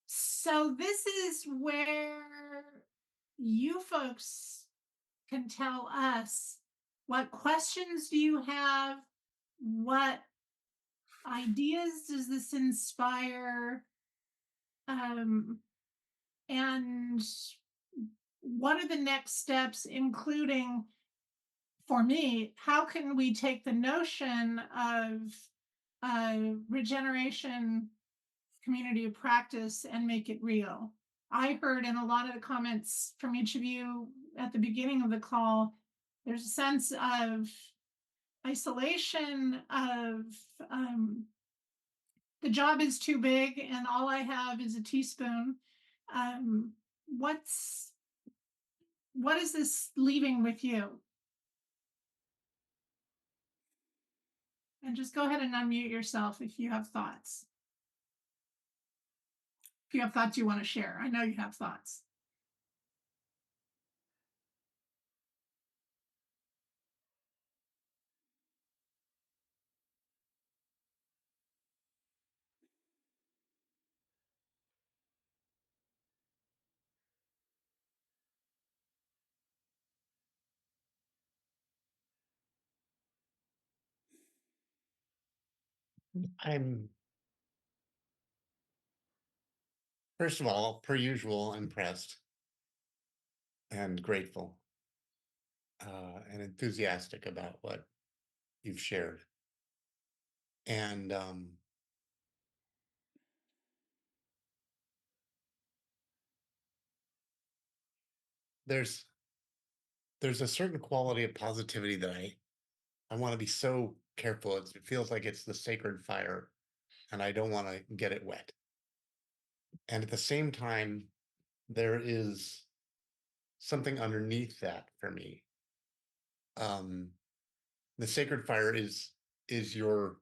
So this is where you folks can tell us what questions do you have? What ideas does this inspire? And what are the next steps, including, for me, how can we take the notion of regeneration community of practice and make it real? I heard in a lot of the comments from each of you at the beginning of the call, there's a sense of isolation, of the job is too big and all I have is a teaspoon. What is this leaving with you? And just go ahead and unmute yourself if you have thoughts. If you have thoughts you want to share, I know you have thoughts. I'm, first of all, per usual, impressed and grateful and enthusiastic about what you've shared. And there's a certain quality of positivity that I want to be so careful. It feels like it's the sacred fire and I don't want to get it wet. And at the same time, there is something underneath that for me. The sacred fire is your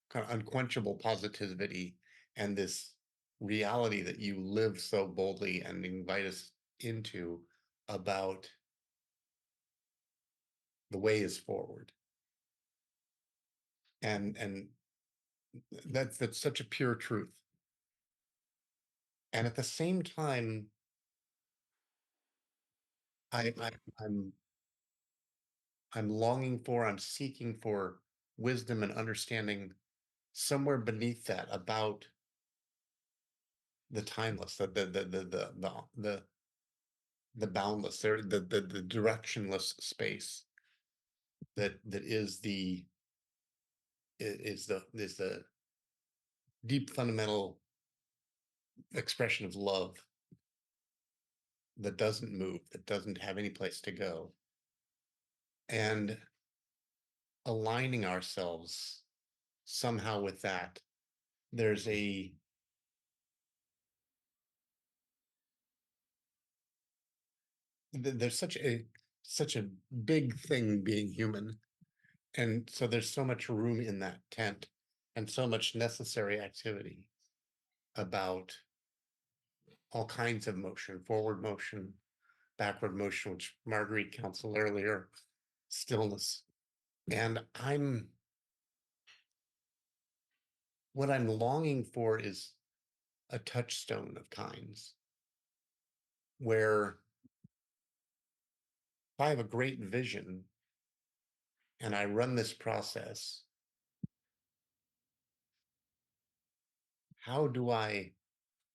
kind of unquenchable positivity and this reality that you live so boldly and invite us into about the way is forward. And that's such a pure truth. And at the same time, I'm longing for, I'm seeking for wisdom and understanding somewhere beneath that about the timeless, the boundless, the directionless space that is the deep fundamental expression of love that doesn't move, that doesn't have any place to go, and aligning ourselves somehow with that. There's such a big thing being human, and so there's so much room in that tent and so much necessary activity about all kinds of motion, forward motion, backward motion, which Marguerite counseled earlier, stillness. And what I'm longing for is a touchstone of kinds, where if I have a great vision and I run this process,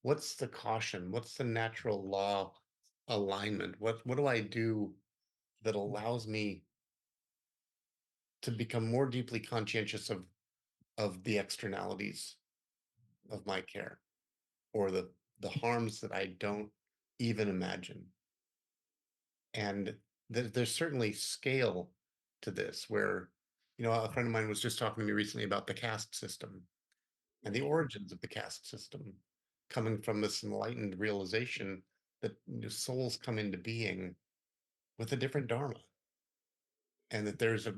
what's the caution? What's the natural law alignment? What do I do that allows me to become more deeply conscientious of the externalities of my care, or the harms that I don't even imagine? And there's certainly scale to this, where, a friend of mine was just talking to me recently about the caste system and the origins of the caste system, coming from this enlightened realization that souls come into being with a different dharma, and that there's a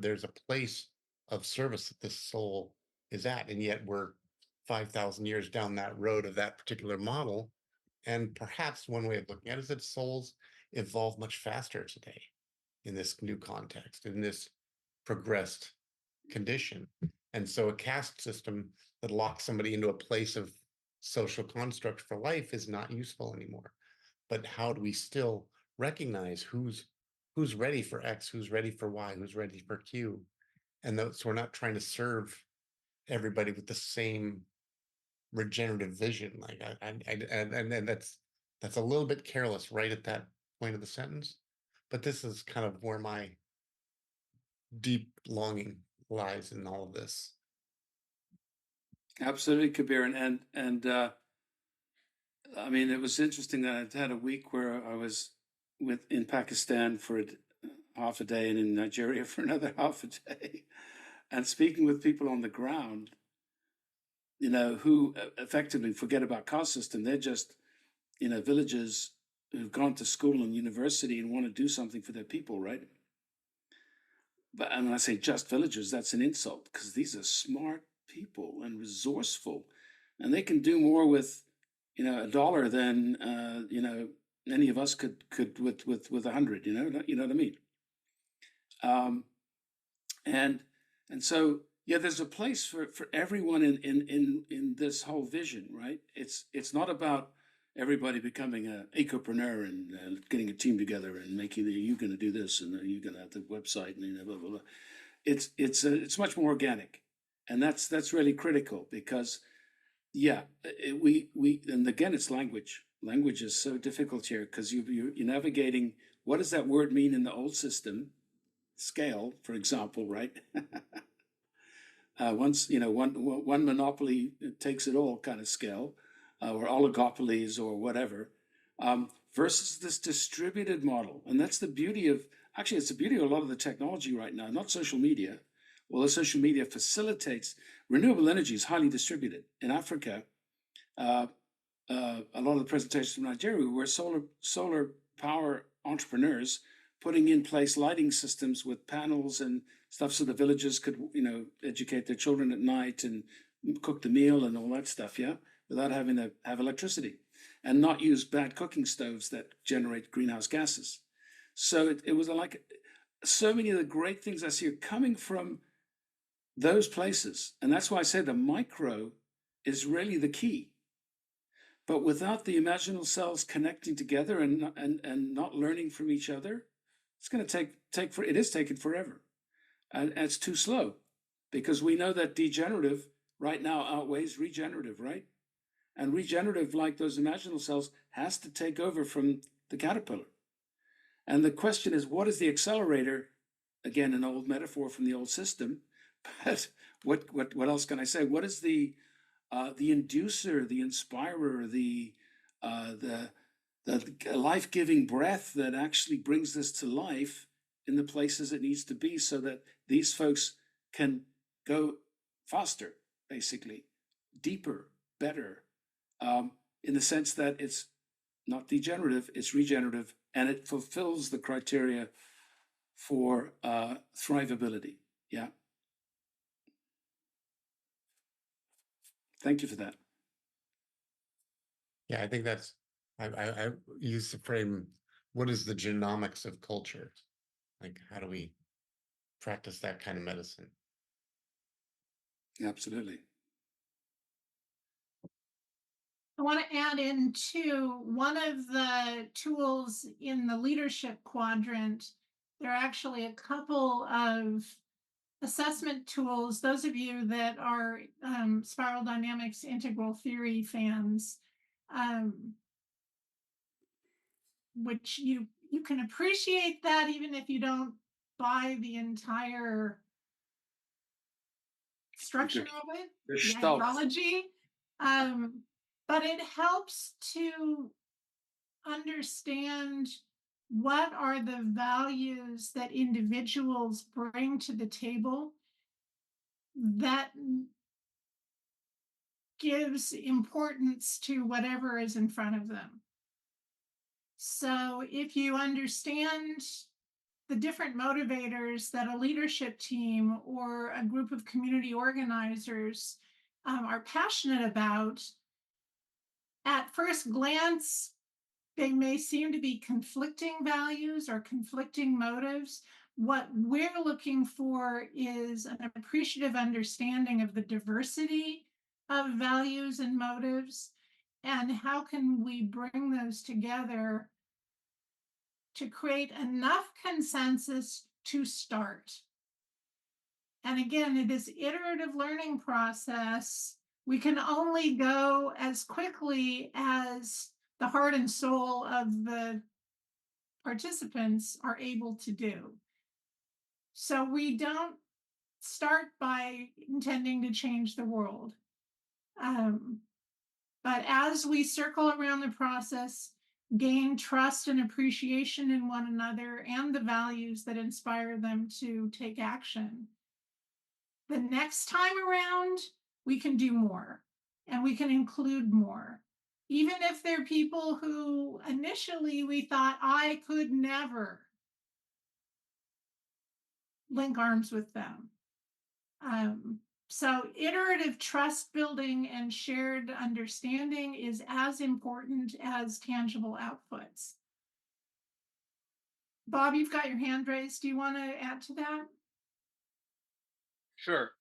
place of service that this soul is at, and yet we're 5,000 years down that road of that particular model. And perhaps one way of looking at it is that souls evolve much faster today in this new context, in this progressed condition. And so a caste system that locks somebody into a place of social construct for life is not useful anymore. But how do we still recognize who's ready for X, who's ready for Y, who's ready for Q? And so we're not trying to serve everybody with the same regenerative vision. Like and that's a little bit careless right at that point of the sentence. But this is kind of where my deep longing lies in all of this. Absolutely, Kabir, and I mean, it was interesting that I'd had a week where I was in Pakistan for half a day and in Nigeria for another half a day, and speaking with people on the ground, who effectively forget about caste system. They're just, villagers who've gone to school and university and want to do something for their people, right? But and when I say just villagers, that's an insult, because these are smart people and resourceful, and they can do more with, $1 than any of us could with 100. You know what I mean? And so yeah, there's a place for everyone in this whole vision, right? It's not about everybody becoming an ecopreneur and getting a team together and making you're going to do this and you're going to have the website and blah blah blah. It's much more organic, and that's really critical, because we and again, it's language. Language is so difficult here, because you're navigating what does that word mean in the old system, scale, for example, right? One monopoly takes it all kind of scale, or oligopolies or whatever, versus this distributed model. And that's the beauty of, actually, it's the beauty of a lot of the technology right now, not social media. Well, the social media facilitates renewable energy is highly distributed. In Africa, a lot of the presentations from Nigeria were solar power entrepreneurs putting in place lighting systems with panels and stuff, so the villagers could, educate their children at night and cook the meal and all that stuff, without having to have electricity, and not use bad cooking stoves that generate greenhouse gases. So it was like so many of the great things I see are coming from those places. And that's why I say the micro is really the key. But without the imaginal cells connecting together and not learning from each other, it's going to it is taking forever. And it's too slow, because we know that degenerative right now outweighs regenerative, right? And regenerative, like those imaginal cells, has to take over from the caterpillar. And the question is, what is the accelerator? Again, an old metaphor from the old system. But what else can I say? What is the inducer, the inspirer, the life-giving breath that actually brings this to life in the places it needs to be, so that these folks can go faster, basically, deeper, better, in the sense that it's not degenerative, it's regenerative, and it fulfills the criteria for thrivability. Yeah. Thank you for that. Yeah, I think that's, I use the frame, what is the genomics of culture? Like, how do we practice that kind of medicine? Absolutely. I want to add in too, one of the tools in the leadership quadrant, there are actually a couple of assessment tools. Those of you that are spiral dynamics integral theory fans, which you can appreciate that even if you don't buy the entire structure of it, the ideology. But it helps to understand what are the values that individuals bring to the table that gives importance to whatever is in front of them. So if you understand the different motivators that a leadership team or a group of community organizers are passionate about, at first glance, they may seem to be conflicting values or conflicting motives. What we're looking for is an appreciative understanding of the diversity of values and motives, and how can we bring those together to create enough consensus to start. And again, it is iterative learning process. We can only go as quickly as the heart and soul of the participants are able to do. So we don't start by intending to change the world. But as we circle around the process, gain trust and appreciation in one another and the values that inspire them to take action, the next time around, we can do more and we can include more. Even if they're people who initially we thought I could never link arms with them. So iterative trust building and shared understanding is as important as tangible outputs. Bob, you've got your hand raised. Do you want to add to that? Sure.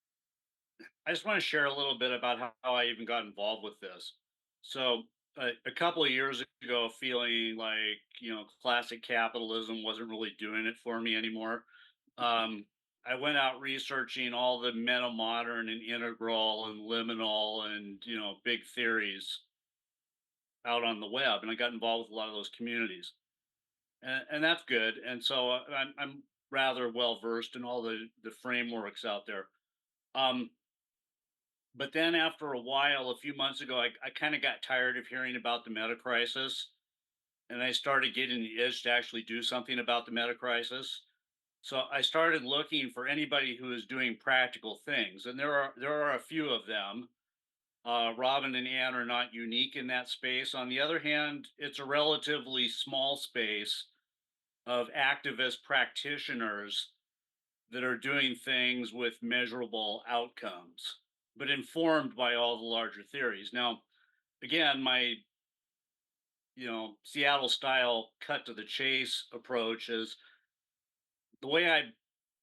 I just want to share a little bit about how I even got involved with this. So a couple of years ago, feeling like, classic capitalism wasn't really doing it for me anymore. I went out researching all the meta modern and integral and liminal and, big theories out on the web. And I got involved with a lot of those communities, and that's good. And so I'm rather well versed in all the frameworks out there. But then after a while, a few months ago, I kind of got tired of hearing about the meta crisis, and I started getting the itch to actually do something about the meta crisis. So I started looking for anybody who is doing practical things, and there are a few of them. Robin and Ann are not unique in that space. On the other hand, it's a relatively small space of activist practitioners that are doing things with measurable outcomes, but informed by all the larger theories. Now, again, my Seattle style cut to the chase approach is the way I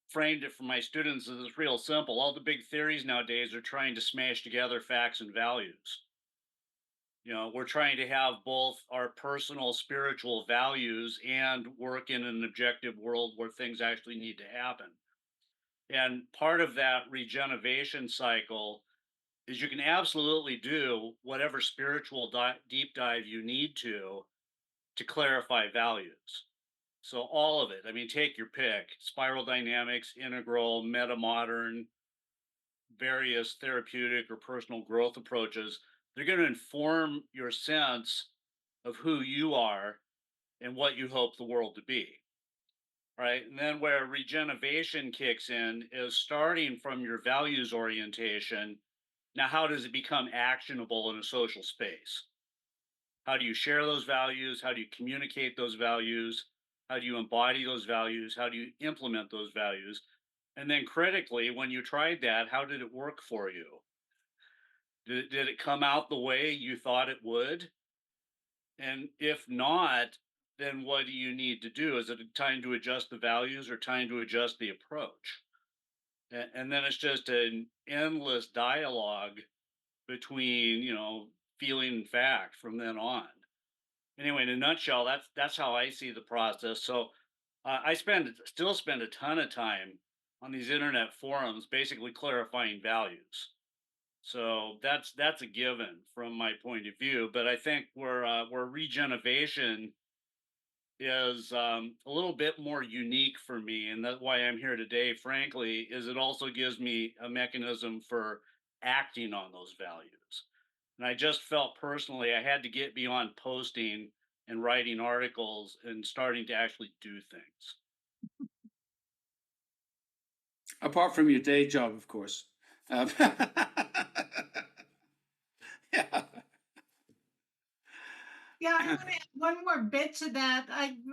framed it for my students is it's real simple. All the big theories nowadays are trying to smash together facts and values. We're trying to have both our personal spiritual values and work in an objective world where things actually need to happen. And part of that regeneration cycle is you can absolutely do whatever spiritual deep dive you need to clarify values. So all of it. I mean, take your pick: spiral dynamics, integral, meta modern, various therapeutic or personal growth approaches. They're going to inform your sense of who you are and what you hope the world to be. Right. And then where regeneration kicks in is starting from your values orientation. Now, how does it become actionable in a social space? How do you share those values? How do you communicate those values? How do you embody those values? How do you implement those values? And then critically, when you tried that, how did it work for you? Did it come out the way you thought it would? And if not, then what do you need to do? Is it time to adjust the values or time to adjust the approach? And then it's just an endless dialogue between, feeling and fact from then on. Anyway, in a nutshell, that's how I see the process. So I still spend a ton of time on these internet forums, basically clarifying values. So that's a given from my point of view. But I think where regeneration is a little bit more unique for me, and that's why I'm here today. Frankly, is it also gives me a mechanism for acting on those values. And I just felt personally I had to get beyond posting and writing articles and starting to actually do things. Apart from your day job, of course. Yeah. Yeah, I want to add one more bit to that.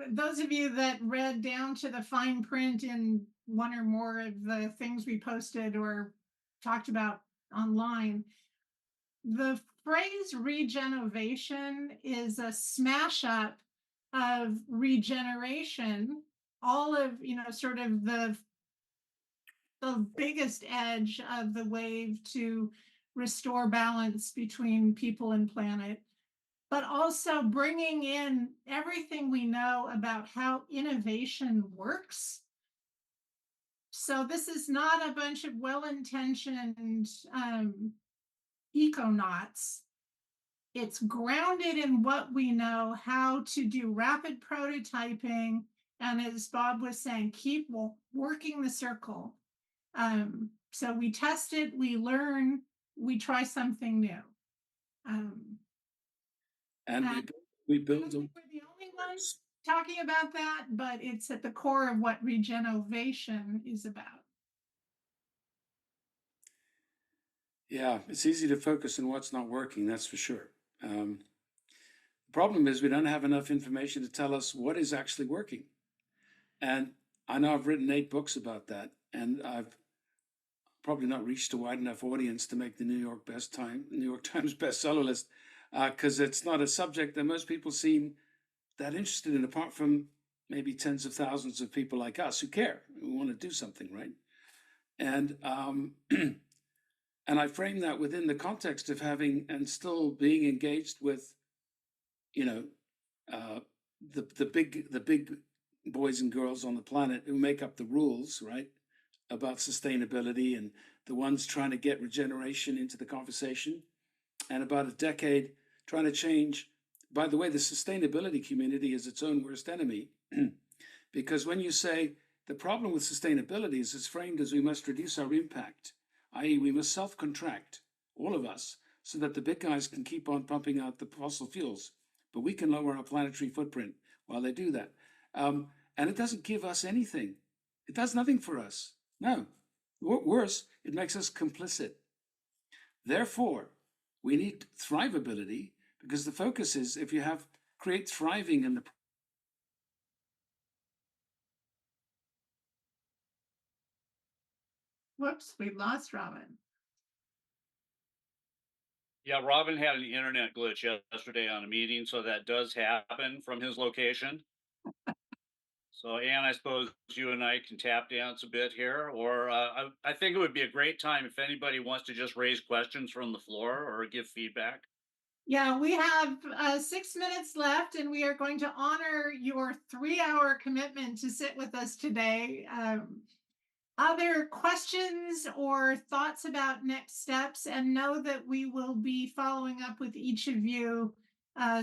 Those of you that read down to the fine print in one or more of the things we posted or talked about online, the phrase regenovation is a smash up of regeneration, all of, sort of the biggest edge of the wave to restore balance between people and planet, but also bringing in everything we know about how innovation works. So this is not a bunch of well-intentioned econauts. It's grounded in what we know, how to do rapid prototyping, and as Bob was saying, keep working the circle. So we test it, we learn, we try something new. And we build them. We're the only ones talking about that, but it's at the core of what regenovation is about. Yeah, it's easy to focus on what's not working, that's for sure. The problem is we don't have enough information to tell us what is actually working. And I know I've written 8 books about that, and I've probably not reached a wide enough audience to make the New York Times bestseller list, because it's not a subject that most people seem that interested in, apart from maybe tens of thousands of people like us who care, who want to do something, right? And and I frame that within the context of having and still being engaged with, the big boys and girls on the planet who make up the rules, right, about sustainability, and the ones trying to get regeneration into the conversation, and about a decade trying to change. By the way, the sustainability community is its own worst enemy, because when you say the problem with sustainability is it's framed as we must reduce our impact, i.e., we must self-contract, all of us, so that the big guys can keep on pumping out the fossil fuels, but we can lower our planetary footprint while they do that. And it doesn't give us anything. It does nothing for us. No. Worse, it makes us complicit. Therefore, we need thrivability, because the focus is if you create thriving in the Whoops, we lost Robin. Yeah, Robin had an internet glitch yesterday on a meeting, so that does happen from his location. So, Ann, I suppose you and I can tap dance a bit here, or I think it would be a great time if anybody wants to just raise questions from the floor or give feedback. Yeah, we have 6 minutes left, and we are going to honor your 3-hour commitment to sit with us today. Other questions or thoughts about next steps, and know that we will be following up with each of you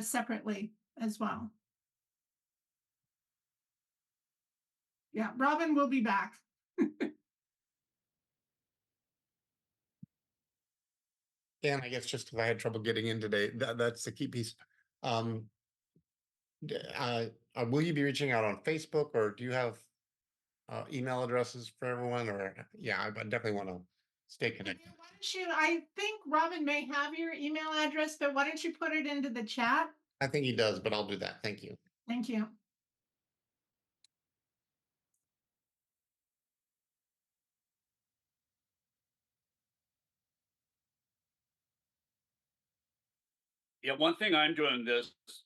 separately as well. Yeah, Robin will be back. And I guess just because I had trouble getting in today, that's the key piece. Will you be reaching out on Facebook, or do you have email addresses for everyone? Or yeah, I definitely want to stay connected. Why don't you, I think Robin may have your email address, but why don't you put it into the chat? I think he does, but I'll do that. Thank you. Thank you. Yeah, one thing I'm doing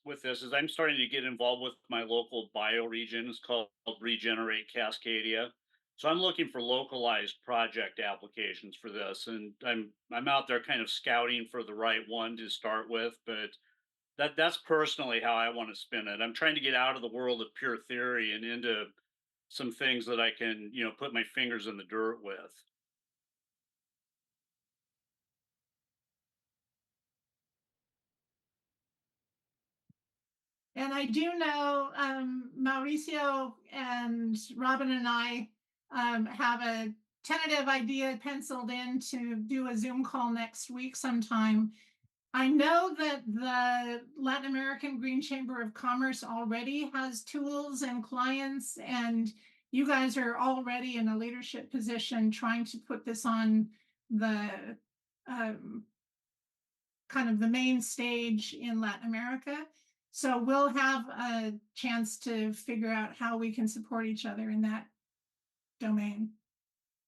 with this is I'm starting to get involved with my local bioregion. It's called Regenerate Cascadia. So I'm looking for localized project applications for this, and I'm out there kind of scouting for the right one to start with. But that's personally how I want to spin it. I'm trying to get out of the world of pure theory and into some things that I can, put my fingers in the dirt with. And I do know Mauricio and Robin and I have a tentative idea penciled in to do a Zoom call next week sometime. I know that the Latin American Green Chamber of Commerce already has tools and clients, and you guys are already in a leadership position trying to put this on the kind of the main stage in Latin America. So we'll have a chance to figure out how we can support each other in that domain.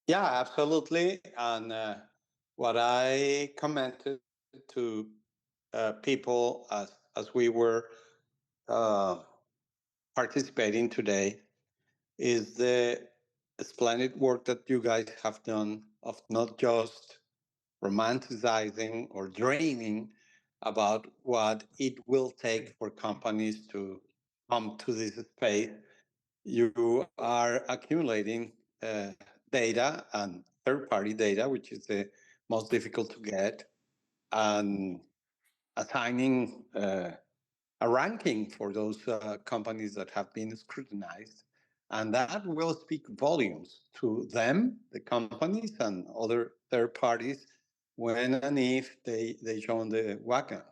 Yeah, absolutely. And what I commented to people as we were participating today is the splendid work that you guys have done of not just romanticizing or dreaming about what it will take for companies to come to this space. You are accumulating data and third-party data, which is the most difficult to get, and assigning a ranking for those companies that have been scrutinized. And that will speak volumes to them, the companies, and other third parties when and if they join the wagon.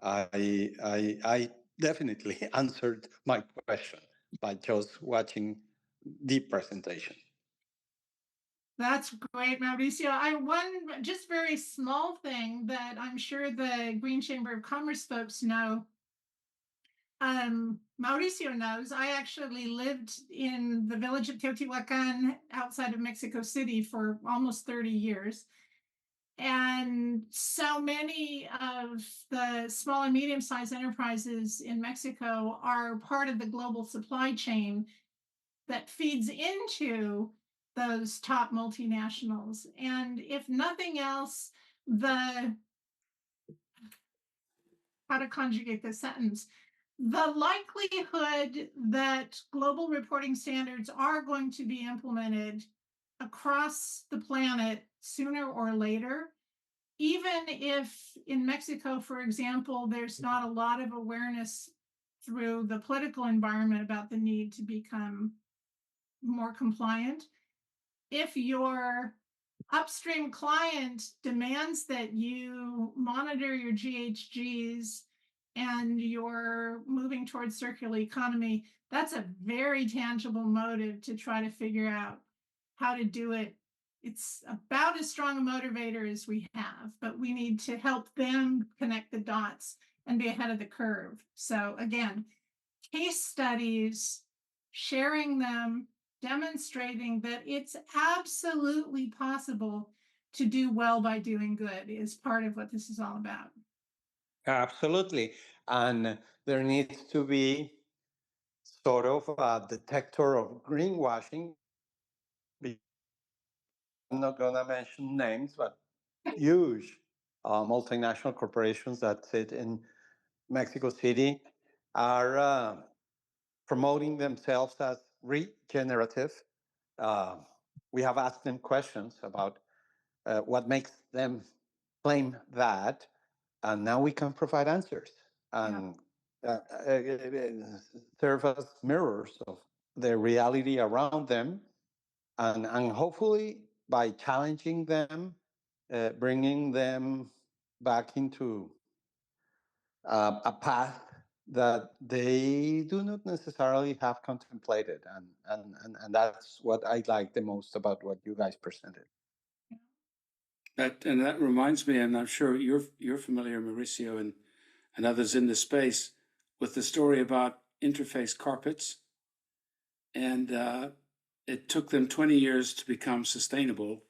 I definitely answered my question by just watching the presentation. That's great, Mauricio. One just very small thing that I'm sure the Green Chamber of Commerce folks know. Mauricio knows, I actually lived in the village of Teotihuacan outside of Mexico City for almost 30 years. And so many of the small and medium-sized enterprises in Mexico are part of the global supply chain that feeds into those top multinationals. And if nothing else, how to conjugate this sentence, the likelihood that global reporting standards are going to be implemented across the planet sooner or later, even if in Mexico, for example, there's not a lot of awareness through the political environment about the need to become more compliant. If your upstream client demands that you monitor your GHGs and you're moving towards circular economy, that's a very tangible motive to try to figure out how to do it. It's about as strong a motivator as we have, but we need to help them connect the dots and be ahead of the curve. So again, case studies, sharing them, demonstrating that it's absolutely possible to do well by doing good is part of what this is all about. Absolutely. And there needs to be sort of a detector of greenwashing. I'm not going to mention names, but huge multinational corporations that sit in Mexico City are promoting themselves as regenerative. We have asked them questions about what makes them claim that, and now we can provide answers and serve as mirrors of the reality around them, and hopefully by challenging them, bringing them back into a path that they do not necessarily have contemplated, and that's what I like the most about what you guys presented. That reminds me, and I'm sure you're familiar, Mauricio, and others in this space, with the story about interface carpets, and it took them 20 years to become sustainable,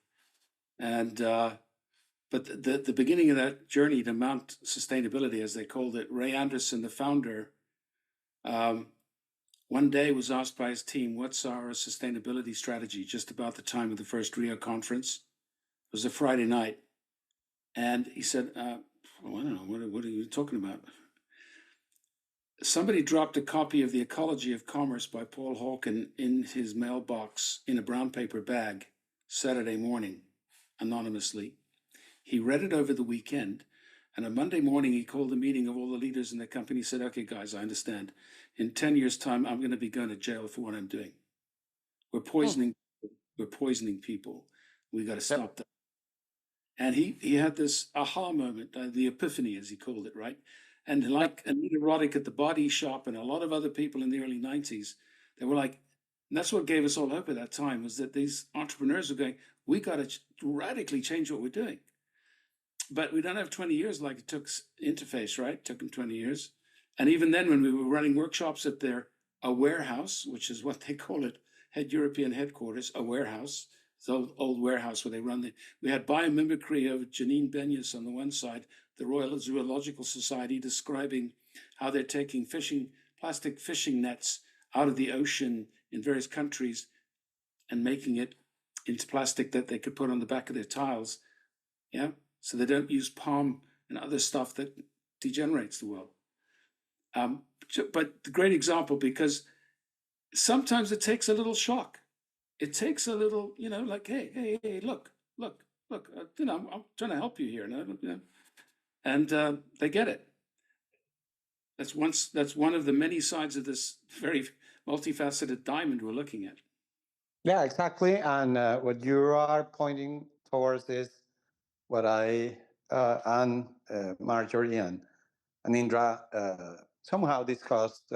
and but the beginning of that journey to mount sustainability, as they called it, Ray Anderson, the founder, one day was asked by his team, "What's our sustainability strategy?" Just about the time of the first Rio conference. It was a Friday night. And he said, I don't know, what are you talking about? Somebody dropped a copy of The Ecology of Commerce by Paul Hawken in his mailbox in a brown paper bag Saturday morning, anonymously. He read it over the weekend, and on Monday morning, he called a meeting of all the leaders in the company. He said, "Okay, guys, I understand. In 10 years' time, I'm going to be going to jail for what I'm doing. We're poisoning people. We got to stop that." And he had this aha moment, the epiphany, as he called it, right? And like Anita Roddick at the Body Shop and a lot of other people in the early 90s, they were like, and that's what gave us all hope at that time, was that these entrepreneurs were going, we got to radically change what we're doing. But we don't have 20 years like it took Interface, right? It took them 20 years. And even then, when we were running workshops at a warehouse, which is what they call it, European headquarters, a warehouse, the old warehouse where they run we had biomimicry of Janine Benyus on the one side, the Royal Zoological Society describing how they're taking plastic fishing nets out of the ocean in various countries and making it into plastic that they could put on the back of their tiles. Yeah. So they don't use palm and other stuff that degenerates the world. But the great example, because sometimes it takes a little shock. It takes a little, like, hey, look, I'm trying to help you here, and they get it. That's one of the many sides of this very multifaceted diamond we're looking at. Yeah, exactly. And what you are pointing towards is what I and Marjorie and Indra somehow discussed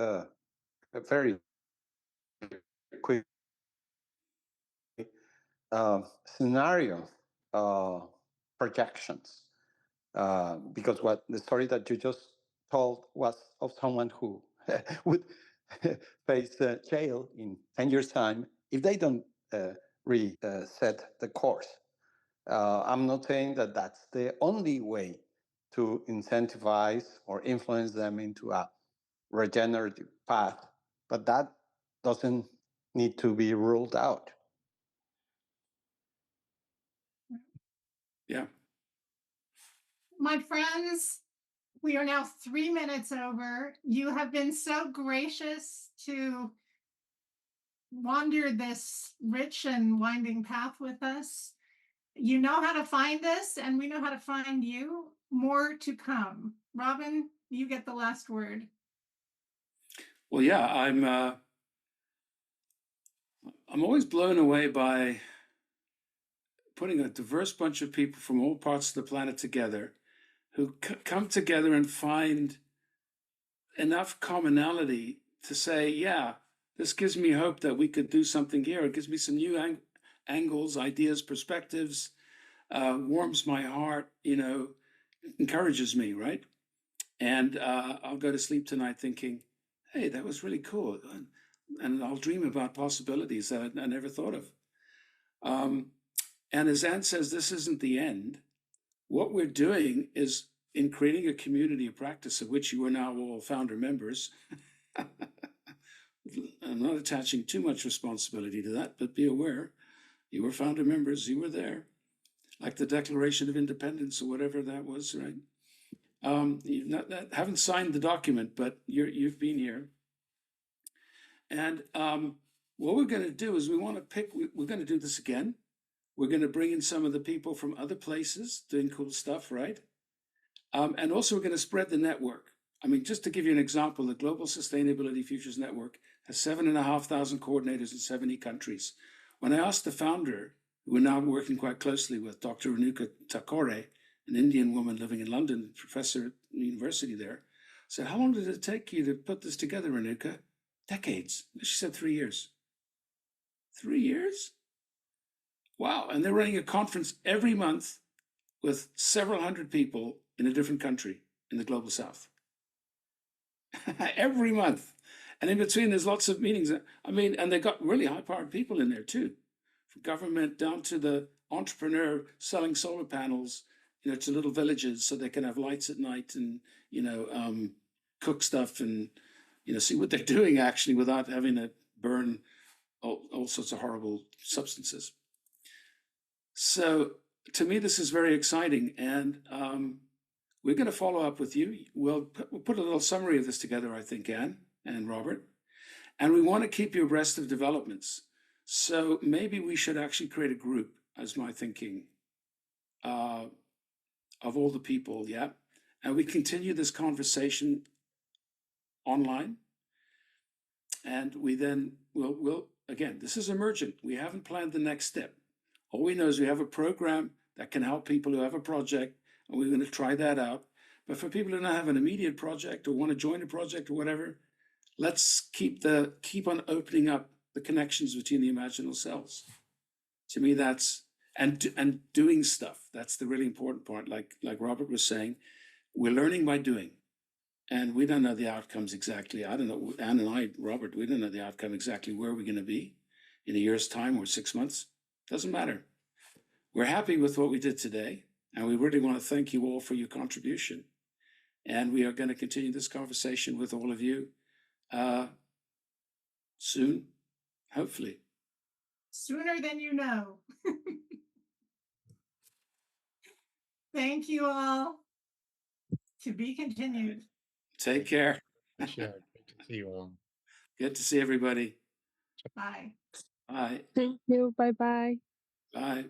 very quick scenario projections, because what the story that you just told was of someone who would face jail in 10 years' time if they don't reset the course. I'm not saying that that's the only way to incentivize or influence them into a regenerative path, but that doesn't need to be ruled out. Yeah. My friends, we are now 3 minutes over. You have been so gracious to wander this rich and winding path with us. You know how to find us, and we know how to find you. More to come. Robin, you get the last word. Well, yeah, I'm always blown away by putting a diverse bunch of people from all parts of the planet together who come together and find enough commonality to say, yeah, this gives me hope that we could do something here. It gives me some new angles, ideas, perspectives, warms my heart, encourages me, right? And I'll go to sleep tonight thinking, hey, that was really cool. And I'll dream about possibilities that I never thought of. And as Anne says, this isn't the end. What we're doing is in creating a community of practice of which you are now all founder members. I'm not attaching too much responsibility to that, but be aware, you were founder members, you were there, like the Declaration of Independence or whatever that was, right? You haven't signed the document, but you've been here. And what we're going to do is we want to pick, we're going to do this again. We're going to bring in some of the people from other places doing cool stuff, right? And also we're going to spread the network. I mean, just to give you an example, the Global Sustainability Futures Network has 7,500 coordinators in 70 countries. When I asked the founder, who we're now working quite closely with, Dr. Renuka Thakore, an Indian woman living in London, professor at the university there, I said, how long did it take you to put this together, Renuka? Decades. She said 3 years. 3 years? Wow. And they're running a conference every month with several hundred people in a different country in the global south. Every month. And in between, there's lots of meetings. I mean, and they got really high-powered people in there too, from government down to the entrepreneur selling solar panels, to little villages so they can have lights at night and, cook stuff and, see what they're doing actually without having to burn all sorts of horrible substances. So to me, this is very exciting. And we're going to follow up with you. We'll put a little summary of this together, I think, Anne and Robert. And we want to keep you abreast of developments. So maybe we should actually create a group, as my thinking, of all the people, yeah? And we continue this conversation online. And we then we'll again, this is emergent. We haven't planned the next step. All we know is we have a program that can help people who have a project, and we're going to try that out. But for people who don't have an immediate project or want to join a project or whatever, let's keep on opening up the connections between the imaginal selves. To me, that's and doing stuff. That's the really important part. Like Robert was saying, we're learning by doing. And we don't know the outcomes exactly. I don't know, Anne and I, Robert, we don't know the outcome exactly where we're going to be in a year's time or 6 months. Doesn't matter. We're happy with what we did today. And we really want to thank you all for your contribution. And we are going to continue this conversation with all of you soon, hopefully. Sooner than you know. Thank you all. To be continued. Take care. Sure. Good to see you all. Good to see everybody. Bye. Bye. Thank you. Bye bye. Bye.